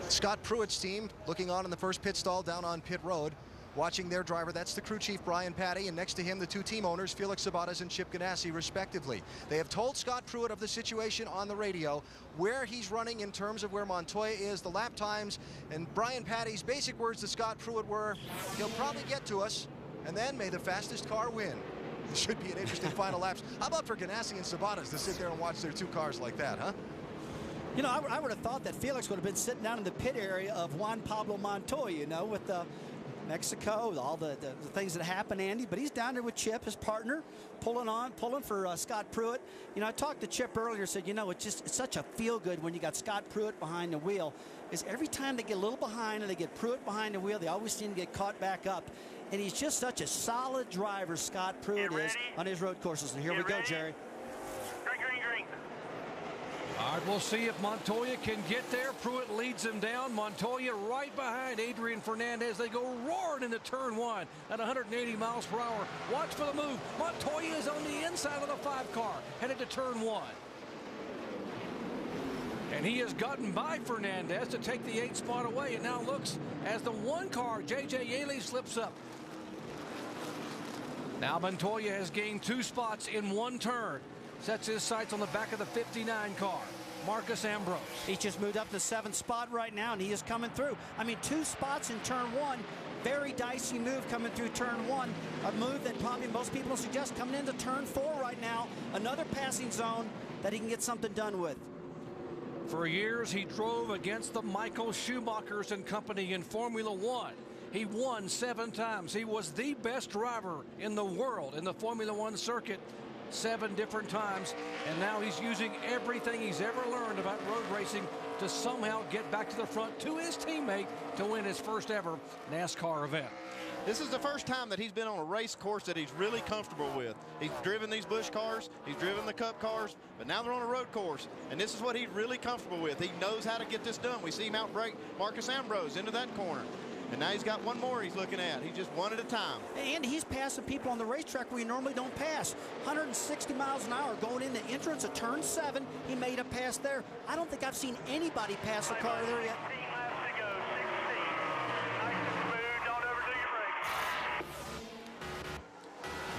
Scott Pruitt's team looking on in the first pit stall down on pit road, watching their driver. That's the crew chief, Brian Patty, and next to him, the two team owners, Felix Sabates and Chip Ganassi, respectively. They have told Scott Pruitt of the situation on the radio, where he's running in terms of where Montoya is, the lap times, and Brian Patty's basic words to Scott Pruitt were, he'll probably get to us, and then may the fastest car win. It should be an interesting final laps. How about for Ganassi and Sabates to sit there and watch their two cars like that, huh? You know, I would have thought that Felix would have been sitting down in the pit area of Juan Pablo Montoya, you know, with Mexico, all the things that happen, Andy. But he's down there with Chip, his partner, pulling for Scott Pruitt. You know, I talked to Chip earlier, said, you know, it's such a feel-good when you got Scott Pruitt behind the wheel. Is every time they get a little behind and they get Pruitt behind the wheel, they always seem to get caught back up. And he's just such a solid driver, Scott Pruitt is, on his road courses. And here we go, Jerry. All right, we'll see if Montoya can get there. Pruitt leads him down. Montoya right behind Adrian Fernandez. They go roaring into turn one at 180 miles per hour. Watch for the move. Montoya is on the inside of the 5-car, headed to turn one. And he has gotten by Fernandez to take the 8th spot away. And now looks as the 1-car, J.J. Yaley, slips up. Now Montoya has gained 2 spots in 1 turn. Sets his sights on the back of the 59 car, Marcus Ambrose. He's just moved up to the 7th spot right now, and he is coming through. I mean, 2 spots in turn 1. Very dicey move coming through turn 1. A move that probably most people suggest coming into turn 4 right now. Another passing zone that he can get something done with. For years, he drove against the Michael Schumachers and company in Formula One. He won 7 times. He was the best driver in the world in the Formula One circuit 7 different times, and now he's using everything he's ever learned about road racing to somehow get back to the front to his teammate to win his first ever NASCAR event. This is the first time that he's been on a race course that he's really comfortable with. He's driven these Busch cars, he's driven the Cup cars, but now they're on a road course, and this is what he's really comfortable with. He knows how to get this done. We see him outbrake Marcus Ambrose into that corner. And now he's got one more he's looking at. He's just one at a time. And he's passing people on the racetrack where you normally don't pass. 160 miles an hour going in the entrance of turn 7. He made a pass there. I don't think I've seen anybody pass a car there yet.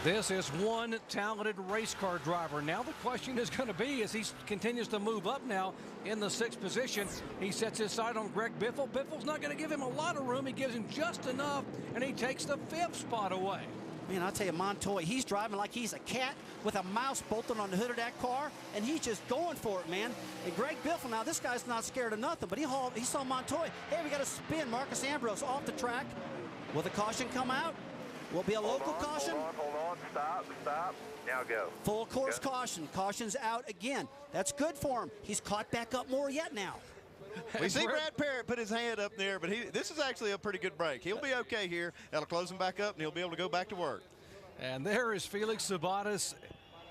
This is one talented race car driver. Now the question is going to be, as he continues to move up now in the 6th position, he sets his sight on Greg Biffle. Biffle's not going to give him a lot of room. He gives him just enough, and he takes the 5th spot away. Man, I'll tell you, Montoya, he's driving like he's a cat with a mouse bolted on the hood of that car, and he's just going for it, man. And Greg Biffle, now this guy's not scared of nothing, but he saw Montoya. Hey, we got to spin Marcus Ambrose off the track. Will the caution come out? Will be a local caution. Hold on, stop. Now go. Full course caution. Caution's out again. That's good for him. He's caught back up more yet now. We see Brad Parrott put his hand up there, but this is actually a pretty good break. He'll be okay here. That'll close him back up, and he'll be able to go back to work. And there is Felix Sabates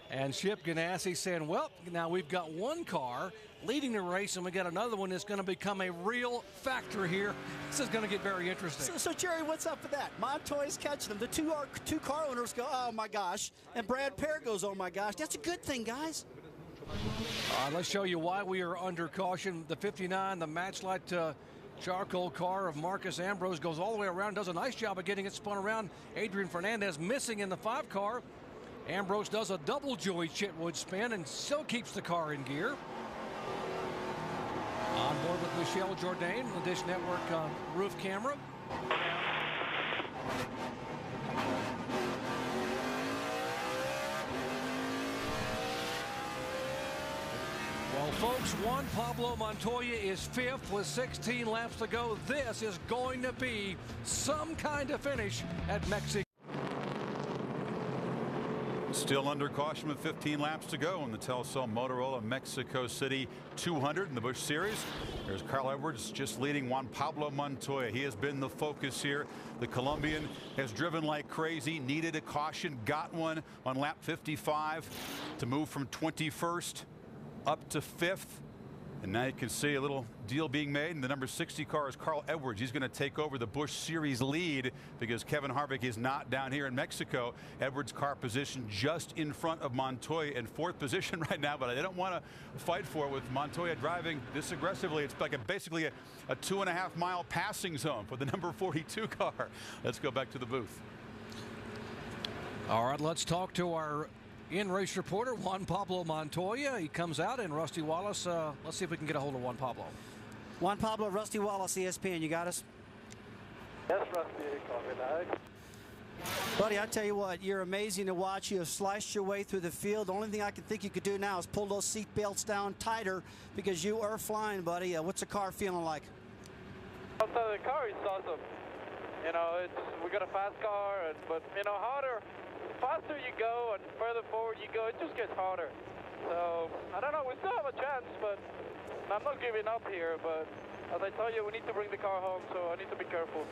and Chip Ganassi saying, well, now we've got one car leading the race, and we got another one that's going to become a real factor here. This is going to get very interesting. So Jerry, what's up with that? Montoya's catching them. The two car owners go, oh, my gosh. And Brad Parrott goes, oh, my gosh. That's a good thing, guys. All right, let's show you why we are under caution. The 59, the Matchlight charcoal car of Marcus Ambrose goes all the way around, does a nice job of getting it spun around. Adrian Fernandez missing in the 5 car. Ambrose does a double Joey Chitwood spin and still keeps the car in gear. On board with Michelle Jourdain, the Dish Network roof camera. Well, folks, Juan Pablo Montoya is 5th with 16 laps to go. This is going to be some kind of finish at Mexico. Still under caution with 15 laps to go in the Telcel Motorola Mexico City 200 in the Busch Series. There's Carl Edwards just leading Juan Pablo Montoya. He has been the focus here. The Colombian has driven like crazy, needed a caution, got one on lap 55 to move from 21st up to 5th. And now you can see a little deal being made. And the number 60 car is Carl Edwards. He's going to take over the Busch Series lead because Kevin Harvick is not down here in Mexico. Edwards' car position just in front of Montoya in 4th position right now, but they don't want to fight for it with Montoya driving this aggressively. It's like basically a 2.5 mile passing zone for the number 42 car. Let's go back to the booth. All right, let's talk to our in-race reporter, Juan Pablo Montoya. He comes out, and Rusty Wallace, let's see if we can get a hold of Juan Pablo. Juan Pablo, Rusty Wallace, ESPN, you got us? Yes, Rusty, copy that. Buddy, I tell you what, you're amazing to watch. You have sliced your way through the field. The only thing I can think you could do now is pull those seat belts down tighter because you are flying, buddy. What's the car feeling like? So the car is awesome. You know, we got a fast car, but, you know, faster you go and further forward you go, it just gets harder. So, I don't know, we still have a chance, but I'm not giving up here. But as I tell you, we need to bring the car home, so I need to be careful.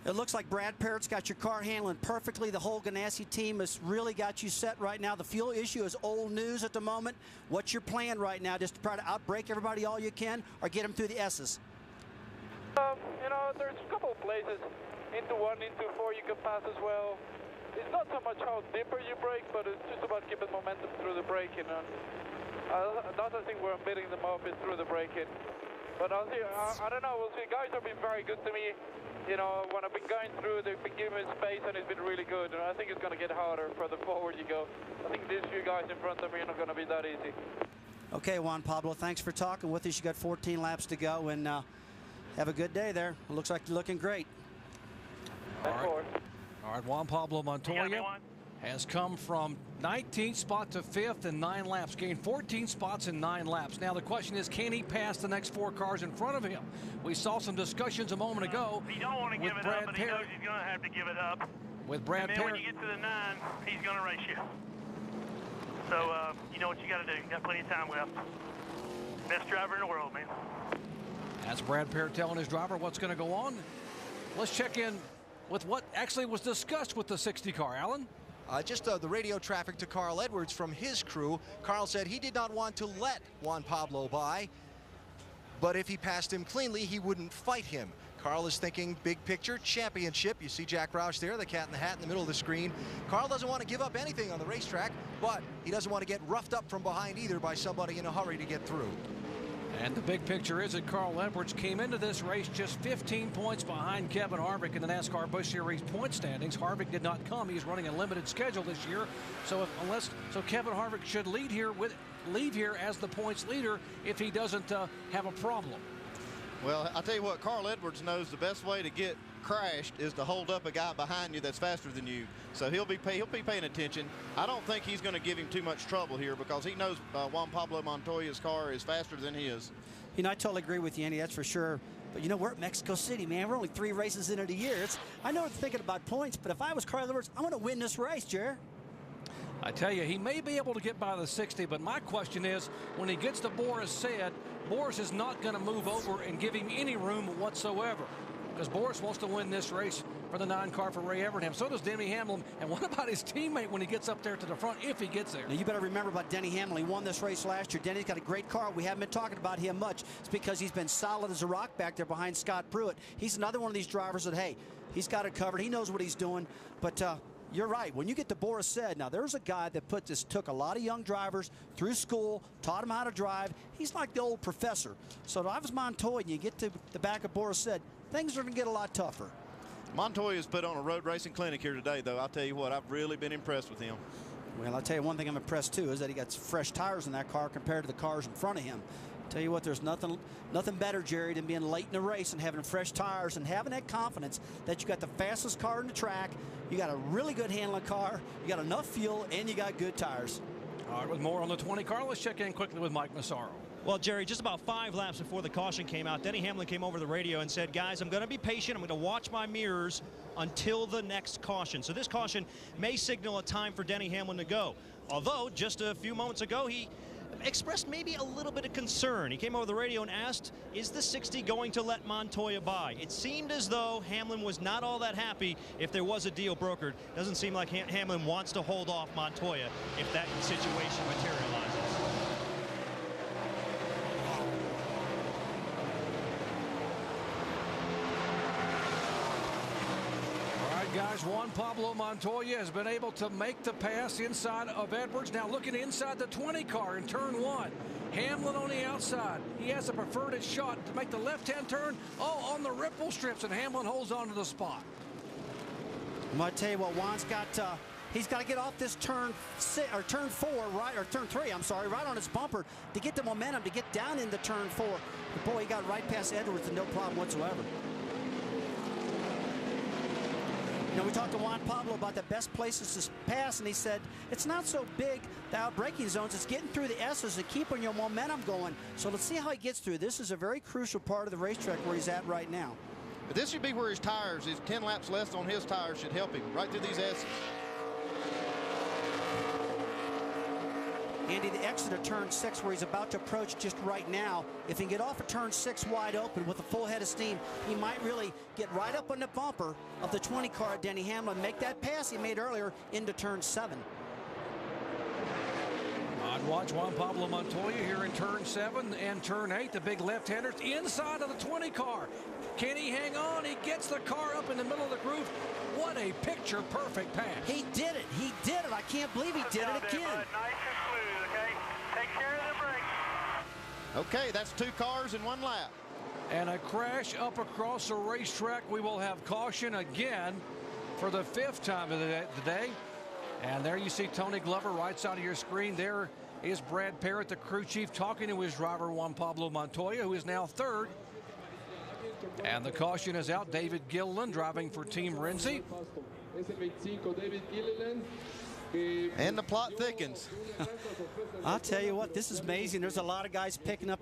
It looks like Brad Parrott's got your car handling perfectly. The whole Ganassi team has really got you set right now. The fuel issue is old news at the moment. What's your plan right now? Just to try to outbrake everybody all you can, or get them through the S's? You know, there's a couple of places. Into 1, into 4 you can pass as well. It's not so much how deeper you brake, but it's just about keeping momentum through the braking. Another thing where I'm beating them up is through the braking. But I'll see, I don't know, we'll see. Guys have been very good to me. You know, when I've been going through, they've been giving me space, and it's been really good. And I think it's going to get harder further forward you go. I think these few guys in front of me are not going to be that easy. Okay, Juan Pablo, thanks for talking with us. You got 14 laps to go, and have a good day there. It looks like you're looking great. All right, Juan Pablo Montoya has come from 19th spot to 5th in 9 laps, gained 14 spots in 9 laps. Now the question is, can he pass the next 4 cars in front of him? We saw some discussions a moment ago. He don't want to give it up, but he knows he's going to have to give it up. With Brad Parrott. And then when you get to the 9, he's going to race you. So you know what you got to do. You got plenty of time left. Best driver in the world, man. That's Brad Parrott telling his driver what's going to go on. Let's check in with what actually was discussed with the 60 car, Alan. Just the radio traffic to Carl Edwards from his crew. Carl said he did not want to let Juan Pablo by, but if he passed him cleanly, he wouldn't fight him. Carl is thinking big picture championship. You see Jack Roush there, the cat in the hat in the middle of the screen. Carl doesn't want to give up anything on the racetrack, but he doesn't want to get roughed up from behind either by somebody in a hurry to get through. And the big picture is that Carl Edwards came into this race just 15 points behind Kevin Harvick in the NASCAR Busch Series point standings. Harvick did not come. He's running a limited schedule this year. So Kevin Harvick should leave here as the points leader if he doesn't have a problem. Well, I'll tell you what, Carl Edwards knows the best way to get crashed is to hold up a guy behind you that's faster than you. So he'll be paying attention. I don't think he's going to give him too much trouble here because he knows Juan Pablo Montoya's car is faster than his. You know, I totally agree with you, Andy. That's for sure. But, you know, we're at Mexico City, man. We're only 3 races into the year. I know it's thinking about points, but if I was Carl Edwards, I want to win this race, Jer. I tell you, he may be able to get by the 60, but my question is, when he gets to Boris Said, Boris is not going to move over and give him any room whatsoever, because Boris wants to win this race for the 9 car for Ray Evernham. So does Denny Hamlin. And what about his teammate when he gets up there to the front, if he gets there? Now, you better remember about Denny Hamlin. He won this race last year. Denny's got a great car. We haven't been talking about him much. It's because he's been solid as a rock back there behind Scott Pruitt. He's another one of these drivers that, hey, he's got it covered. He knows what he's doing. But you're right. When you get to Boris Said, now there's a guy that took a lot of young drivers through school, taught them how to drive. He's like the old professor. So if I was Montoya and you get to the back of Boris Said, things are going to get a lot tougher. Montoya's put on a road racing clinic here today, though. I'll tell you what, I've really been impressed with him. Well, I'll tell you one thing I'm impressed, too, is that he got fresh tires in that car compared to the cars in front of him. Tell you what, there's nothing better, Jerry, than being late in the race and having fresh tires and having that confidence that you got the fastest car in the track, you got a really good handling car, you got enough fuel, and you got good tires. All right, with more on the 20 car, let's check in quickly with Mike Massaro. Well, Jerry, just about 5 laps before the caution came out, Denny Hamlin came over the radio and said, guys, I'm going to be patient. I'm going to watch my mirrors until the next caution. So this caution may signal a time for Denny Hamlin to go. Although, just a few moments ago, he expressed maybe a little bit of concern. He came over the radio and asked, is the 60 going to let Montoya by? It seemed as though Hamlin was not all that happy if there was a deal brokered. Doesn't seem like Hamlin wants to hold off Montoya if that situation materializes. Guys, Juan Pablo Montoya has been able to make the pass inside of Edwards. Now looking inside the 20 car in turn 1. Hamlin on the outside. He has a preferred shot to make the left-hand turn. Oh, on the ripple strips, and Hamlin holds on to the spot. I'm going to tell you what, Juan's got, he's got to get off this turn 4, right, or turn 3, I'm sorry, right on his bumper to get the momentum to get down into turn 4. But boy, he got right past Edwards and no problem whatsoever. You know, we talked to Juan Pablo about the best places to pass, and he said it's not so big, the out-braking zones. It's getting through the S's and keeping your momentum going. So let's see how he gets through. This is a very crucial part of the racetrack where he's at right now. But this should be where his tires, his 10 laps less on his tires should help him right through these S's. Andy, the exit of turn 6 where he's about to approach just right now, if he can get off of turn 6 wide open with a full head of steam, he might really get right up on the bumper of the 20 car at Denny Hamlin, make that pass he made earlier into turn 7. I'd watch Juan Pablo Montoya here in turn 7 and turn 8, the big left-handers inside of the 20 car. Can he hang on? He gets the car up in the middle of the groove. What a picture-perfect pass. He did it. He did it. I can't believe he did it again. Nice and smooth, okay? Take care of the brakes. Okay, that's 2 cars in 1 lap. And a crash up across the racetrack. We will have caution again for the 5th time of the day. And there you see Tony Glover right side of your screen. There is Brad Parrott, the crew chief, talking to his driver Juan Pablo Montoya, who is now 3rd. And the caution is out. David Gilliland driving for Team Renzi. And the plot thickens. I'll tell you what, this is amazing. There's a lot of guys picking up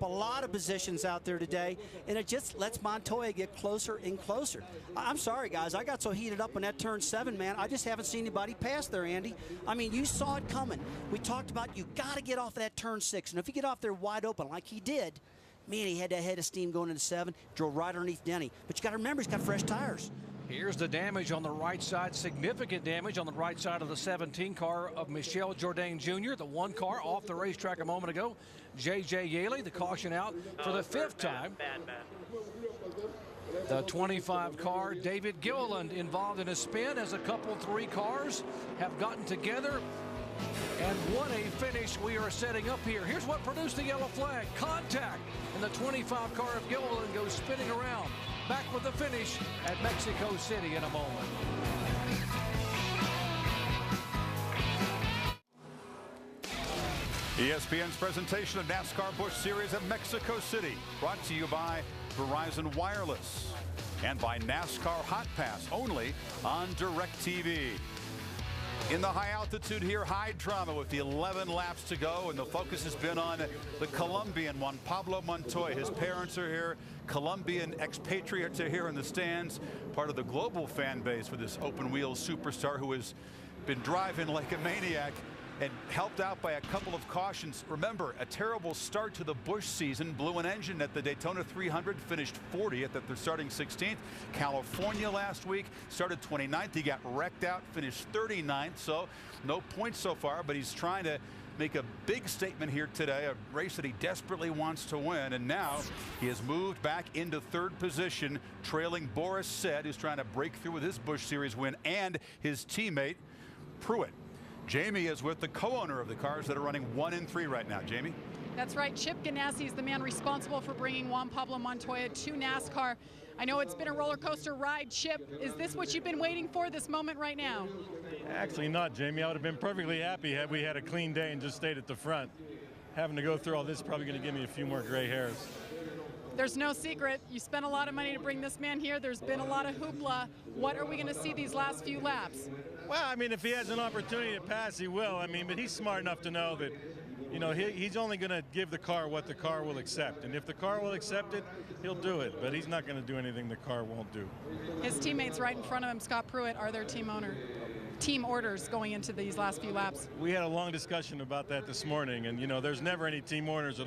a lot of positions out there today, and it just lets Montoya get closer and closer. I'm sorry, guys. I got so heated up on that turn 7, man. I just haven't seen anybody pass there, Andy. I mean, you saw it coming. We talked about you got to get off of that turn 6, and if you get off there wide open like he did, man, he had that head of steam going into 7, drove right underneath Denny. But you got to remember, he's got fresh tires. Here's the damage on the right side, significant damage on the right side of the 17 car of Michel Jourdain Jr., the 1 car off the racetrack a moment ago. J.J. Yaley, the caution out for the 5th time. The 25 car, David Gilliland, involved in a spin as a couple 3 cars have gotten together. And what a finish we are setting up here. Here's what produced the yellow flag. Contact. And the 25 car of Gilliland goes spinning around. Back with the finish at Mexico City in a moment. ESPN's presentation of NASCAR Busch Series at Mexico City, brought to you by Verizon Wireless and by NASCAR Hot Pass, only on DirecTV. In the high altitude here, high drama with the 11 laps to go, and the focus has been on the Colombian Juan Pablo Montoya. His parents are here. Colombian expatriates are here in the stands, part of the global fan base for this open wheel superstar who is been driving like a maniac and helped out by a couple of cautions. Remember, a terrible start to the Busch season. Blew an engine at the Daytona 300, finished 40th at the starting 16th. California last week started 29th. He got wrecked out, finished 39th. So no points so far, but he's trying to make a big statement here today, a race that he desperately wants to win. And now he has moved back into third position, trailing Boris Said, who's trying to break through with his Busch Series win, and his teammate Pruitt. Jamie is with the co-owner of the cars that are running 1 and 3 right now. Jamie? That's right. Chip Ganassi is the man responsible for bringing Juan Pablo Montoya to NASCAR. I know it's been a roller coaster ride, Chip. Is this what you've been waiting for, this moment right now? Actually not, Jamie. I would have been perfectly happy had we had a clean day and just stayed at the front. Having to go through all this is probably going to give me a few more gray hairs. There's no secret. You spent a lot of money to bring this man here. There's been a lot of hoopla. What are we going to see these last few laps? Well, I mean, if he has an opportunity to pass, he will. I mean, but he's smart enough to know that, you know, he's only going to give the car what the car will accept. And if the car will accept it, he'll do it. But he's not going to do anything the car won't do. His teammates right in front of him, Scott Pruitt, are their team orders going into these last few laps. We had a long discussion about that this morning. And, you know, there's never any team orders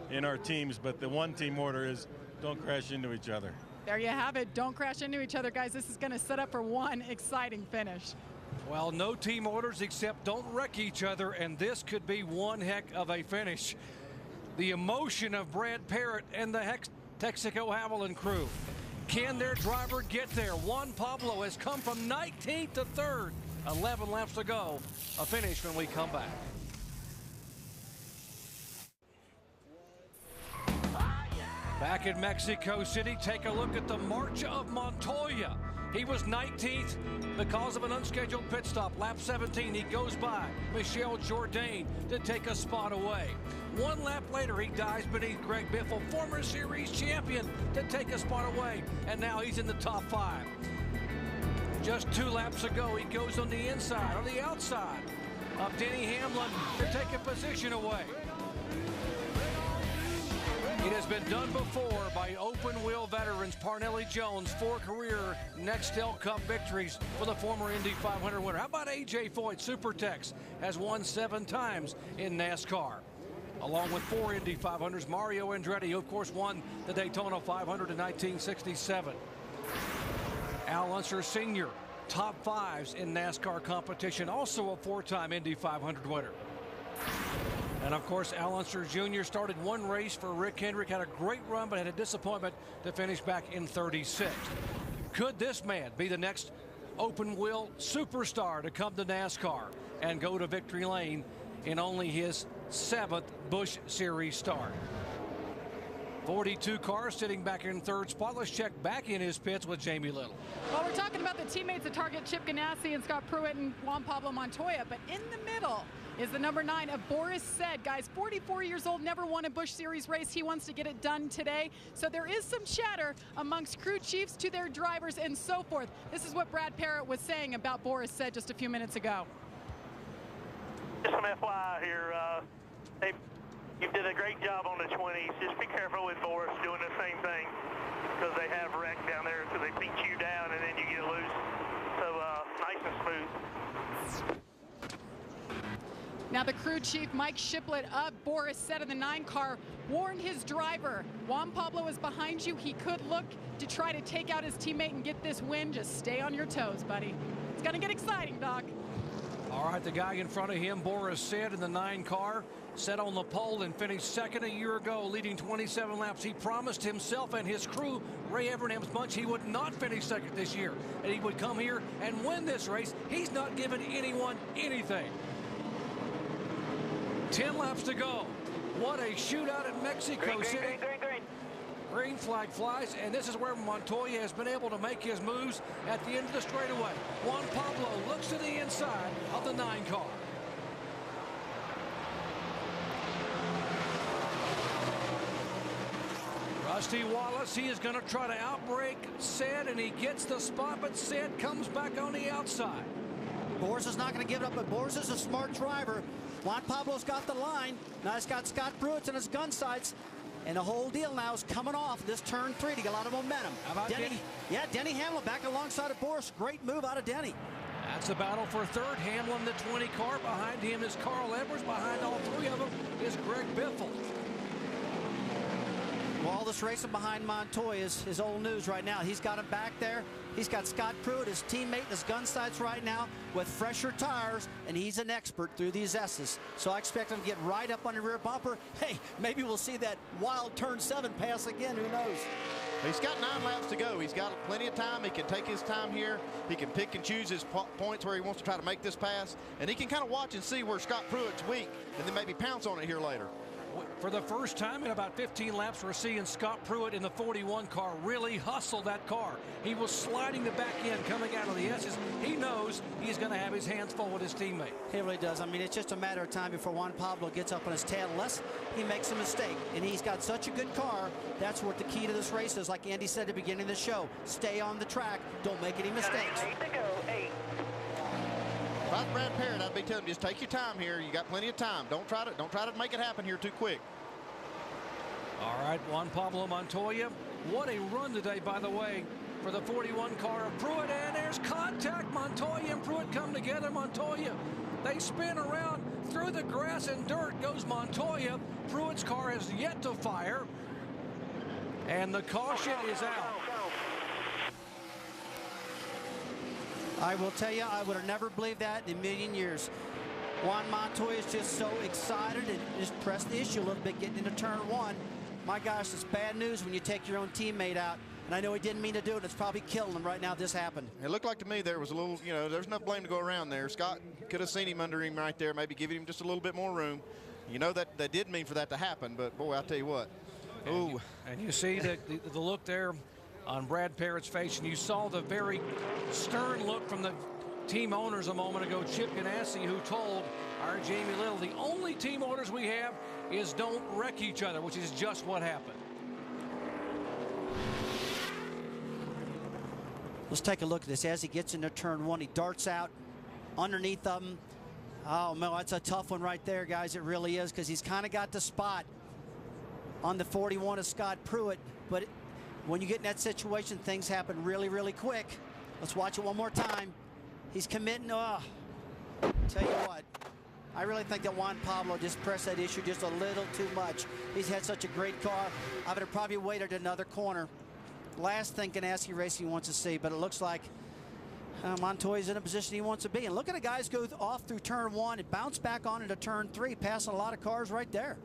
in our teams. But the one team order is don't crash into each other. There you have it. Don't crash into each other, guys. This is going to set up for one exciting finish. Well, no team orders except don't wreck each other, and this could be one heck of a finish. The emotion of Brad Parrott and the Texaco Havoline crew. Can their driver get there? Juan Pablo has come from 19th to 3rd. 11 laps to go. A finish when we come back. Back in Mexico City, take a look at the march of Montoya. He was 19th because of an unscheduled pit stop. Lap 17, he goes by Michel Jourdain to take a spot away. 1 lap later, he dives beneath Greg Biffle, former series champion, to take a spot away. And now he's in the top 5. Just 2 laps ago, he goes on the inside, on the outside of Denny Hamlin to take a position away. It has been done before by open-wheel veterans Parnelli Jones, 4 career Nextel Cup victories for the former Indy 500 winner. How about A.J. Foyt? Supertex has won 7 times in NASCAR. Along with 4 Indy 500s, Mario Andretti, who of course won the Daytona 500 in 1967. Al Unser Sr., top 5s in NASCAR competition, also a 4-time Indy 500 winner. And of course, Al Unser Jr. started 1 race for Rick Hendrick, had a great run, but had a disappointment to finish back in 36th. Could this man be the next open wheel superstar to come to NASCAR and go to victory lane in only his 7th Busch Series start? 42 cars sitting back in 3rd spot. Let's check back in his pits with Jamie Little. Well, we're talking about the teammates that target Chip Ganassi and Scott Pruitt and Juan Pablo Montoya, but in the middle is the number 9 of Boris Said. Guys, 44 years old, never won a Busch Series race. He wants to get it done today. So there is some chatter amongst crew chiefs to their drivers and so forth. This is what Brad Parrott was saying about Boris Said just a few minutes ago. Just some FYI here. You did a great job on the 20s. Just be careful with Boris doing the same thing, because they have wrecked down there, because they beat you down and then you get loose. So nice and smooth. Now the crew chief, Mike Shiplett of Boris Said in the 9 car, warned his driver, Juan Pablo is behind you. He could look to try to take out his teammate and get this win. Just stay on your toes, buddy. It's going to get exciting, Doc. All right, the guy in front of him, Boris Said in the 9 car, set on the pole and finished 2nd a year ago, leading 27 laps. He promised himself and his crew, Ray Evernham's bunch, he would not finish 2nd this year, and he would come here and win this race. He's not giving anyone anything. 10 laps to go. What a shootout in Mexico City. Green flag flies, and this is where Montoya has been able to make his moves at the end of the straightaway. Juan Pablo looks to the inside of the 9 car. Rusty Wallace, he is going to try to outbrake Said, and he gets the spot, but Said comes back on the outside. Boris is not going to give it up, but Boris is a smart driver. Juan Pablo's got the line. Now he's got Scott Pruitt in his gun sights. And the whole deal now is coming off this turn 3 to get a lot of momentum. How about Denny? Yeah, Denny Hamlin back alongside of Boris. Great move out of Denny. That's the battle for third. Hamlin, the 20 car. Behind him is Carl Edwards. Behind all three of them is Greg Biffle. Well, all this racing behind Montoya is old news right now. He's got him back there. He's got Scott Pruitt, his teammate, in his gun sights right now with fresher tires, and he's an expert through these S's. So I expect him to get right up on the rear bumper. Hey, maybe we'll see that wild turn 7 pass again. Who knows? He's got 9 laps to go. He's got plenty of time. He can take his time here. He can pick and choose his points where he wants to try to make this pass. And he can kind of watch and see where Scott Pruitt's weak and then maybe pounce on it here later. For the first time in about 15 laps, we're seeing Scott Pruitt in the 41 car really hustle that car. He was sliding the back end coming out of the S's. He knows he's going to have his hands full with his teammate. He really does. I mean, it's just a matter of time before Juan Pablo gets up on his tail, unless he makes a mistake. And he's got such a good car. That's what the key to this race is. Like Andy said at the beginning of the show, stay on the track. Don't make any mistakes. If I was Brad Parrott, I'd be telling him, just take your time here. You got plenty of time. Don't try to make it happen here too quick. All right, Juan Pablo Montoya. What a run today, by the way, for the 41 car of Pruitt. And there's contact. Montoya and Pruitt come together. Montoya, they spin around through the grass and dirt goes Montoya. Pruitt's car has yet to fire. And the caution is out. I will tell you, I would have never believed that in a million years. Juan Montoya is just so excited and just pressed the issue a little bit getting into turn 1. My gosh, it's bad news when you take your own teammate out. And I know he didn't mean to do it. It's probably killing him right now this happened. It looked like to me there was a little, there's enough blame to go around there. Scott could have seen him under him right there, maybe giving him just a little bit more room. You know that did mean for that to happen, but boy, I'll tell you what. Ooh. And you see the look there on Brad Parrott's face, and you saw the very stern look from the team owners a moment ago, Chip Ganassi, who told our Jamie Little, the only team orders we have is don't wreck each other, which is just what happened. Let's take a look at this. As he gets into turn 1, he darts out underneath them. Oh, no, that's a tough one right there, guys. It really is, because he's kind of got the spot on the 41 of Scott Pruitt. But when you get in that situation, things happen really, really quick. Let's watch it one more time. He's committing. Oh, tell you what, I really think that Juan Pablo just pressed that issue just a little too much. He's had such a great car. I would have probably waited another corner. Last thing Ganassi Racing wants to see, but it looks like Montoya's in a position he wants to be. And look at the guys go off through turn 1 and bounce back on into turn 3, passing a lot of cars right there.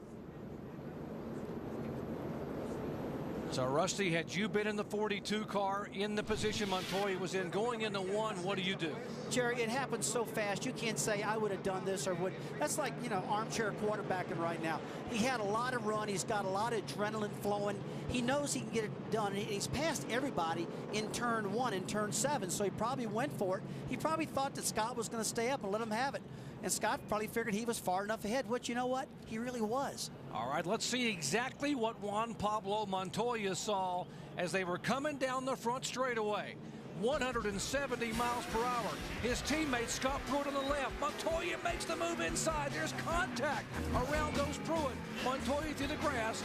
So, Rusty, had you been in the 42 car in the position Montoya was in, going into 1, what do you do? Jerry, it happens so fast. You can't say I would have done this or would. That's like, armchair quarterbacking right now. He had a lot of run. He's got a lot of adrenaline flowing. He knows he can get it done. He's passed everybody in turn 1 and turn 7, so he probably went for it. He probably thought that Scott was going to stay up and let him have it. And Scott probably figured he was far enough ahead, which, you know what? He really was. All right, let's see exactly what Juan Pablo Montoya saw as they were coming down the front straightaway. 170 miles per hour. His teammate Scott Pruitt on the left. Montoya makes the move inside. There's contact around those Pruitt. Montoya through the grass.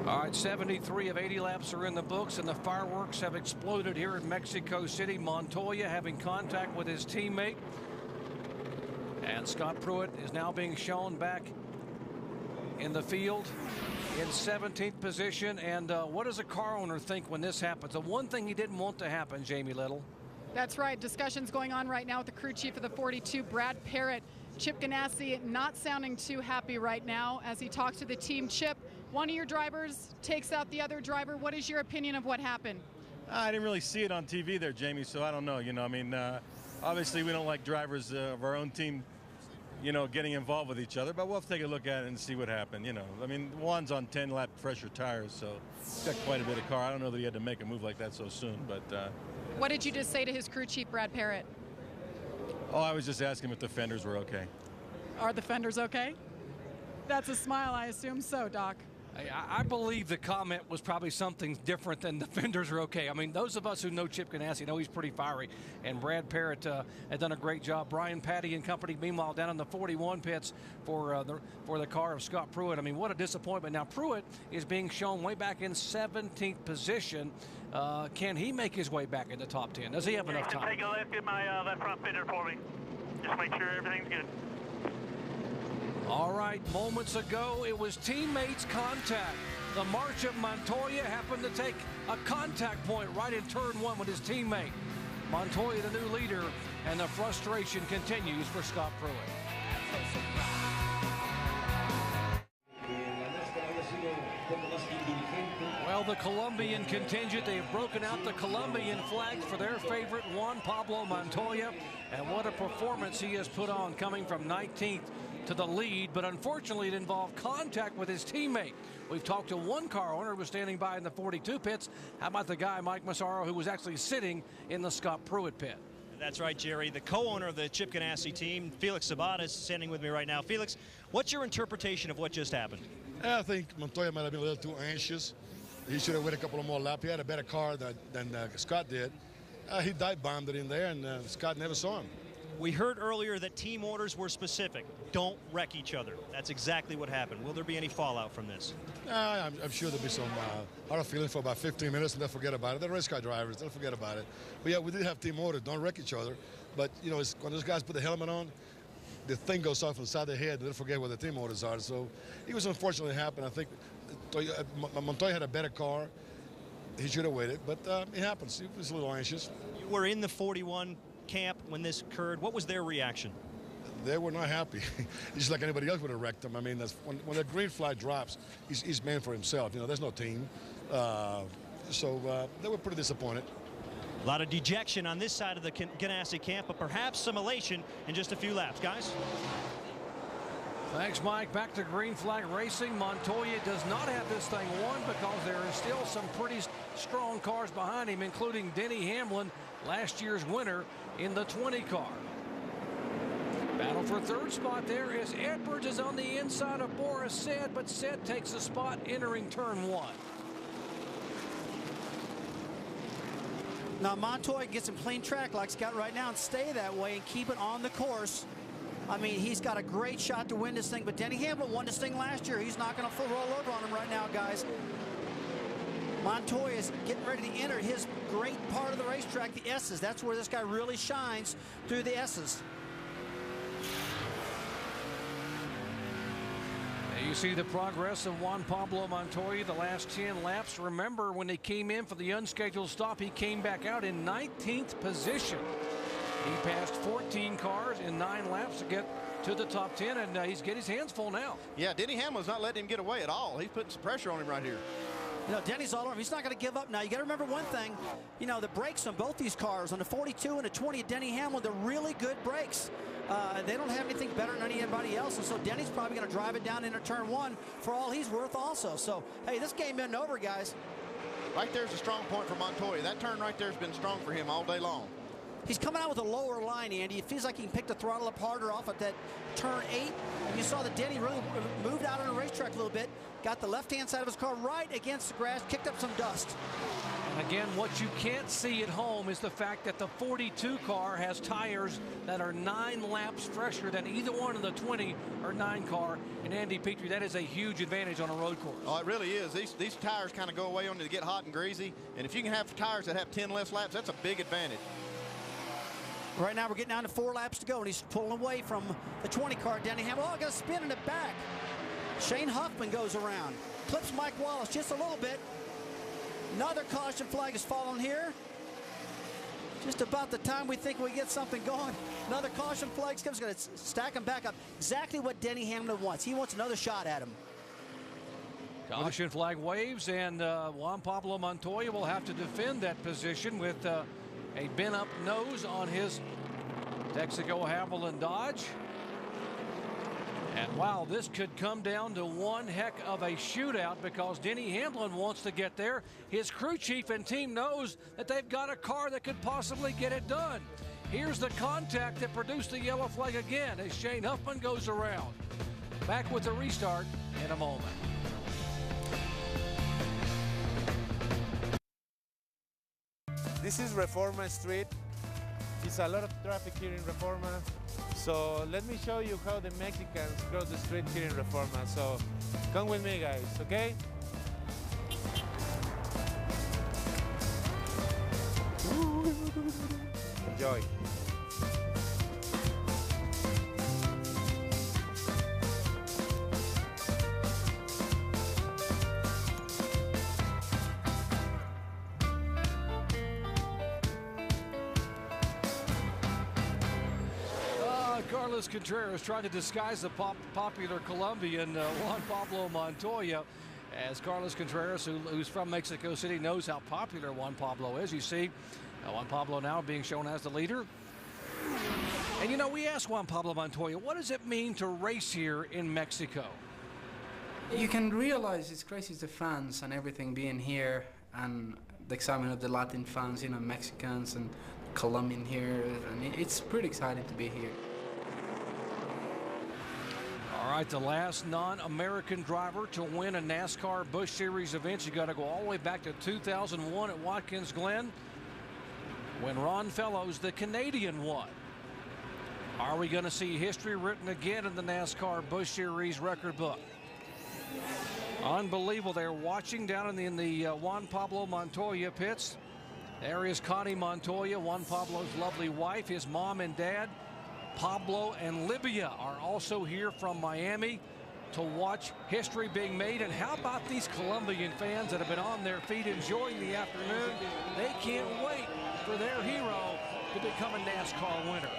All right, 73 of 80 laps are in the books, and the fireworks have exploded here in Mexico City. Montoya having contact with his teammate. And Scott Pruitt is now being shown back in the field in 17th position. And what does a car owner think when this happens? The one thing he didn't want to happen, Jamie Little. That's right. Discussions going on right now with the crew chief of the 42, Brad Parrott. Chip Ganassi not sounding too happy right now as he talks to the team. Chip, one of your drivers takes out the other driver. What is your opinion of what happened? I didn't really see it on TV there, Jamie, so I don't know. Obviously we don't like drivers of our own team, getting involved with each other, but we'll have to take a look at it and see what happened. Juan's on 10-lap fresher tires, so he's got quite a bit of car. I don't know that he had to make a move like that so soon, but... What did you just say to his crew chief, Brad Parrott? Oh, I was just asking if the fenders were okay. Are the fenders okay? That's a smile, I assume so, Doc. I believe the comment was probably something different than the fenders are okay. I mean, those of us who know Chip Ganassi know he's pretty fiery, and Brad Parrott had done a great job. Brian Patty and company, meanwhile, down in the 41 pits for the car of Scott Pruitt. I mean, what a disappointment. Now, Pruitt is being shown way back in 17th position. Can he make his way back in the top 10? Does he have enough time? Take a look at my left front fender for me. Just make sure everything's good. All right, moments ago, it was teammates' contact. The March of Montoya happened to take a contact point right in turn 1 with his teammate. Montoya, the new leader, and the frustration continues for Scott Pruitt. Well, the Colombian contingent, they've broken out the Colombian flags for their favorite Juan Pablo Montoya. And what a performance he has put on, coming from 19th to the lead, but unfortunately it involved contact with his teammate. We've talked to one car owner who was standing by in the 42 pits. How about the guy, Mike Massaro, who was actually sitting in the Scott Pruitt pit? That's right, Jerry. The co-owner of the Chip Ganassi team, Felix Sabat, is standing with me right now. Felix, what's your interpretation of what just happened? I think Montoya might have been a little too anxious. He should have waited a couple of more laps. He had a better car than Scott did. He dive-bombed it in there, and Scott never saw him. We heard earlier that team orders were specific. Don't wreck each other. That's exactly what happened. Will there be any fallout from this? I'm sure there'll be some hard feeling for about 15 minutes, and they'll forget about it. They're race car drivers. They'll forget about it. But, yeah, we did have team orders. Don't wreck each other. But, you know, when those guys put the helmet on, the thing goes off inside their head, and they'll forget what the team orders are. So it was unfortunately happened. I think Montoya had a better car. He should have waited, but it happens. He was a little anxious. You were in the 41 camp when this occurred. What was their reaction? They were not happy. Just like anybody else would have wrecked him. I mean, when the green flag drops, he's man for himself. You know, there's no team. So they were pretty disappointed. A lot of dejection on this side of the Ganassi camp, but perhaps some elation in just a few laps. Guys? Thanks, Mike. Back to green flag racing. Montoya does not have this thing won because there are still some pretty strong cars behind him, including Denny Hamlin, last year's winner in the 20 car. Battle for third spot there as Edwards is on the inside of Boris Said, but Said takes a spot entering turn 1. Now Montoya gets some clean track like he's got right now and stay that way and keep it on the course. I mean, he's got a great shot to win this thing, but Denny Hamlin won this thing last year. He's not going to roll over on him right now, guys. Montoya is getting ready to enter his great part of the racetrack, the S's. That's where this guy really shines, through the S's. You see the progress of Juan Pablo Montoya the last 10 laps. Remember, when he came in for the unscheduled stop, he came back out in 19th position. He passed 14 cars in 9 laps to get to the top 10, and he's getting his hands full now. Yeah, Denny Hamlin's not letting him get away at all. He's putting some pressure on him right here. You know, Denny's all over. He's not going to give up now. You got to remember one thing. You know, the brakes on both these cars, on the 42 and the 20 of Denny Hamlin, they're really good brakes. They don't have anything better than anybody else, and so Denny's probably going to drive it down into turn 1 for all he's worth also. So, hey, this game isn't over, guys. Right there's a strong point for Montoya. That turn right there has been strong for him all day long. He's coming out with a lower line, Andy. It feels like he can pick the throttle up harder off at that turn 8. And you saw that Denny really moved out on the racetrack a little bit, got the left-hand side of his car right against the grass, kicked up some dust. And again, what you can't see at home is the fact that the 42 car has tires that are 9 laps fresher than either one of the 20 or 9 car. And Andy Petrie, that is a huge advantage on a road course. Oh, it really is. These tires kind of go away on you to get hot and greasy. And if you can have tires that have 10 less laps, that's a big advantage. Right now we're getting down to 4 laps to go, and he's pulling away from the 20 car, Denny Hamlin. Oh, got a spin in the back. Shane Huffman goes around, clips Mike Wallace just a little bit. Another caution flag is falling here. Just about the time we think we get something going. Another caution flag comes, going to stack him back up. Exactly what Denny Hamlin wants. He wants another shot at him. Caution flag waves, and Juan Pablo Montoya will have to defend that position with a bent-up nose on his Texaco Havoline Dodge. And wow, this could come down to one heck of a shootout because Denny Hamlin wants to get there. His crew chief and team knows that they've got a car that could possibly get it done. Here's the contact that produced the yellow flag again as Shane Huffman goes around. Back with the restart in a moment. This is Reforma Street. It's a lot of traffic here in Reforma. So let me show you how the Mexicans cross the street here in Reforma. So come with me, guys, okay? Enjoy. Carlos Contreras trying to disguise the popular Colombian Juan Pablo Montoya, as Carlos Contreras, who's from Mexico City, knows how popular Juan Pablo is. You see Juan Pablo now being shown as the leader. And you know, we asked Juan Pablo Montoya, what does it mean to race here in Mexico? You can realize it's crazy, the fans and everything being here, and the excitement of the Latin fans, you know, Mexicans and Colombian here, and it's pretty exciting to be here. All right, the last non-American driver to win a NASCAR Busch Series event. You got to go all the way back to 2001 at Watkins Glen when Ron Fellows, the Canadian, won. Are we going to see history written again in the NASCAR Busch Series record book? Unbelievable. They're watching down in the Juan Pablo Montoya pits. There is Connie Montoya, Juan Pablo's lovely wife, his mom and dad. Pablo and Libya are also here from Miami to watch history being made. And how about these Colombian fans that have been on their feet enjoying the afternoon? They can't wait for their hero to become a NASCAR winner.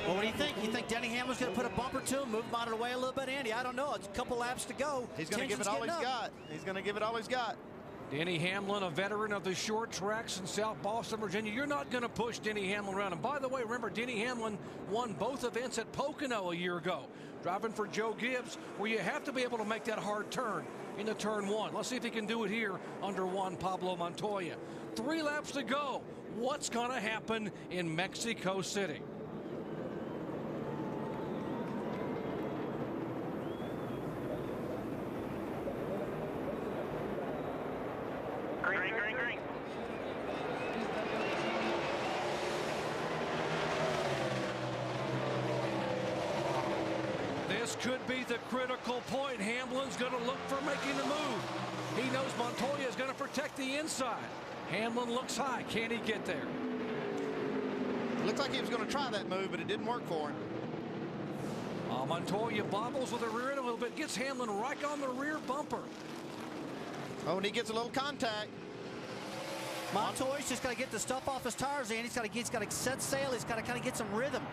Well, what do you think? You think Denny Hamlin's going to put a bumper to him, move him out of the way a little bit, Andy? I don't know. It's a couple laps to go. He's going to give it all he's got. He's going to give it all he's got. Denny Hamlin, a veteran of the short tracks in South Boston, Virginia. You're not going to push Denny Hamlin around. And by the way, remember, Denny Hamlin won both events at Pocono a year ago, driving for Joe Gibbs, where you have to be able to make that hard turn into turn one. Let's see if he can do it here under Juan Pablo Montoya. 3 laps to go. What's going to happen in Mexico City? This could be the critical point. Hamlin's going to look for making the move. He knows Montoya is going to protect the inside. Hamlin looks high. Can he get there? It looked like he was going to try that move, but it didn't work for him. Montoya bobbles with the rear end a little bit. Gets Hamlin right on the rear bumper. Oh, and he gets a little contact. Montoya's just got to get the stuff off his tires, and he's got to set sail. He's got to kind of get some rhythm.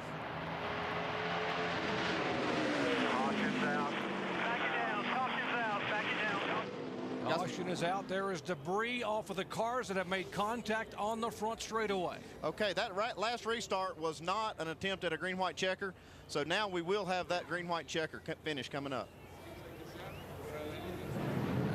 Caution is out. There is debris off of the cars that have made contact on the front straightaway. Okay, that last restart was not an attempt at a green-white checker, so now we will have that green-white checker finish coming up.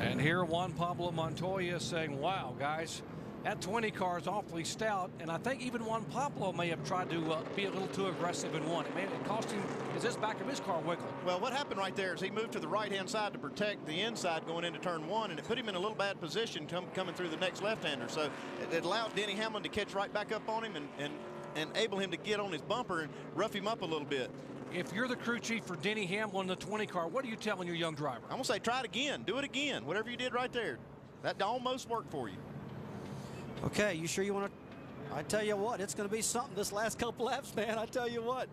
And here Juan Pablo Montoya saying, wow, guys, that 20 car is awfully stout, and I think even Juan Pablo may have tried to be a little too aggressive in one. It cost him, is this back of his car wiggled? Well, what happened right there is he moved to the right-hand side to protect the inside going into turn one, and it put him in a little bad position coming through the next left-hander. So it allowed Denny Hamlin to catch right back up on him and enable him to get on his bumper and rough him up a little bit. If you're the crew chief for Denny Hamlin, the 20 car, what are you telling your young driver? I'm going to say try it again. Do it again. Whatever you did right there. That almost worked for you. Okay, you sure you want to? I tell you what, it's going to be something this last couple laps, man. I tell you what.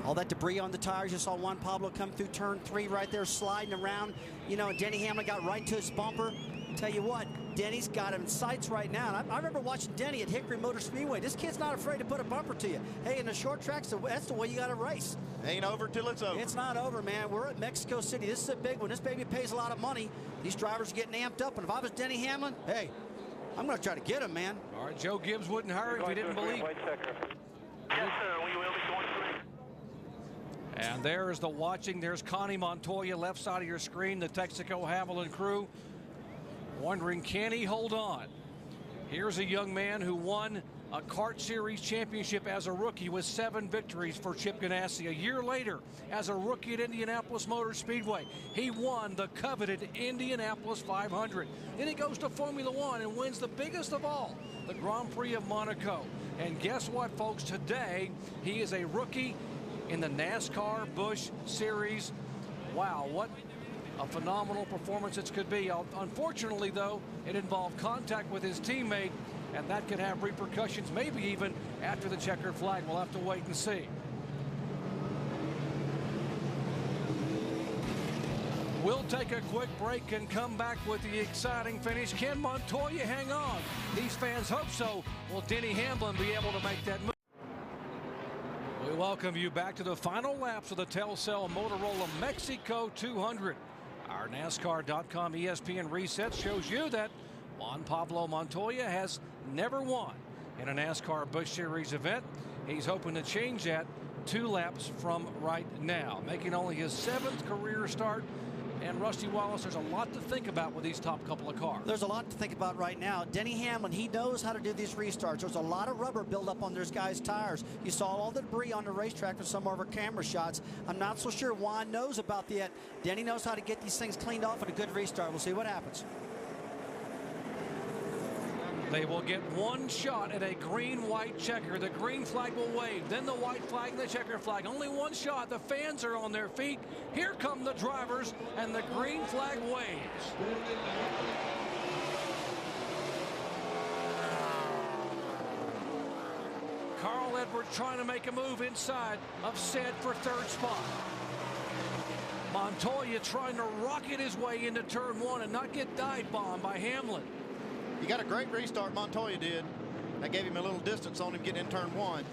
All that debris on the tires. You saw Juan Pablo come through turn 3 right there, sliding around. You know, and Denny Hamlin got right to his bumper. Tell you what, Denny's got him in sights right now. And I remember watching Denny at Hickory Motor Speedway. This kid's not afraid to put a bumper to you. Hey, in the short tracks, that's the way you got to race. Ain't over till it's over. It's not over, man. We're at Mexico City. This is a big one. This baby pays a lot of money. These drivers are getting amped up. And if I was Denny Hamlin, hey, I'm going to try to get him, man. All right, Joe Gibbs wouldn't hire him if he didn't believe. Yes, sir. We will be going through. And there is the watching. There's Connie Montoya, left side of your screen, the Texaco Havoline crew. Wondering, can he hold on? Here's a young man who won a Kart Series championship as a rookie with 7 victories for Chip Ganassi. A year later, as a rookie at Indianapolis Motor Speedway, he won the coveted Indianapolis 500. Then he goes to Formula One and wins the biggest of all, the Grand Prix of Monaco. And guess what, folks? Today, he is a rookie in the NASCAR Busch Series. Wow, what a phenomenal performance it could be. Unfortunately, though, it involved contact with his teammate, and that could have repercussions, maybe even after the checkered flag. We'll have to wait and see. We'll take a quick break and come back with the exciting finish. Can Montoya hang on? These fans hope so. Will Denny Hamlin be able to make that move? We welcome you back to the final laps of the Telcel Motorola Mexico 200. Our NASCAR.com ESPN reset shows you that Juan Pablo Montoya has never won in a NASCAR Busch Series event. He's hoping to change that 2 laps from right now, making only his 7th career start. And Rusty Wallace, there's a lot to think about with these top couple of cars. There's a lot to think about right now. Denny Hamlin, he knows how to do these restarts. There's a lot of rubber buildup on those guys' tires. You saw all the debris on the racetrack with some of our camera shots. I'm not so sure Juan knows about that. Denny knows how to get these things cleaned off with a good restart. We'll see what happens. They will get 1 shot at a green-white checker. The green flag will wave, then the white flag and the checker flag. Only 1 shot. The fans are on their feet. Here come the drivers, and the green flag waves. Carl Edwards trying to make a move inside of said for 3rd spot. Montoya trying to rocket his way into turn 1 and not get dive bombed by Hamlin. He got a great restart, Montoya did. That gave him a little distance on him getting in turn 1.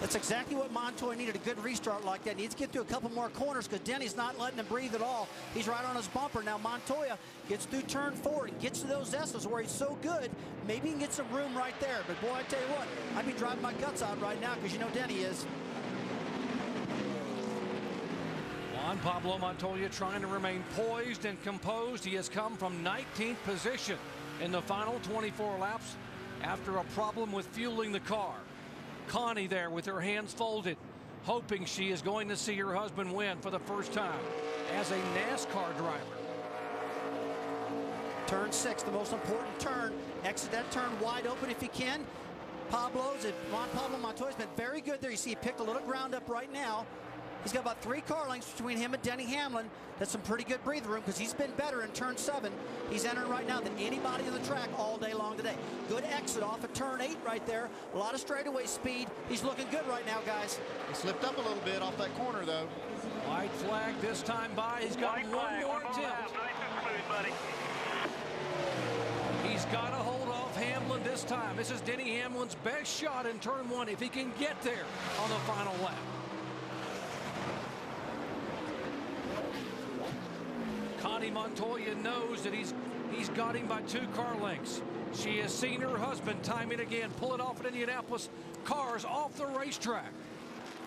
That's exactly what Montoya needed, a good restart like that. He needs to get through a couple more corners because Denny's not letting him breathe at all. He's right on his bumper. Now Montoya gets through turn 4 and gets to those S's where he's so good. Maybe he can get some room right there. But boy, I tell you what, I'd be driving my guts out right now because you know Denny is. Juan Pablo Montoya trying to remain poised and composed. He has come from 19th position in the final 24 laps after a problem with fueling the car. Connie there with her hands folded, hoping she is going to see her husband win for the first time as a NASCAR driver. Turn 6, the most important turn. Exit that turn wide open if you can. Juan Pablo Montoya's been very good there. You see he picked a little ground up right now. He's got about 3 car lengths between him and Denny Hamlin. That's some pretty good breathing room because he's been better in turn 7. He's entering right now than anybody on the track all day long today. Good exit off of turn 8 right there. A lot of straightaway speed. He's looking good right now, guys. He slipped up a little bit off that corner, though. White flag this time by. He's got one more attempt. He's got to hold off Hamlin this time. This is Denny Hamlin's best shot in turn 1 if he can get there on the final lap. Connie Montoya knows that he's got him by 2 car lengths. She has seen her husband time it again, pull it off at Indianapolis. Cars off the racetrack.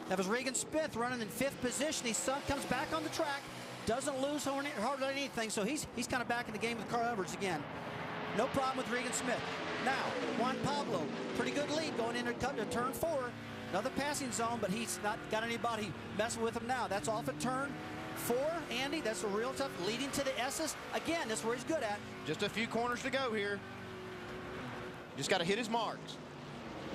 That was Regan Smith running in 5th position. He comes back on the track, doesn't lose hardly anything, so he's kind of back in the game with Carl Edwards again. No problem with Regan Smith. Now, Juan Pablo, pretty good lead going into turn 4. Another passing zone, but he's not got anybody messing with him now. That's off at turn 4, Andy. That's a real tough, leading to the S's. Again, that's where he's good at. Just a few corners to go here. Just got to hit his marks.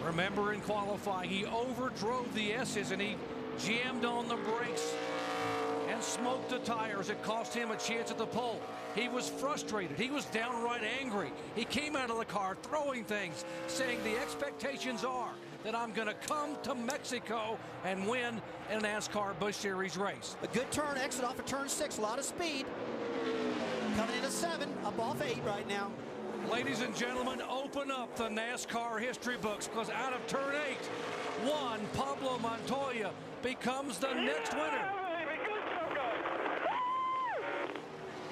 Remember in qualifying, he overdrove the S's and he jammed on the brakes and smoked the tires. It cost him a chance at the pole. He was frustrated. He was downright angry. He came out of the car throwing things, saying the expectations are that I'm going to come to Mexico and win in a NASCAR Busch Series race. A good turn, exit off of turn 6, a lot of speed. Coming into 7, up off 8 right now. Ladies and gentlemen, open up the NASCAR history books because out of turn 8, Juan Pablo Montoya becomes the next winner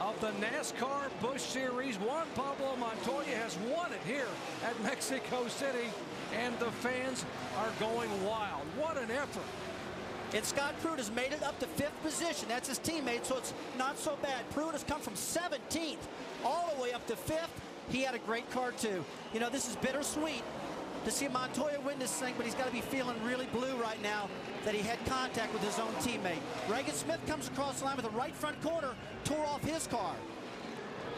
of the NASCAR Busch Series. Juan Pablo Montoya has won it here at Mexico City, and the fans are going wild. What an effort. And Scott Pruitt has made it up to 5th position. That's his teammate, so it's not so bad. Pruitt has come from 17th all the way up to 5th. He had a great car, too. You know, this is bittersweet to see Montoya win this thing, but he's got to be feeling really blue right now that he had contact with his own teammate. Reagan Smith comes across the line with the right front corner, tore off his car.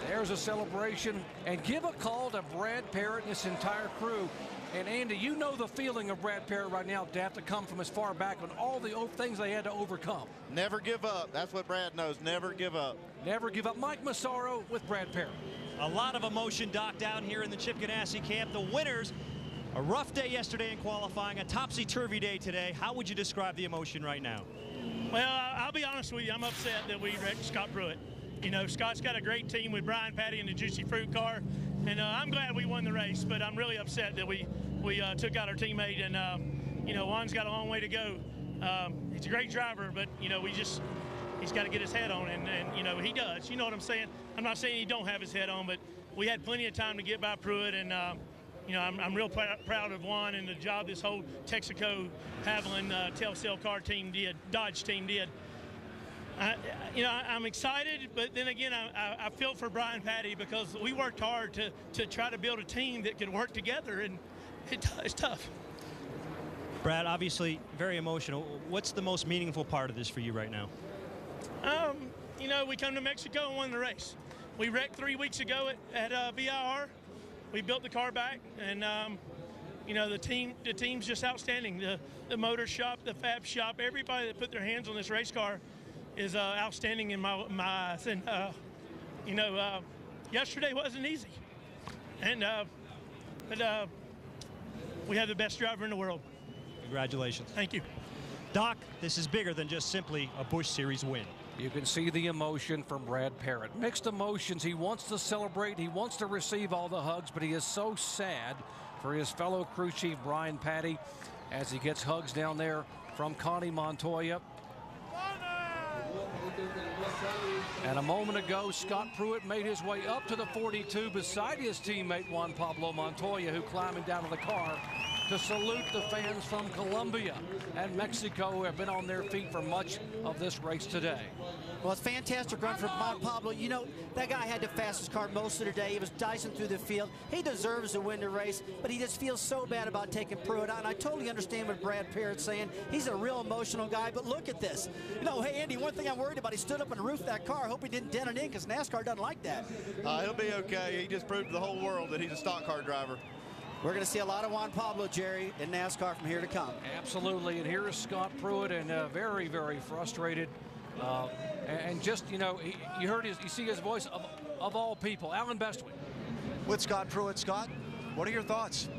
There's a celebration, and give a call to Brad Parrott and this entire crew. And Andy, you know the feeling of Brad Parrott right now to have to come from as far back on all the things they had to overcome. Never give up. That's what Brad knows. Never give up. Never give up. Mike Massaro with Brad Parrott. A lot of emotion, Doc, down here in the Chip Ganassi camp. The winners, a rough day yesterday in qualifying, a topsy-turvy day today. How would you describe the emotion right now? Well, I'll be honest with you. I'm upset that we wrecked Scott Pruitt. You know, Scott's got a great team with Brian Patty and the Juicy Fruit car. And I'm glad we won the race, but I'm really upset that we took out our teammate. And, you know, Juan's got a long way to go. He's a great driver, but, you know, he's got to get his head on. And, you know, he does. You know what I'm saying? I'm not saying he don't have his head on, but we had plenty of time to get by Pruitt. And, you know, I'm real proud of Juan and the job this whole Texaco, Haviland, Telcel car team did, Dodge team did. You know, I'm excited, but then again, I feel for Brian Patty because we worked hard to try to build a team that could work together, and it's tough. Brad, obviously very emotional. What's the most meaningful part of this for you right now? You know, we come to Mexico and won the race. We wrecked 3 weeks ago at VIR. We built the car back, and you know, the team's just outstanding. The motor shop, the fab shop, everybody that put their hands on this race car is outstanding in my eyes. And you know, yesterday wasn't easy, and but we have the best driver in the world. Congratulations. Thank you. Doc, this is bigger than just simply a Busch Series win. You can see the emotion from Brad Parrott. Mixed emotions. He wants to celebrate. He wants to receive all the hugs, but he is so sad for his fellow crew chief, Brian Patty, as he gets hugs down there from Connie Montoya. And a moment ago, Scott Pruitt made his way up to the 42 beside his teammate Juan Pablo Montoya, who climbed down to the car to salute the fans from Colombia and Mexico who have been on their feet for much of this race today. Well, it's a fantastic run from Juan Pablo. You know, that guy had the fastest car most of the day. He was dicing through the field. He deserves to win the race, but he just feels so bad about taking Pruitt out. And I totally understand what Brad Parrott's saying. He's a real emotional guy, but look at this. You know, hey, Andy, one thing I'm worried about, he stood up on the roof of that car. I hope he didn't dent it in because NASCAR doesn't like that. He'll be okay. He just proved to the whole world that he's a stock car driver. We're going to see a lot of Juan Pablo, Jerry, in NASCAR from here to come. Absolutely, and here is Scott Pruitt, and very, very frustrated. And just, you know, you heard you see his voice of all people, Alan Bestwick. With Scott Pruitt. Scott, what are your thoughts?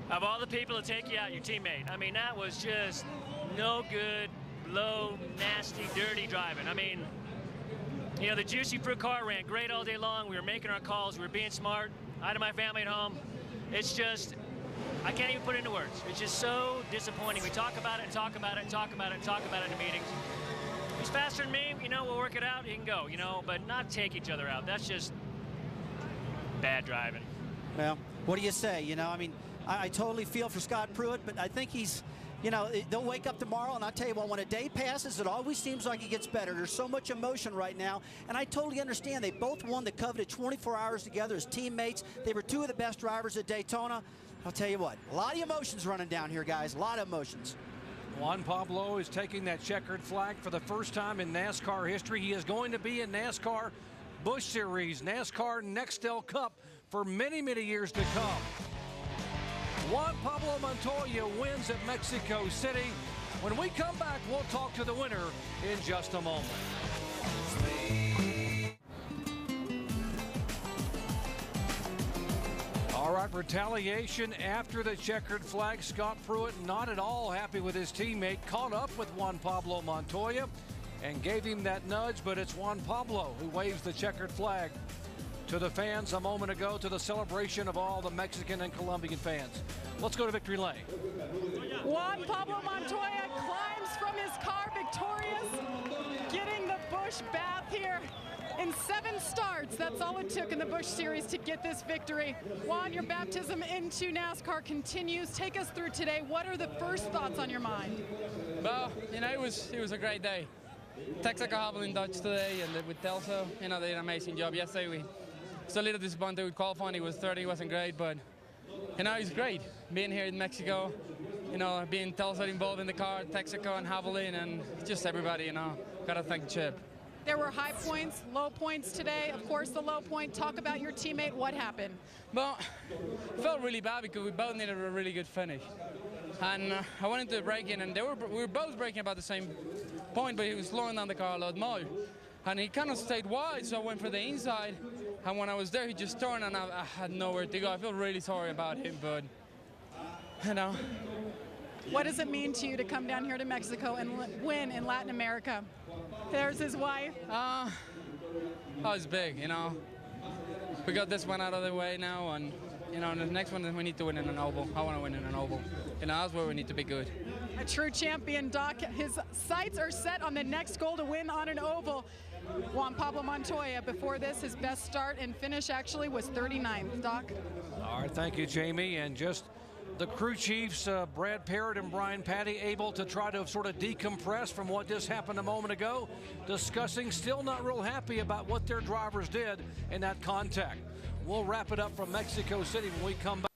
Of all the people to take you out, your teammate. I mean, that was just no good, low, nasty, dirty driving. I mean, you know, the Juicy Fruit car ran great all day long. We were making our calls. We were being smart. I had my family at home. It's just, I can't even put it into words. It's just so disappointing. We talk about it and talk about it and talk about it and talk about it in the meetings. He's faster than me, you know, we'll work it out, he can go, you know, but not take each other out. That's just bad driving. Well, what do you say? You know, I mean, I totally feel for Scott Pruitt, but I think he's, you know, they'll wake up tomorrow, and I'll tell you what, when a day passes, it always seems like it gets better. There's so much emotion right now, and I totally understand. They both won the coveted 24 hours together as teammates. They were two of the best drivers at Daytona. I'll tell you what, a lot of emotions running down here, guys, a lot of emotions. Juan Pablo is taking that checkered flag for the first time in NASCAR history. He is going to be in NASCAR Busch Series, NASCAR Nextel Cup for many, many years to come. Juan Pablo Montoya wins at Mexico City. When we come back, we'll talk to the winner in just a moment. All right, retaliation after the checkered flag. Scott Pruitt not at all happy with his teammate. Caught up with Juan Pablo Montoya and gave him that nudge, but it's Juan Pablo who waves the checkered flag to the fans a moment ago, to the celebration of all the Mexican and Colombian fans. Let's go to victory lane. Juan Pablo Montoya climbs from his car victorious, getting the Busch bath here. In 7 starts, that's all it took in the Busch Series to get this victory. Juan, your baptism into NASCAR continues. Take us through today. What are the first thoughts on your mind? Well, you know, it was a great day. Texaco Haviland Dodge today, and with Telcel, you know, they did an amazing job. Yesterday, we was a little disappointed with qualifying. It was 30, wasn't great, but you know, it's great being here in Mexico, you know, being Telcel involved in the car, Texaco and Javelin, and just everybody, you know, gotta thank Chip. There were high points, low points today. Of course, the low point. Talk about your teammate. What happened? Well, it felt really bad because we both needed a really good finish. And I went into the braking, and we were both braking about the same point, but he was slowing down the car a lot more. And he kind of stayed wide, so I went for the inside. And when I was there, he just turned, and I had nowhere to go. I feel really sorry about him, but, you know. What does it mean to you to come down here to Mexico and win in Latin America? There's his wife. Oh, it's big, you know. We got this one out of the way now, and, you know, the next one we need to win in an oval. I want to win in an oval. You know, that's where we need to be good. A true champion, Doc. His sights are set on the next goal to win on an oval. Juan Pablo Montoya, before this, his best start and finish actually was 39th. Doc? All right, thank you, Jamie. And just the crew chiefs, Brad Parrott and Brian Patty, able to try to sort of decompress from what just happened a moment ago, discussing, still not real happy about what their drivers did in that contact. We'll wrap it up from Mexico City when we come back.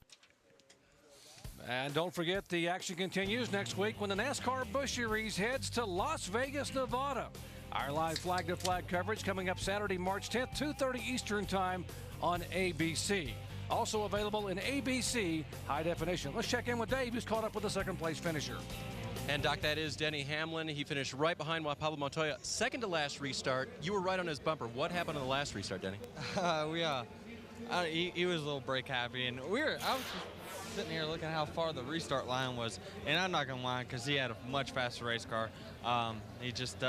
And don't forget, the action continues next week when the NASCAR Busch Series heads to Las Vegas, Nevada. Our live flag-to-flag coverage coming up Saturday, March 10th, 2:30 Eastern Time on ABC. Also available in ABC High Definition. Let's check in with Dave, who's caught up with the second-place finisher. And, Doc, that is Denny Hamlin. He finished right behind Juan Pablo Montoya. Second to last restart. You were right on his bumper. What happened on the last restart, Denny? He was a little brake happy, and I was sitting here looking at how far the restart line was, and I'm not going to lie, because he had a much faster race car. He just,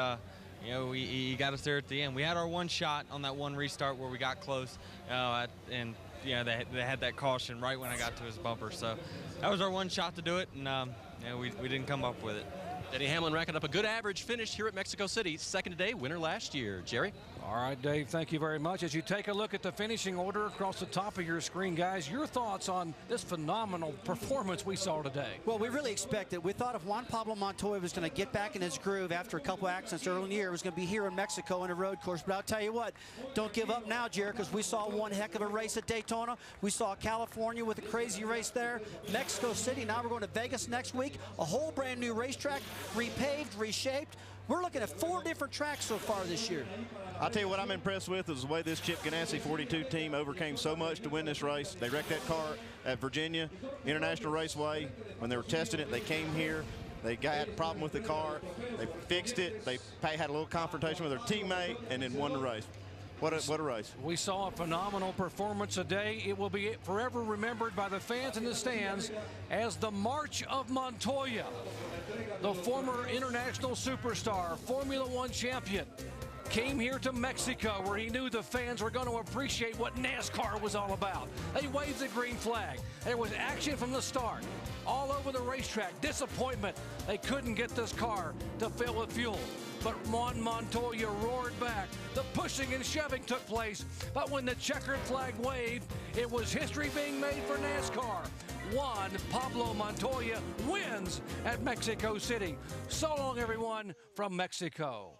you know, he got us there at the end. We had our one shot on that one restart where we got close, and you know, they had that caution right when I got to his bumper. So that was our one shot to do it, and you know, we didn't come up with it. Denny Hamlin racking up a good average finish here at Mexico City. Second today, winner last year. Jerry? All right, Dave, thank you very much. As you take a look at the finishing order across the top of your screen, guys, your thoughts on this phenomenal performance we saw today? Well, we really expected. We thought if Juan Pablo Montoya was going to get back in his groove after a couple accidents early in the year, it was going to be here in Mexico in a road course. But I'll tell you what, don't give up now, Jerry, because we saw one heck of a race at Daytona. We saw California with a crazy race there. Mexico City, now we're going to Vegas next week. A whole brand new racetrack, repaved, reshaped. We're looking at 4 different tracks so far this year. I'll tell you what I'm impressed with is the way this Chip Ganassi 42 team overcame so much to win this race. They wrecked that car at Virginia International Raceway. When they were testing it, they came here. They had a problem with the car. They fixed it. They had a little confrontation with their teammate and then won the race. What a race. We saw a phenomenal performance today. It will be forever remembered by the fans in the stands as the March of Montoya. The former international superstar, Formula One champion, came here to Mexico where he knew the fans were going to appreciate what NASCAR was all about. They waved the green flag. There was action from the start. All over the racetrack, disappointment. They couldn't get this car to fill with fuel. But Juan Montoya roared back. The pushing and shoving took place. But when the checkered flag waved, it was history being made for NASCAR. Juan Pablo Montoya wins at Mexico City. So long, everyone, from Mexico.